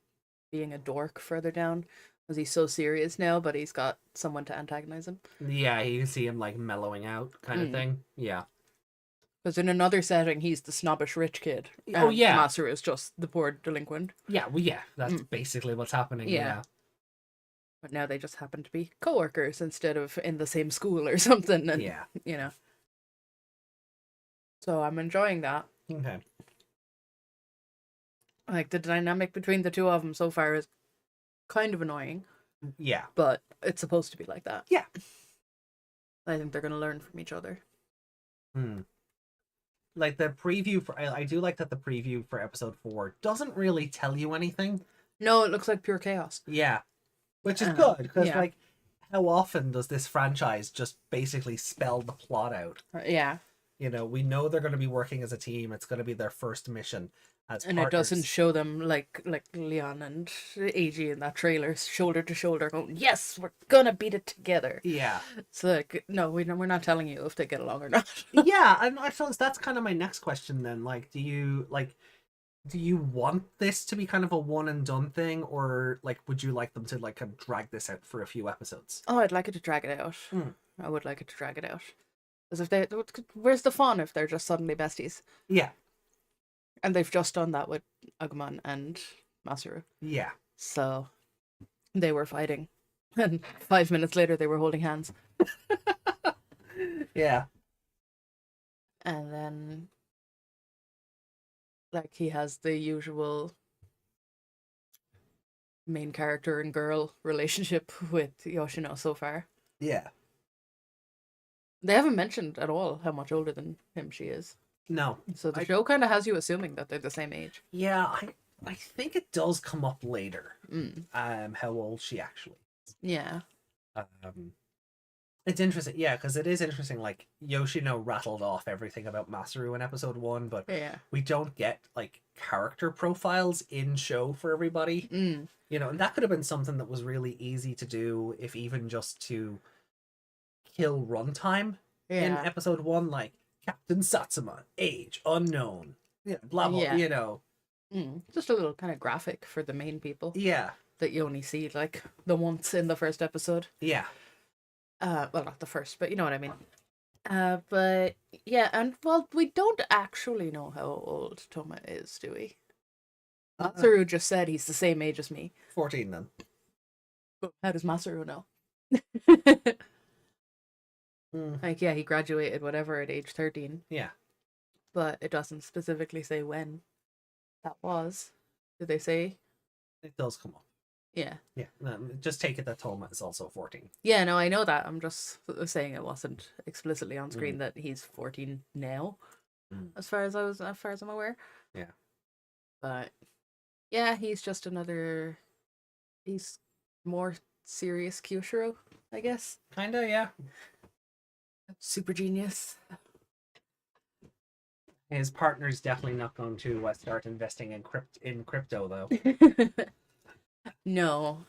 being a dork further down. Because he's so serious now, but he's got someone to antagonize him. Yeah, you can see him like mellowing out kind of thing. Yeah. Because in another setting, he's the snobbish rich kid. Oh, yeah. Masaru is just the poor delinquent. Yeah, well, yeah, that's basically what's happening. Yeah. But now they just happen to be co-workers instead of in the same school or something. And, you know. So I'm enjoying that. Okay. Like, the dynamic between the two of them so far is kind of annoying. Yeah. But it's supposed to be like that. Yeah. I think they're going to learn from each other. Like the preview for, I do like that the preview for episode 4 doesn't really tell you anything. No, it looks like pure chaos. Yeah. Which is good, because like, how often does this franchise just basically spell the plot out? Yeah. You know, we know they're going to be working as a team. It's going to be their first mission as and partners. It doesn't show them like Leon and AJ in that trailer, shoulder to shoulder, going, "Yes, we're gonna beat it together." Yeah. It's like, no, we're not telling you if they get along or not. Yeah, and I suppose that's kind of my next question then. Like, do you want this to be kind of a one and done thing, or like would you like them to like kind of drag this out for a few episodes? Oh, I'd like it to drag it out. I would like it to drag it out. As if where's the fun if they're just suddenly besties? Yeah. And they've just done that with Agumon and Masaru. Yeah. So they were fighting. And 5 minutes later they were holding hands. Yeah. And then like he has the usual main character and girl relationship with Yoshino so far. Yeah. They haven't mentioned at all how much older than him she is. No. So the show kind of has you assuming that they're the same age. Yeah, I think it does come up later. Mm. How old she actually is. Yeah. It's interesting, yeah, because it is interesting. Like Yoshino rattled off everything about Masaru in episode 1, but Yeah. we don't get like character profiles in show for everybody. Mm. You know, and that could have been something that was really easy to do, if even just to kill runtime in Yeah. episode 1, like Captain Satsuma, age unknown. Yeah, blah blah. Yeah. You know. Mm. Just a little kind of graphic for the main people Yeah. that you only see like the once in the first episode. Yeah. Well, not the first, but you know what I mean. But yeah, and well, we don't actually know how old Toma is, do we? Masaru just said he's the same age as me. 14 then. But how does Masaru know? Mm. Like, yeah, he graduated whatever at age 13, Yeah. but it doesn't specifically say when that was. Did they say? It does come up. Yeah. Yeah. Just take it that Toma is also 14. Yeah, no, I know that. I'm just saying it wasn't explicitly on screen that he's 14 now, as far as I'm aware. Yeah. But yeah, he's just he's more serious Kyushiro, I guess. Kinda, yeah. Super genius. His partner's definitely not going to start investing in crypto though. No.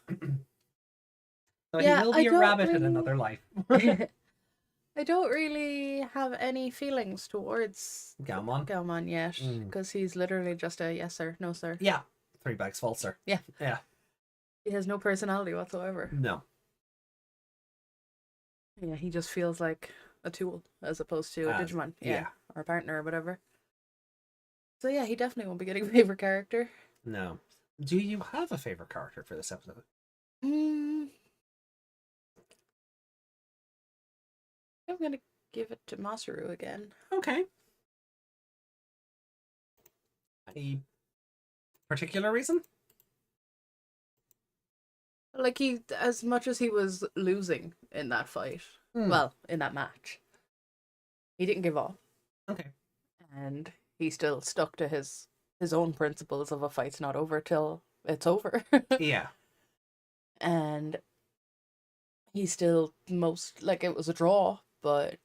So Yeah, he will I be a don't rabbit in really- another life. I don't really have any feelings towards Gaumon. Gaumon yet, because he's literally just a yes sir, no sir. Yeah. 3 bags full, sir. Yeah. Yeah. He has no personality whatsoever. No. Yeah, he just feels like a tool as opposed to a Digimon. yeah. Or a partner or whatever. So yeah, he definitely won't be getting a favorite character. No. Do you have a favorite character for this episode? I'm gonna give it to Masaru again. Okay. Any particular reason? Like, he, as much as he was losing in that fight, well, in that match, he didn't give up. Okay. And he still stuck to his own principles of a fight's not over till it's over. Yeah. And he still like, it was a draw, but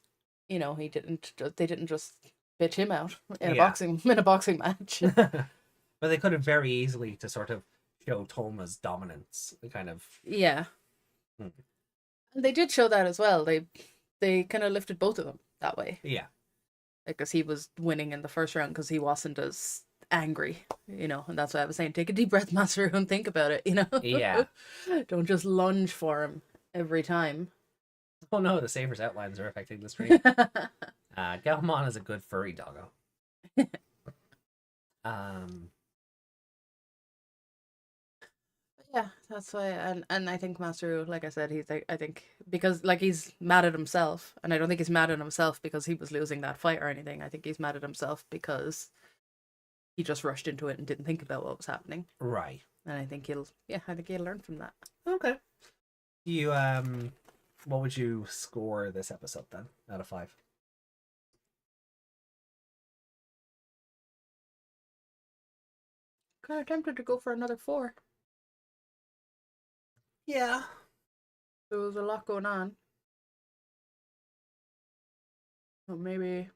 you know, they didn't just bitch him out in a boxing match. But they could have very easily to sort of show Toma's dominance, kind of. Yeah. And they did show that as well. They kind of lifted both of them that way. Yeah. Because he was winning in the first round because he wasn't as angry, you know, and that's why I was saying, take a deep breath, Masaru, and think about it, you know? Yeah. Don't just lunge for him every time. Oh no, the Saber's outlines are affecting the stream. Gaumon is a good furry doggo. Yeah, that's why, and I think Masaru, like I said, I think because like he's mad at himself, and I don't think he's mad at himself because he was losing that fight or anything. I think he's mad at himself because he just rushed into it and didn't think about what was happening. Right. And I think he'll learn from that. Okay. You what would you score this episode then out of 5? Kind of tempted to go for another 4. Yeah. There was a lot going on. But maybe.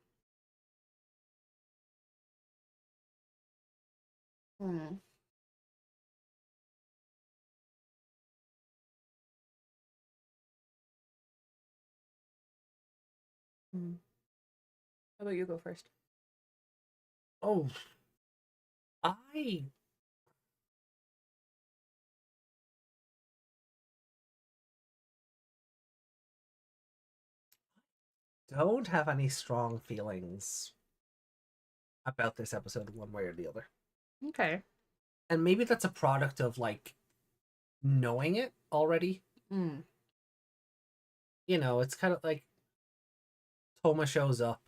How about you go first? Oh. I don't have any strong feelings about this episode one way or the other. Okay. And maybe that's a product of like knowing it already. Mm. You know, it's kind of like Toma shows up,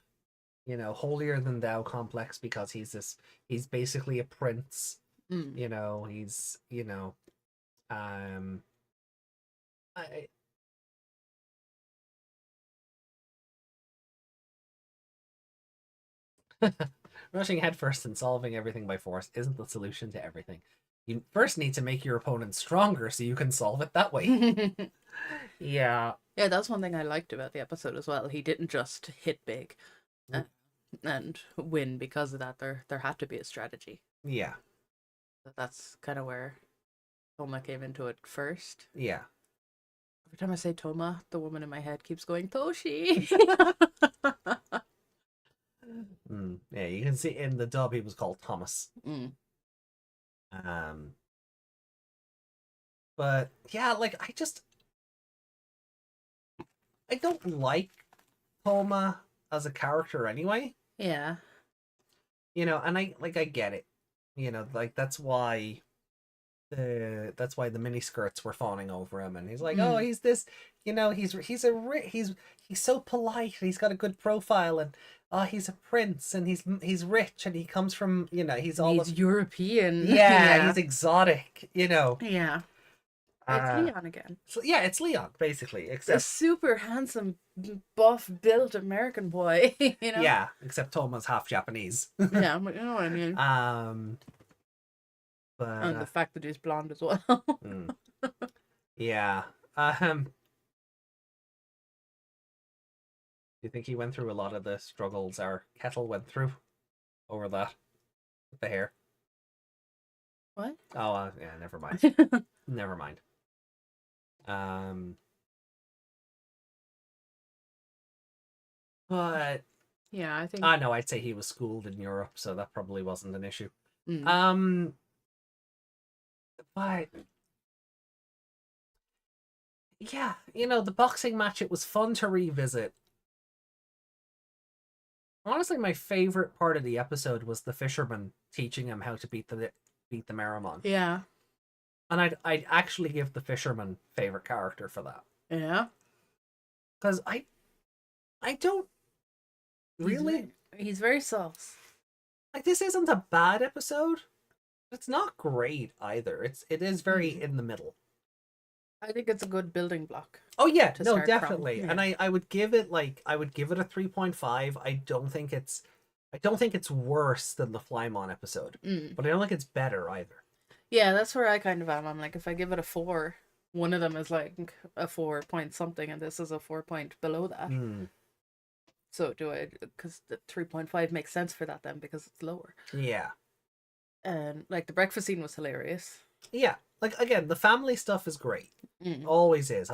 you know, holier than thou complex because he's basically a prince. Mm. You know, he's, you know, I rushing headfirst and solving everything by force isn't the solution to everything. You first need to make your opponent stronger so you can solve it that way. Yeah. Yeah, that's one thing I liked about the episode as well. He didn't just hit big and win because of that. There had to be a strategy. Yeah. That's kind of where Toma came into it first. Yeah. Every time I say Toma, the woman in my head keeps going, Toshi! Yeah, you can see in the dub he was called Thomas. Mm. But yeah, like I don't like Toma as a character anyway. Yeah. You know, and I get it. You know, like that's why the mini skirts were fawning over him, and he's like, oh, he's this, you know, he's so polite, he's got a good profile, and he's a prince, and he's rich, and he comes from, you know, he's European. yeah, he's exotic, you know. Yeah. It's Leon again. So yeah, it's Leon basically, A except super handsome, buff, built American boy. You know. yeah, except Toma's half Japanese. Yeah, you know what I mean. But And the fact that he's blonde as well. yeah. Do you think he went through a lot of the struggles our Kettle went through over that with the hair? What? Oh, yeah, never mind. Never mind. But Yeah, I think. no, I'd say he was schooled in Europe, so that probably wasn't an issue. Mm. But yeah, you know, the boxing match, it was fun to revisit. Honestly, my favorite part of the episode was the fisherman teaching him how to beat the Meramon. Yeah. And I'd actually give the fisherman favorite character for that. Yeah. Because I don't really He's very soft. like, this isn't a bad episode. It's not great either. It is very in the middle. I think it's a good building block. Oh yeah, to no, start from. definitely. Yeah. And I would give it a 3.5. I don't think it's worse than the Flymon episode, but I don't think it's better either. Yeah, that's where I kind of am. I'm like, if I give it a 4, one of them is like a 4 point something, and this is a 4 point below that. So do I? Because the 3.5 makes sense for that then, because it's lower. Yeah. And like the breakfast scene was hilarious. Yeah. Like, again, the family stuff is great. Always is.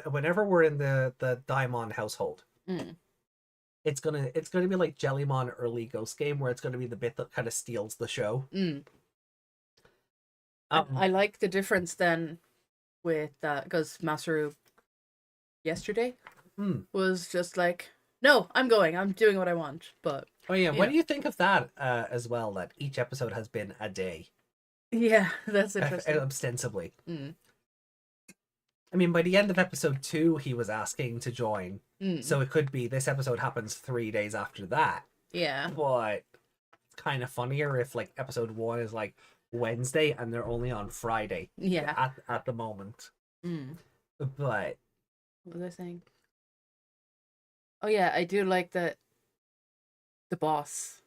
Whenever we're in the Daimon household, it's gonna be like Jellymon early Ghost Game, where it's gonna be the bit that kind of steals the show. I like the difference then with that, because Masaru yesterday was just like, no, I'm doing what I want. But oh yeah, what do you think of that as well? That each episode has been a day. Yeah, that's interesting. Ostensibly. I mean, by the end of episode 2, he was asking to join. So it could be this episode happens 3 days after that. Yeah. But it's kind of funnier if like episode 1 is like Wednesday and they're only on Friday. Yeah. At the moment. But what was I saying? Oh yeah, I do like that the boss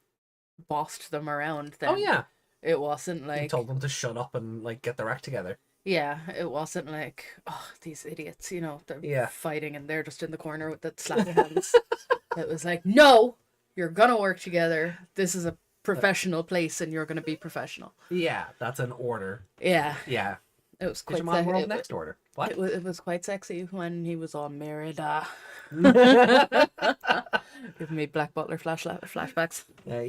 bossed them around then. oh yeah. It wasn't like He told them to shut up and like get their act together. Yeah, it wasn't like, oh, these idiots, you know, they're fighting and they're just in the corner with the slappy hands. It was like, no, you're gonna work together. This is a professional place and you're gonna be professional. Yeah, that's an order. Yeah. Yeah. It was quite Digimon World Next Order. What? It was quite sexy when he was on Merida. Giving me Black Butler flashbacks.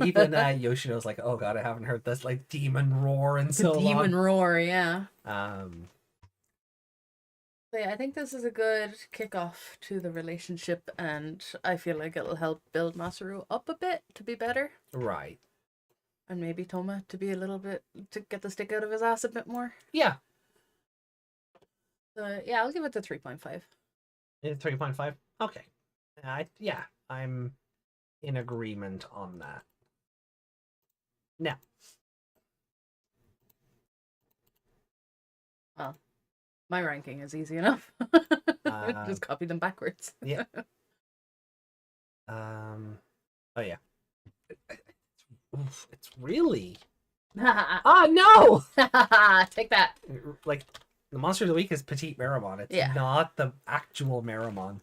Even Yoshino's like, oh god, I haven't heard this like demon roar in so long. Demon roar, yeah. So yeah, I think this is a good kickoff to the relationship, and I feel like it'll help build Masaru up a bit to be better, Right. and maybe Toma to be a little bit to get the stick out of his ass a bit more. Yeah. So yeah, I'll give it the 3.5. 3.5. Okay. Yeah, I'm in agreement on that. Now, Well, my ranking is easy enough. Just copy them backwards. yeah. Oh yeah. It's really. Ah no! Take that. Like, the monster of the week is Petite Meramon. It's Yeah. not the actual Meramon.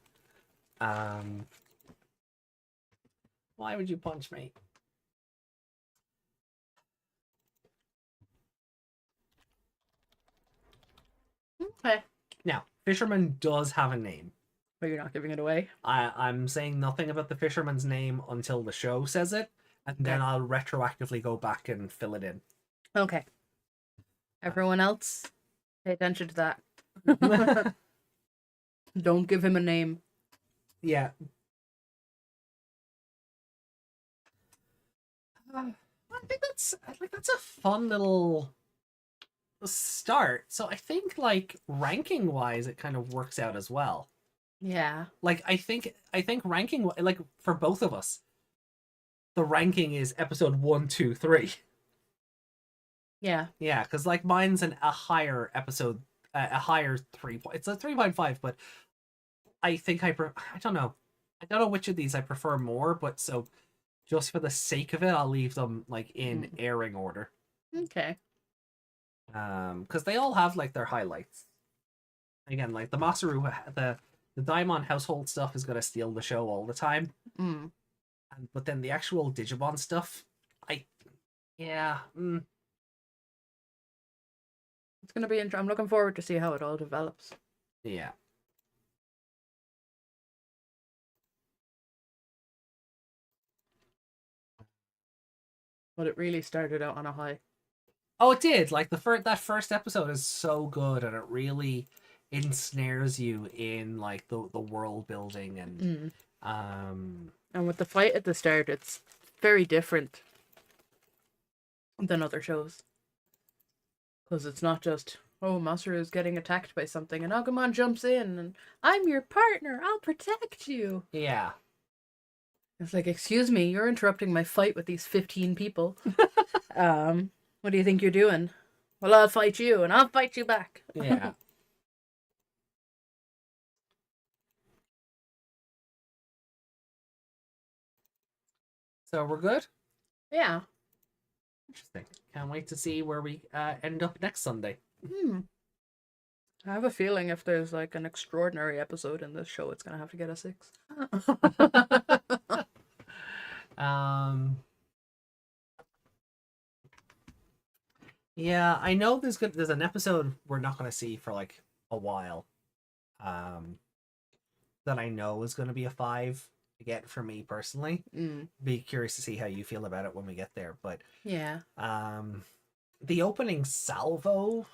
Why would you punch me? Okay. Now, Fisherman does have a name. But you're not giving it away. I'm saying nothing about the fisherman's name until the show says it, and then Okay. I'll retroactively go back and fill it in. Okay. Everyone else, pay attention to that. Don't give him a name. Yeah. I think that's a fun little start. So I think, like, ranking wise, it kind of works out as well. Yeah. Like, I think ranking, like, for both of us, the ranking is episode 1, 2, 3. Yeah. Yeah, because, like, mine's a higher episode, a higher 3. It's a 3.5, but I think I don't know. I don't know which of these I prefer more, but so just for the sake of it, I'll leave them, like, in airing order. Okay. Because they all have, like, their highlights. Again, like, the Masaru, the Daimon household stuff is gonna steal the show all the time. But then the actual Digimon stuff, yeah. It's gonna be I'm looking forward to see how it all develops. Yeah. But it really started out on a high. Oh, it did. Like, that first episode is so good, and it really ensnares you in, like, the world building and And with the fight at the start, it's very different than other shows. Because it's not just, oh, Masaru is getting attacked by something, and Agumon jumps in, and I'm your partner, I'll protect you. yeah. It's like, excuse me, you're interrupting my fight with these 15 people. What do you think you're doing? Well, I'll fight you, and I'll fight you back. Yeah. So we're good? Yeah. Interesting. Can't wait to see where we end up next Sunday. I have a feeling if there's like an extraordinary episode in this show, it's gonna have to get a 6. Yeah, I know there's an episode we're not gonna see for, like, a while. That I know is gonna be a 5 again for me personally. Be curious to see how you feel about it when we get there. But Yeah. the opening salvo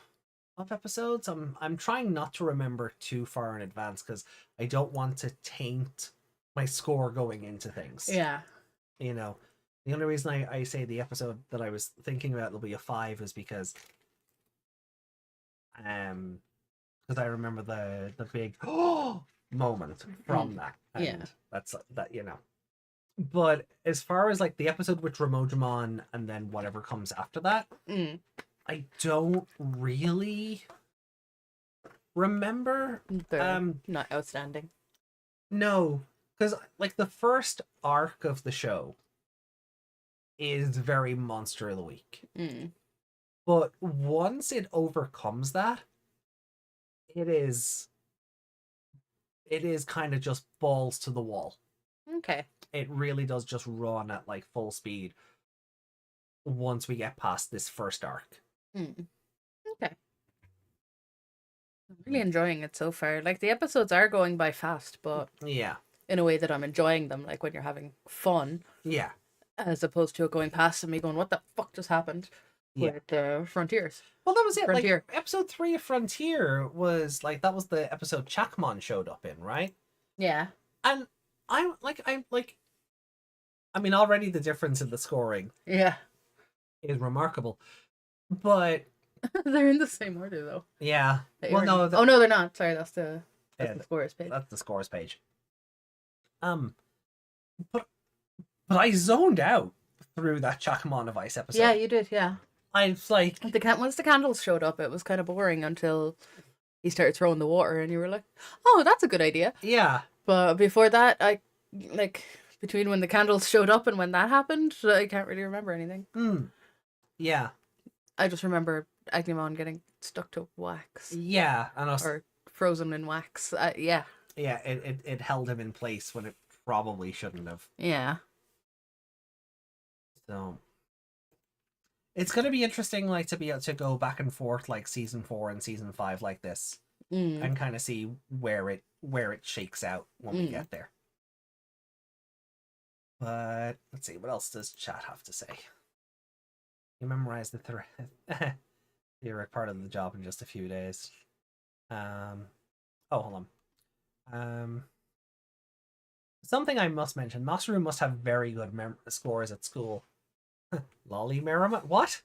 of episodes, I'm trying not to remember too far in advance because I don't want to taint my score going into things. Yeah. You know, the only reason I say the episode that I was thinking about will be a 5 is because I remember the big moment from that. And Yeah. that's that, you know. But as far as, like, the episode with Ramojimon and then whatever comes after that, I don't really remember. They're not outstanding. No, because, like, the first arc of the show is very Monster of the Week. But once it overcomes that, it is kind of just balls to the wall. Okay. It really does just run at, like, full speed once we get past this first arc. Okay. I'm really enjoying it so far. Like, the episodes are going by fast, but Yeah. in a way that I'm enjoying them, like when you're having fun, Yeah. as opposed to it going past and me going, what the fuck just happened? Yeah. with Frontiers. Well, that was it. Frontier. Like episode 3 of Frontier was like that was the episode Chakmon showed up in, right? Yeah. And I'm like I mean, already the difference in the scoring Yeah. is remarkable. But They're in the same order though. yeah. They Well, are- no, oh no, they're not. Sorry, that's the Yeah, scores page. that's the scores page. But I zoned out through that Chakmon of Ice episode. Yeah, you did. Yeah. I was like, Once the candles showed up, it was kind of boring until he started throwing the water, and you were like, "Oh, that's a good idea." yeah, But before that, I like between when the candles showed up and when that happened, I can't really remember anything. yeah, I just remember Agnemon getting stuck to wax yeah, and I was, or frozen in wax. Yeah, yeah, it held him in place when it probably shouldn't have. yeah. So it's gonna be interesting, like to be able to go back and forth like season 4 and season 5 like this, and kind of see where it shakes out when we get there. But let's see, what else does chat have to say? You memorize the theoric part of the job in just a few days. Oh, hold on. Something I must mention: Masaru must have very good scores at school. Lolly Merriman, what?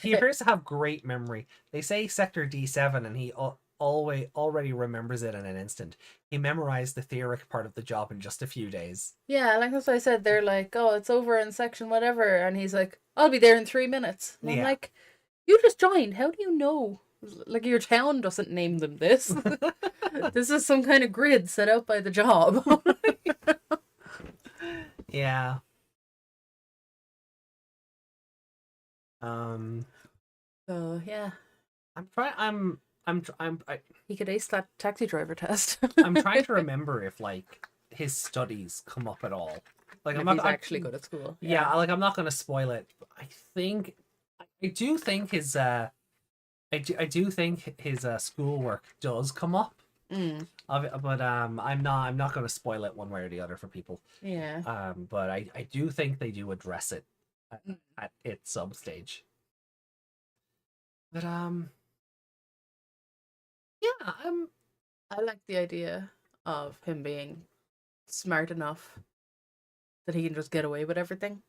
He appears to have great memory. They say Sector D7, and he already remembers it in an instant. He memorized the theoric part of the job in just a few days. Yeah, like that's what I said. They're like, "Oh, it's over in section whatever," and he's like, "I'll be there in 3 minutes." And I'm Yeah. like, "You just joined. How do you know? Like your town doesn't name them this. This is some kind of grid set out by the job." Yeah. So yeah, he could ace that taxi driver test. I'm trying to remember if like his studies come up at all. Like If he's actually good at school. Yeah, like I'm not going to spoil it. I do think his schoolwork does come up. But I'm not going to spoil it one way or the other for people. Yeah. But I do think they do address it at its some stage. But yeah, I like the idea of him being smart enough that he can just get away with everything.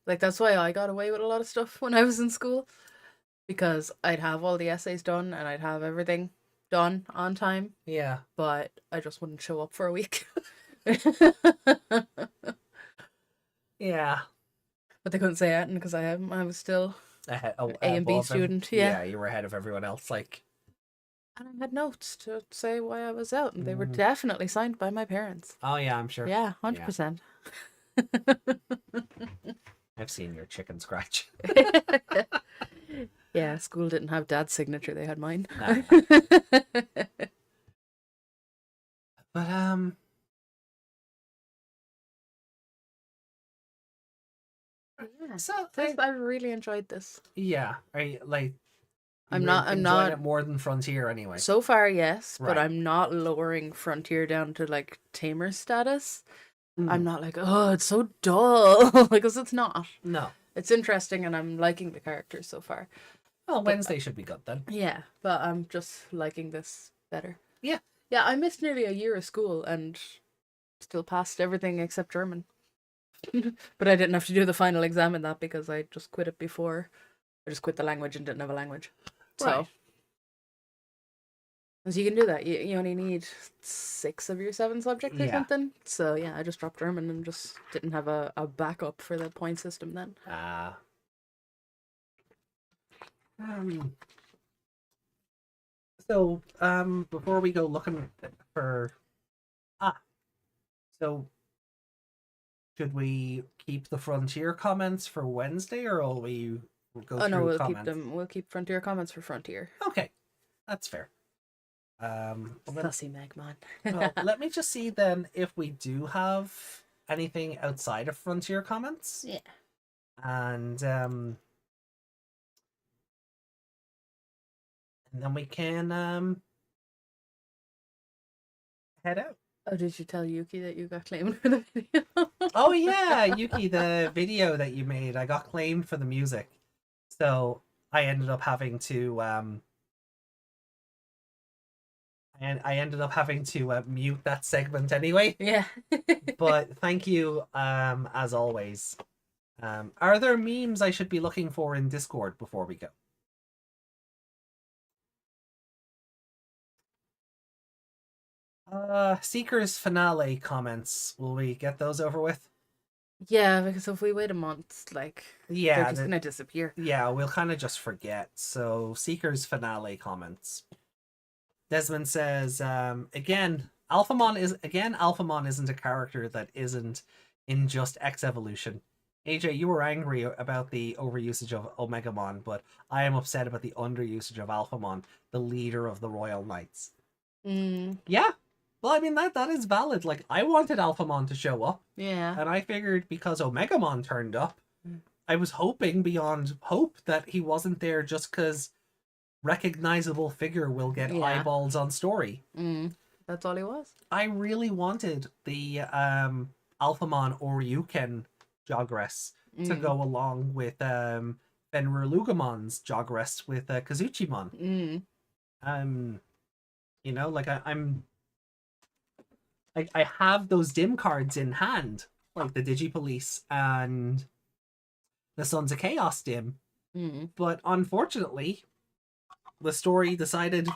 Like that's why I got away with a lot of stuff when I was in school, because I'd have all the essays done and I'd have everything done on time, yeah. but I just wouldn't show up for a week. Yeah. But they couldn't say that because I was still A and B student. Yeah. you were ahead of everyone else. Like, And I had notes to say why I was out, and they were definitely signed by my parents. oh yeah, I'm sure. Yeah, 100%. I've seen your chicken scratch. Yeah, school didn't have dad's signature; they had mine. Nah. But Yeah, so I really enjoyed this. yeah, are you, like I'm you're not enjoying it more than Frontier anyway. so far, yes, but Right. I'm not lowering Frontier down to like tamer status. Mm. I'm not like, oh, it's so dull, because it's not. No. It's interesting, and I'm liking the characters so far. Well, Wednesday should be good then. Yeah, but I'm just liking this better. Yeah. Yeah, I missed nearly a year of school and still passed everything except German. But I didn't have to do the final exam in that because I just quit it before. I just quit the language and didn't have a language. So, Right. as you can do that. You only need 6 of your 7 subjects or Yeah. something. So, yeah, I just dropped German and just didn't have a backup for the point system then. So, before we go looking for so should we keep the Frontier comments for Wednesday, or will we go Oh through no, we'll comments? keep them. We'll keep Frontier comments for Frontier. Okay, that's fair. Fussy Meg, man. Well, let me just see then if we do have anything outside of Frontier comments. Yeah. And then we can head out. Oh, did you tell Yuki that you got claimed for the video? Oh yeah, Yuki, the video that you made, I got claimed for the music. So I ended up having to mute that segment anyway. Yeah. But thank you, as always. Are there memes I should be looking for in Discord before we go? Seekers finale comments. Will we get those over with? Yeah, because if we wait a month, like, Yeah, they're just gonna disappear. Yeah, we'll kind of just forget. So, Seekers finale comments. Desmond says, Alphamon isn't a character that isn't in just X Evolution. AJ, you were angry about the overusage of Omegamon, but I am upset about the underusage of Alphamon, the leader of the Royal Knights. Yeah. Well, I mean, that is valid. Like, I wanted Alphamon to show up. Yeah. And I figured because Omegamon turned up, I was hoping beyond hope that he wasn't there just because recognizable figure will get eyeballs on story. That's all he was. I really wanted the Alphamon Oryuken Jogress to go along with Fenrir-Lugamon's Jogress with Kazuchimon. You know, like I have those dim cards in hand, like the DigiPolice and the Sons of Chaos dim. But unfortunately, the story decided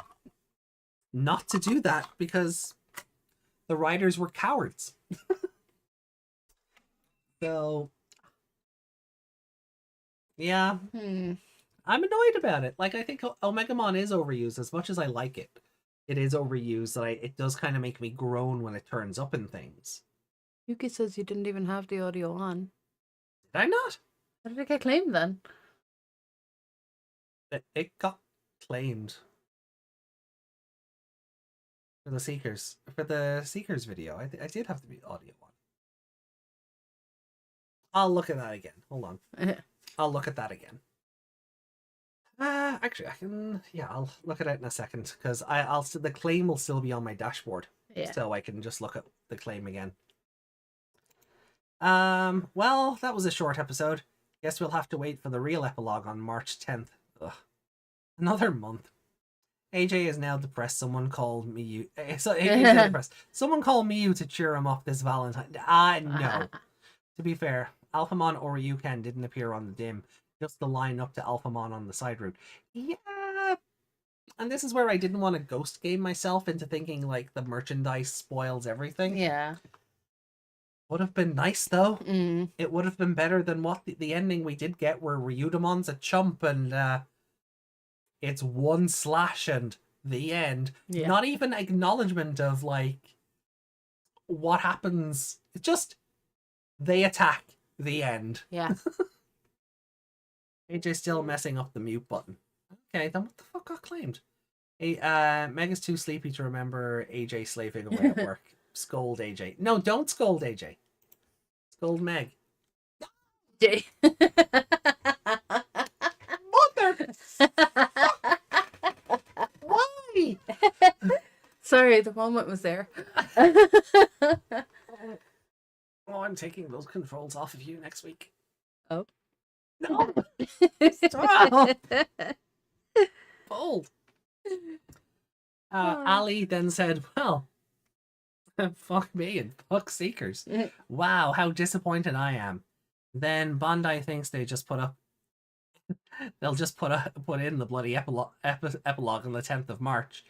not to do that because the writers were cowards. So, yeah. I'm annoyed about it. Like, I think Omegamon is overused. As much as I like it, it is overused. That it does kind of make me groan when it turns up in things. Yuki says you didn't even have the audio on. Did I not? How did it get claimed then? It got claimed for the Seekers video. I did have the audio on. I'll look at that again. Hold on. I'll look at that again. Actually, I can. Yeah, I'll look at it in a second because the claim will still be on my dashboard. Yeah. So I can just look at the claim again. Well, that was a short episode. Guess we'll have to wait for the real epilogue on March 10th. Ugh. Another month. AJ is now depressed. Someone called me. So AJ depressed. Someone called me to cheer him up this Valentine. No. To be fair, Alphamon or Ryuken didn't appear on the dim. Just the line up to Alphamon on the side route. Yeah. And this is where I didn't want to ghost game myself into thinking like the merchandise spoils everything. Yeah. Would have been nice though. It would have been better than what the ending we did get, where Ryudamon's a chump and it's one slash and the end. Yeah. Not even acknowledgement of like what happens. It's just they attack, the end. Yeah. AJ still messing up the mute button. Okay, then what the fuck got claimed? Meg is too sleepy to remember AJ slaving away at work. Scold AJ. No, don't scold AJ. Scold Meg. Jay. Mother! Why? Sorry, the moment was there. Oh, I'm taking those controls off of you next week. Oh. No! Stop! Bold. Ali then said, well, fuck me and fuck Seekers. Wow, how disappointed I am. Then Bandai thinks they'll just put in the bloody epilogue on the 10th of March.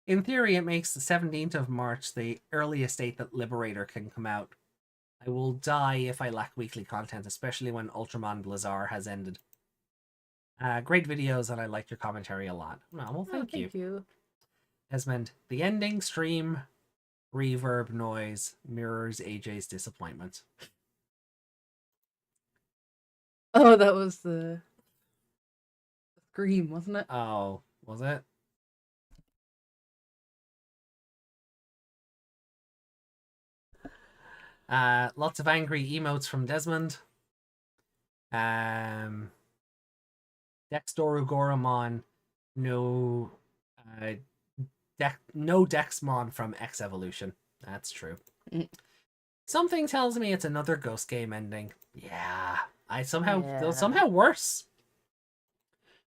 In theory, it makes the 17th of March the earliest date that Liberator can come out. I will die if I lack weekly content, especially when Ultraman Blizzard has ended. Great videos, and I liked your commentary a lot. Well, thank you. Desmond, the ending stream reverb noise mirrors AJ's disappointment. Oh, that was the scream, wasn't it? Oh, was it? Lots of angry emotes from Desmond. Dexdoru Goromon, no Dexmon from X Evolution. That's true. Something tells me it's another Ghost game ending. Yeah, somehow worse.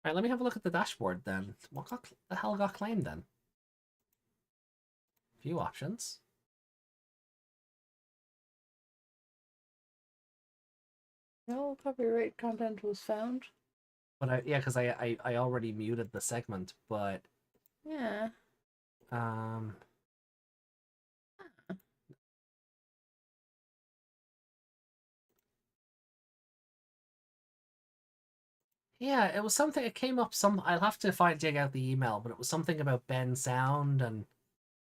Right, let me have a look at the dashboard then. What the hell got claimed then? View options. No copyright content was found. But because I already muted the segment, but Yeah. Yeah, it was something. It came up I'll have to dig out the email, but it was something about Ben Sound, and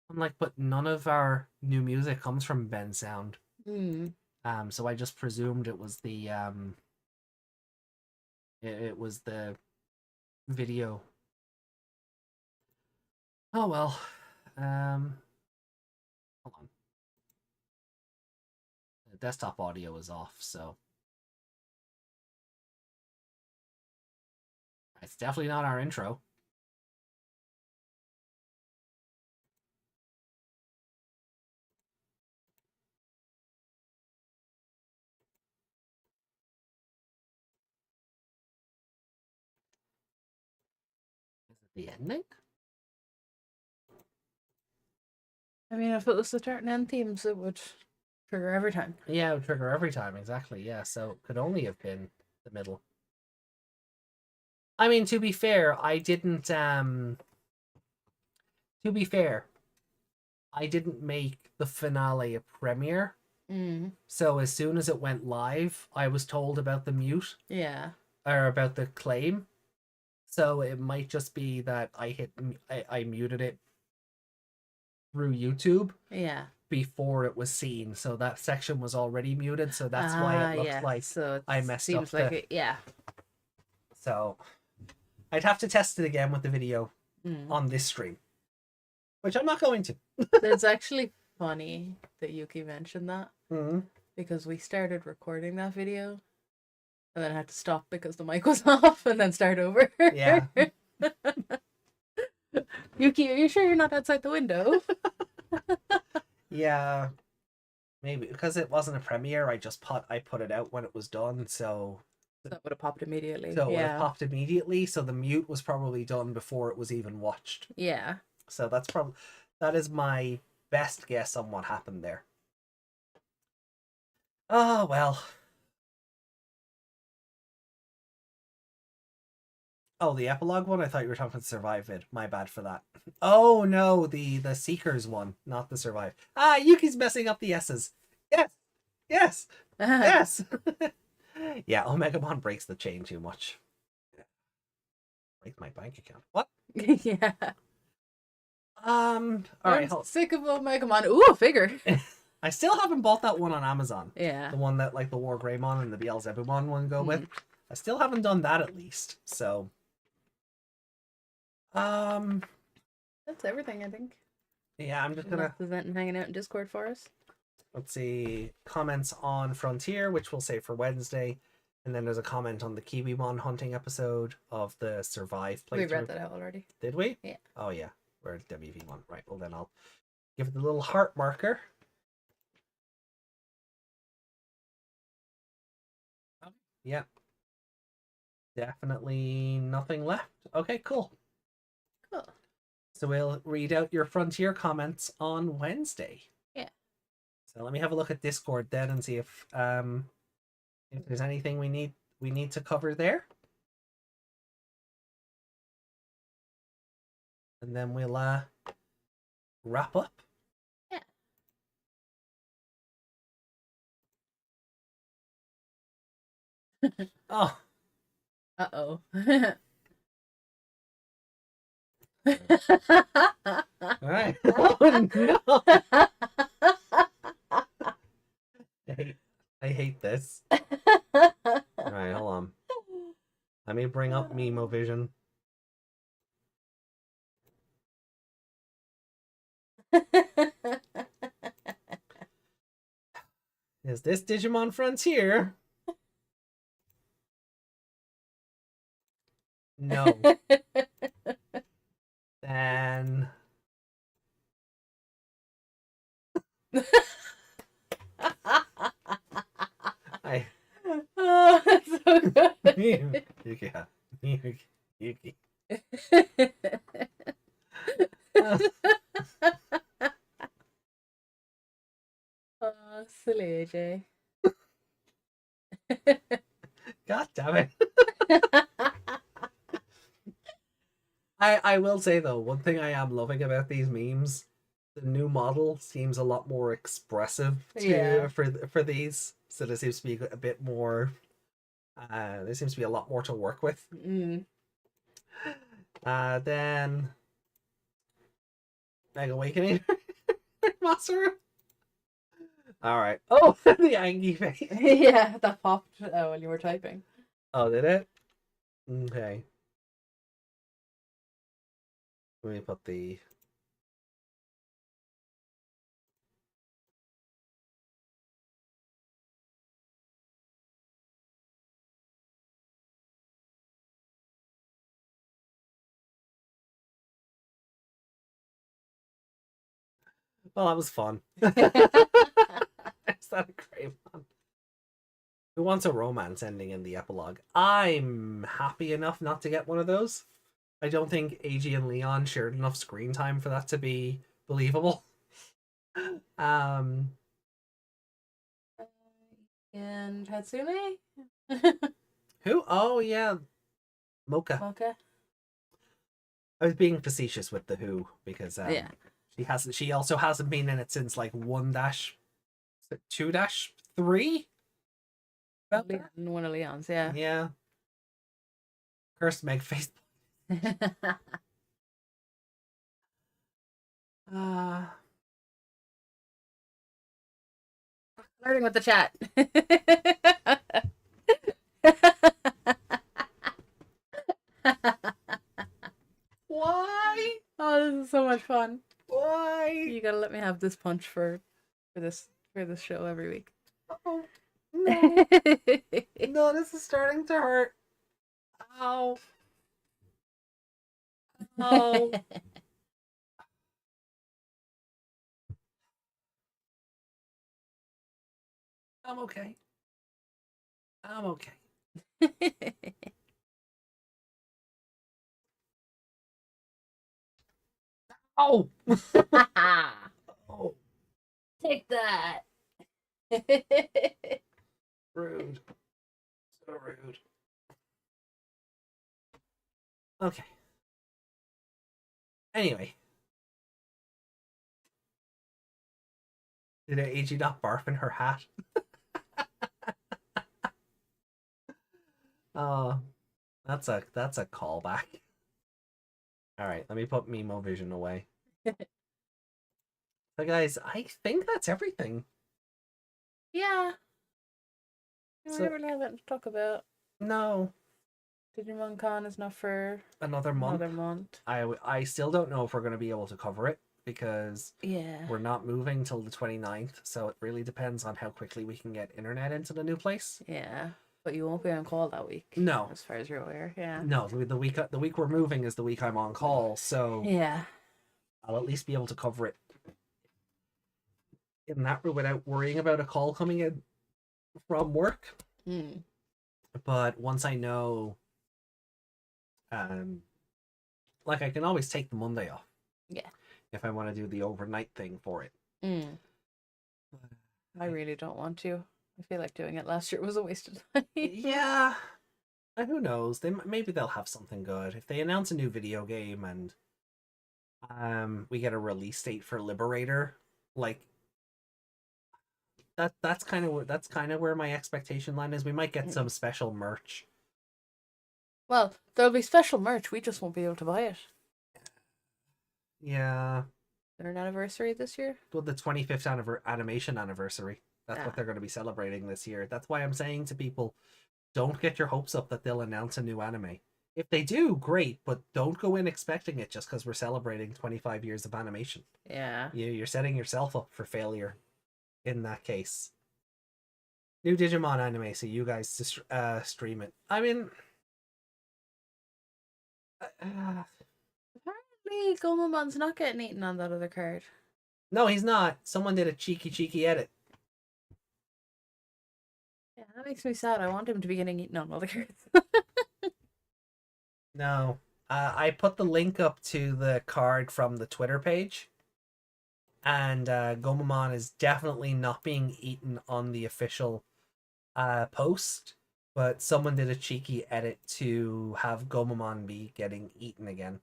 I'm like, but none of our new music comes from Ben Sound. So I just presumed it was the it was the video. Oh well. Hold on. The desktop audio is off, so it's definitely not our intro. Is it the ending? I mean, if it was the start and end themes, it would trigger every time. Yeah, it would trigger every time, exactly. Yeah, so it could only have been the middle. I mean, to be fair, I didn't make the finale a premiere. So as soon as it went live, I was told about the mute. Yeah. Or about the claim. So it might just be that I muted it through YouTube. Yeah. Before it was seen, so that section was already muted, so that's why it looks like so I messed up. Seems like it, yeah. So I'd have to test it again with the video on this stream, which I'm not going to. It's actually funny that Yuki mentioned that because we started recording that video and then had to stop because the mic was off and then start over. Yeah. Yuki, are you sure you're not outside the window? Yeah, maybe because it wasn't a premiere. I put it out when it was done, so that would have popped immediately. So it would have popped immediately. So the mute was probably done before it was even watched. Yeah. So that is my best guess on what happened there. Oh well. Oh, the epilogue one? I thought you were talking about Survive It. My bad for that. Oh no, the Seekers one, not the Survive. Ah, Yuki's messing up the S's. Yes. Yes. Yes. Yeah, Omegamon breaks the chain too much. Breaks my bank account. What? Yeah. All right. Sick of Omegamon. Ooh, a figure. I still haven't bought that one on Amazon. Yeah. The one that like the War Greymon and the Beelzebubon one go with. I still haven't done that at least. So that's everything, I think. Yeah, I'm just gonna event and hanging out in Discord for us. Let's see, comments on Frontier, which we'll save for Wednesday, and then there's a comment on the Kiwimon hunting episode of the Survive playthrough. We read that out already. Did we? Yeah. Oh yeah, we're at WV1. Right. Well then I'll give it the little heart marker. Yeah. Definitely nothing left. Okay, cool. Cool. So we'll read out your Frontier comments on Wednesday. Yeah. So let me have a look at Discord then and see if there's anything we need to cover there. And then we'll wrap up. Yeah. Oh. Uh-oh. All right. Oh, no. I hate this. All right, hold on. Let me bring up Memovision. Is this Digimon Frontier? No. Then Oh, that's so good. yeah. Yuki. Oh, silly AJ. God damn it. I will say though, one thing I am loving about these memes, the new model seems a lot more expressive Yeah. for these. So there seems to be a bit more there seems to be a lot more to work with. Mm. Then Meg Awakening. Masaru. Alright. Oh, the angry face. Yeah, that popped when you were typing. Oh, did it? Okay. Let me put the... Well, that was fun. Is that a great one? Who wants a romance ending in the epilogue? I'm happy enough not to get one of those. I don't think AJ and Leon shared enough screen time for that to be believable. And Hatsune? Who? Oh yeah, Mocha. Okay. I was being facetious with the who because Yeah. she also hasn't been in it since like 1-2-3. One of Leon's, yeah. Yeah. Cursed Meg face. Flirting with the chat. Why? Oh, this is so much fun. Why? You gotta let me have this punch for this show every week. Oh, no. No, this is starting to hurt. Ow. Oh. I'm okay. I'm okay. Oh. Oh. Take that. Rude. So rude. Okay. Anyway. Did AG not barf in her hat? Oh, that's a callback. Alright, let me put Mimo Vision away. So guys, I think that's everything. Yeah. We So- don't really have that to talk about. No. Digimon Con is not for Another month. another month. I still don't know if we're going to be able to cover it because Yeah. we're not moving till the 29th, so it really depends on how quickly we can get internet into the new place. Yeah. But you won't be on call that week. No. As far as you're aware. Yeah. No, the week we're moving is the week I'm on call, so Yeah. I'll at least be able to cover it in that room without worrying about a call coming in from work. Mm. But once I know, like I can always take the Monday off. Yeah. If I want to do the overnight thing for it. Mm. I really don't want to. I feel like doing it last year was a waste of time. Yeah. Who knows? Maybe they'll have something good. If they announce a new video game and we get a release date for Liberator, like that's kind of where my expectation line is. We might get some special merch. Well, there'll be special merch. We just won't be able to buy it. Yeah. Their anniversary this year? Well, the 25th animation anniversary. That's what they're going to be celebrating this year. That's why I'm saying to people, don't get your hopes up that they'll announce a new anime. If they do, great, but don't go in expecting it just because we're celebrating 25 years of animation. Yeah. You're setting yourself up for failure in that case. New Digimon anime, so you guys stream it. I mean... Apparently, Gomamon's not getting eaten on that other card. no, he's not. Someone did a cheeky edit. Yeah, that makes me sad. I want him to be getting eaten on other cards. No. I put the link up to the card from the Twitter page. And Gomamon is definitely not being eaten on the official post. But someone did a cheeky edit to have Gomamon be getting eaten again.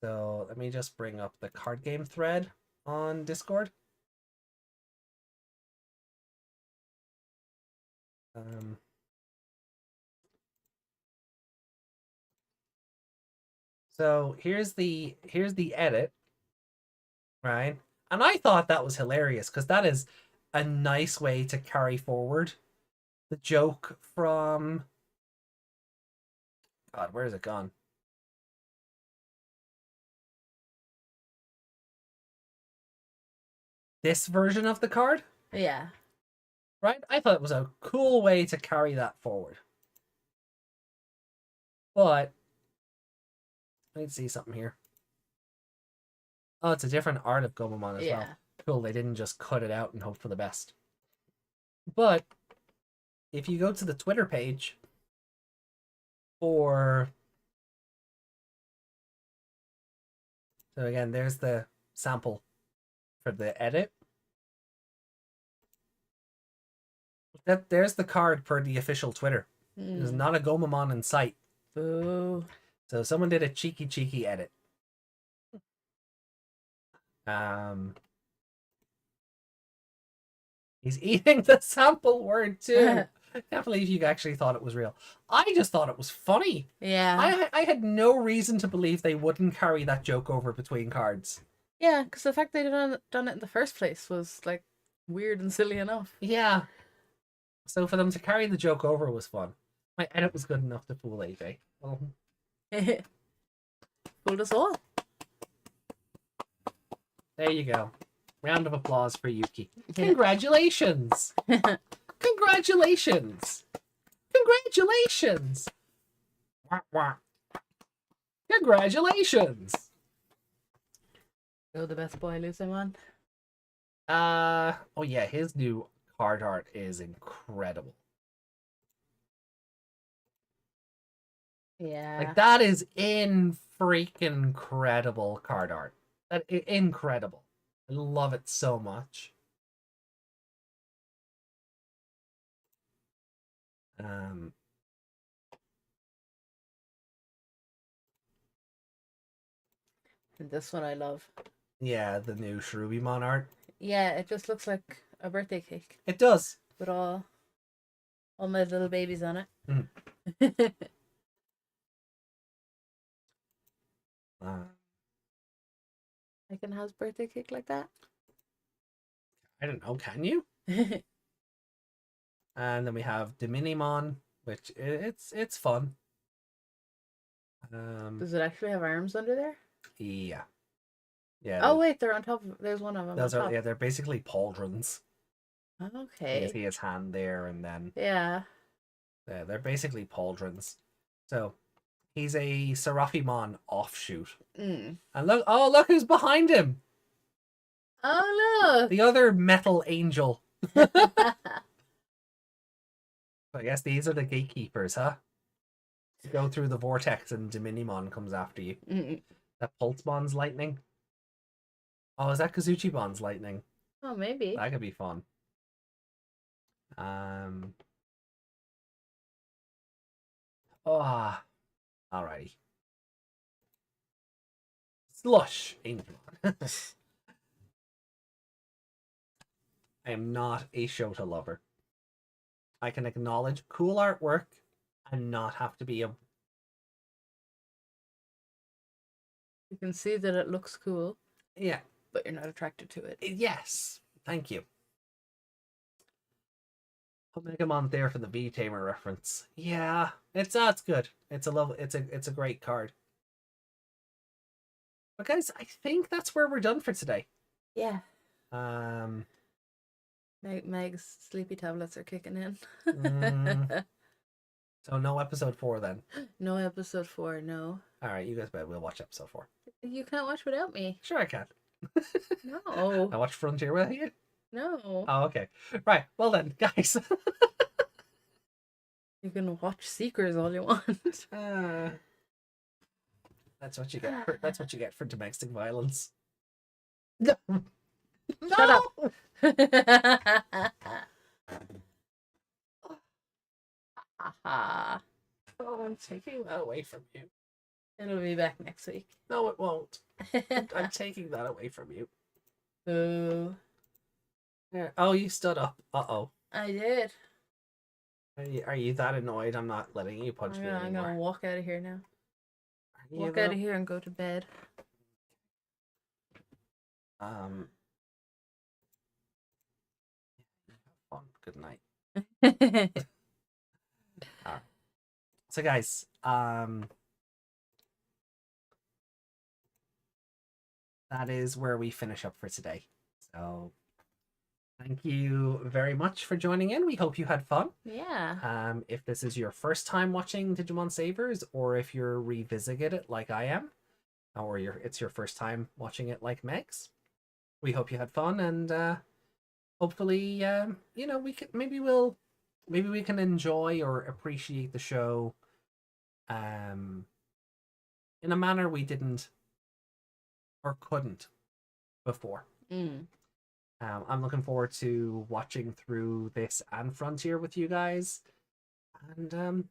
So let me just bring up the card game thread on Discord. So here's the edit, right? And I thought that was hilarious because that is a nice way to carry forward the joke from God, where is it gone? This version of the card, Yeah. right? I thought it was a cool way to carry that forward. But let's see something here. Oh, it's a different art of Gomamon as well. Cool, they didn't just cut it out and hope for the best. But if you go to the Twitter page for... So again, there's the sample for the edit. There's the card per the official Twitter. There's not a Gomamon in sight. Boo. So someone did a cheeky edit. He's eating the sample word too. I can't believe you actually thought it was real. I just thought it was funny. Yeah. I had no reason to believe they wouldn't carry that joke over between cards. Yeah, because the fact they done it in the first place was like weird and silly enough. Yeah. So for them to carry the joke over was fun. My edit was good enough to fool AJ. Well, Fooled us all. there you go. Round of applause for Yuki. Congratulations! Congratulations! Congratulations! Wah, wah. Congratulations! You're the best boy, Lucy man. Oh yeah, his new card art is incredible. Yeah. Like that is freaking incredible card art. Incredible. I love it so much. And this one I love. yeah, the new Shrubimon art. Yeah, it just looks like a birthday cake It does. with all my little babies on it. Mm. I can have birthday cake like that. I don't know, can you? And then we have Diminimon, which it's fun. Does it actually have arms under there? Yeah. Yeah. Oh wait, they're on top of. There's one of them. Those on are top. yeah, they're basically pauldrons. You Okay. can see his hand there, and then Yeah. they're basically pauldrons. So he's a Seraphimon offshoot. Mm. And look who's behind him! Oh look! The other metal angel. I guess these are the gatekeepers, huh? You go through the vortex and Diminimon comes after you. That Pulsemon's lightning. Oh, is that Kazuchibon's lightning? Oh, maybe. That could be fun. Oh, alrighty. Slush Angel. I am not a Shota lover. I can acknowledge cool artwork and not have to be a... You can see that it looks cool. Yeah. But you're not attracted to it. Yes. Thank you. Omegamon there for the V-Tamer reference. Yeah, it's good. It's a great card. But guys, I think that's where we're done for today. Yeah. Meg's sleepy tablets are kicking in. So no episode 4 then. No episode 4, no. Alright, you guys bet we'll watch episode 4. You can't watch without me. Sure I can. No. I watched Frontier with you? No. Oh, okay. Right, well then, guys. You can watch Seekers all you want. That's what you get. That's what you get for domestic violence. No. No! Shut up. Haha. Oh, I'm taking that away from you. It'll be back next week. No, it won't. I'm taking that away from you. Boo. Yeah. Oh, you stood up. Uh-oh. I did. Are you that annoyed I'm not letting you punch me I'm anymore? gonna walk out of here now. Are you, Walk though? out of here and go to bed. Have fun. Good night. So guys, that is where we finish up for today. So thank you very much for joining in. We hope you had fun. Yeah. If this is your first time watching Digimon Savers, or if you're revisiting it like I am, or it's your first time watching it like Meg's, we hope you had fun, and hopefully, you know, maybe we can enjoy or appreciate the show, in a manner we didn't or couldn't before. Mm. I'm looking forward to watching through this and Frontier with you guys, and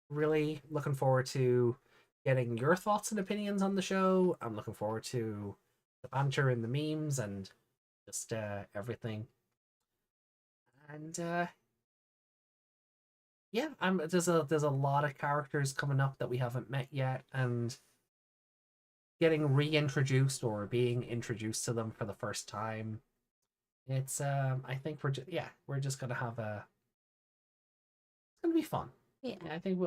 really looking forward to getting your thoughts and opinions on the show. I'm looking forward to the banter and the memes and just everything. And yeah, there's a lot of characters coming up that we haven't met yet, and getting reintroduced or being introduced to them for the first time. It's I think we're just gonna have it's gonna be fun. Yeah. I think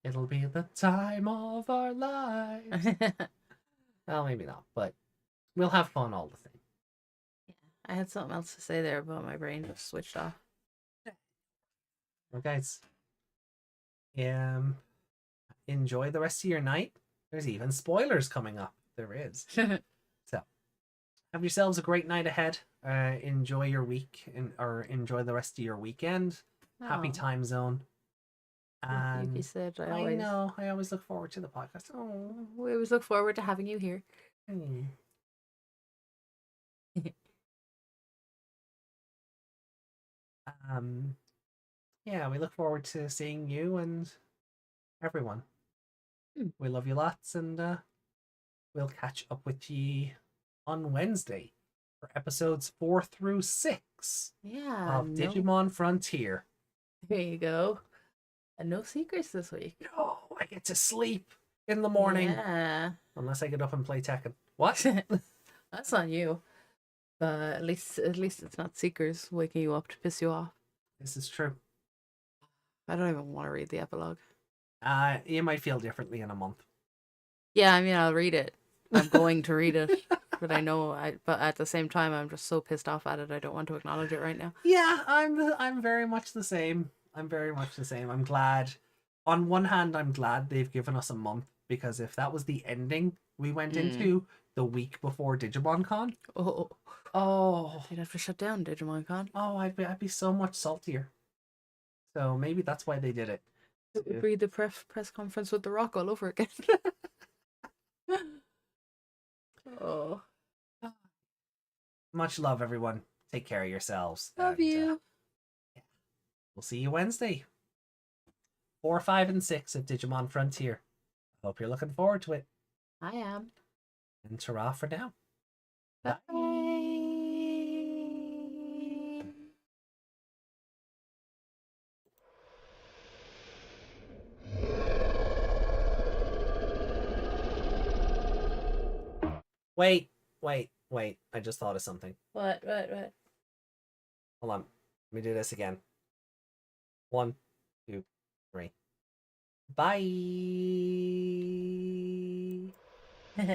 it'll be the time of our lives. Well, maybe not, but we'll have fun all the same. I had something else to say there, but my brain just switched off. Well, guys, enjoy the rest of your night. There's even spoilers coming up. There is. So, have yourselves a great night ahead. Enjoy your week, or enjoy the rest of your weekend. Happy Oh. time zone. Like And you said, I know. I always look forward to the podcast. Oh, we always look forward to having you here. Yeah, we look forward to seeing you and everyone. Hmm. We love you lots, and we'll catch up with you on Wednesday for episodes 4 through 6 Yeah. of Digimon Frontier. There you go. And no secrets this week. No, I get to sleep in the morning. Yeah. Unless I get up and play Tekken. What? That's on you. But at least it's not Seekers waking you up to piss you off. This is true. I don't even want to read the epilogue. You might feel differently in a month. Yeah, I mean, I'll read it. I'm going to read it. But but at the same time, I'm just so pissed off at it. I don't want to acknowledge it right now. Yeah, I'm very much the same. I'm glad. On one hand, I'm glad they've given us a month, because if that was the ending we went into the week before Digimon Con, You'd have to shut down Digimon Con. I'd be so much saltier. So maybe that's why they did it. It would read the press conference with The Rock all over again. Oh. Much love, everyone. Take care of yourselves. Love you. We'll see you Wednesday. 4, 5, and 6 of Digimon Frontier. Hope you're looking forward to it. I am. And ta-ra for now. Bye. Wait. I just thought of something. What? Hold on. Let me do this again. 1, 2, 3. Bye.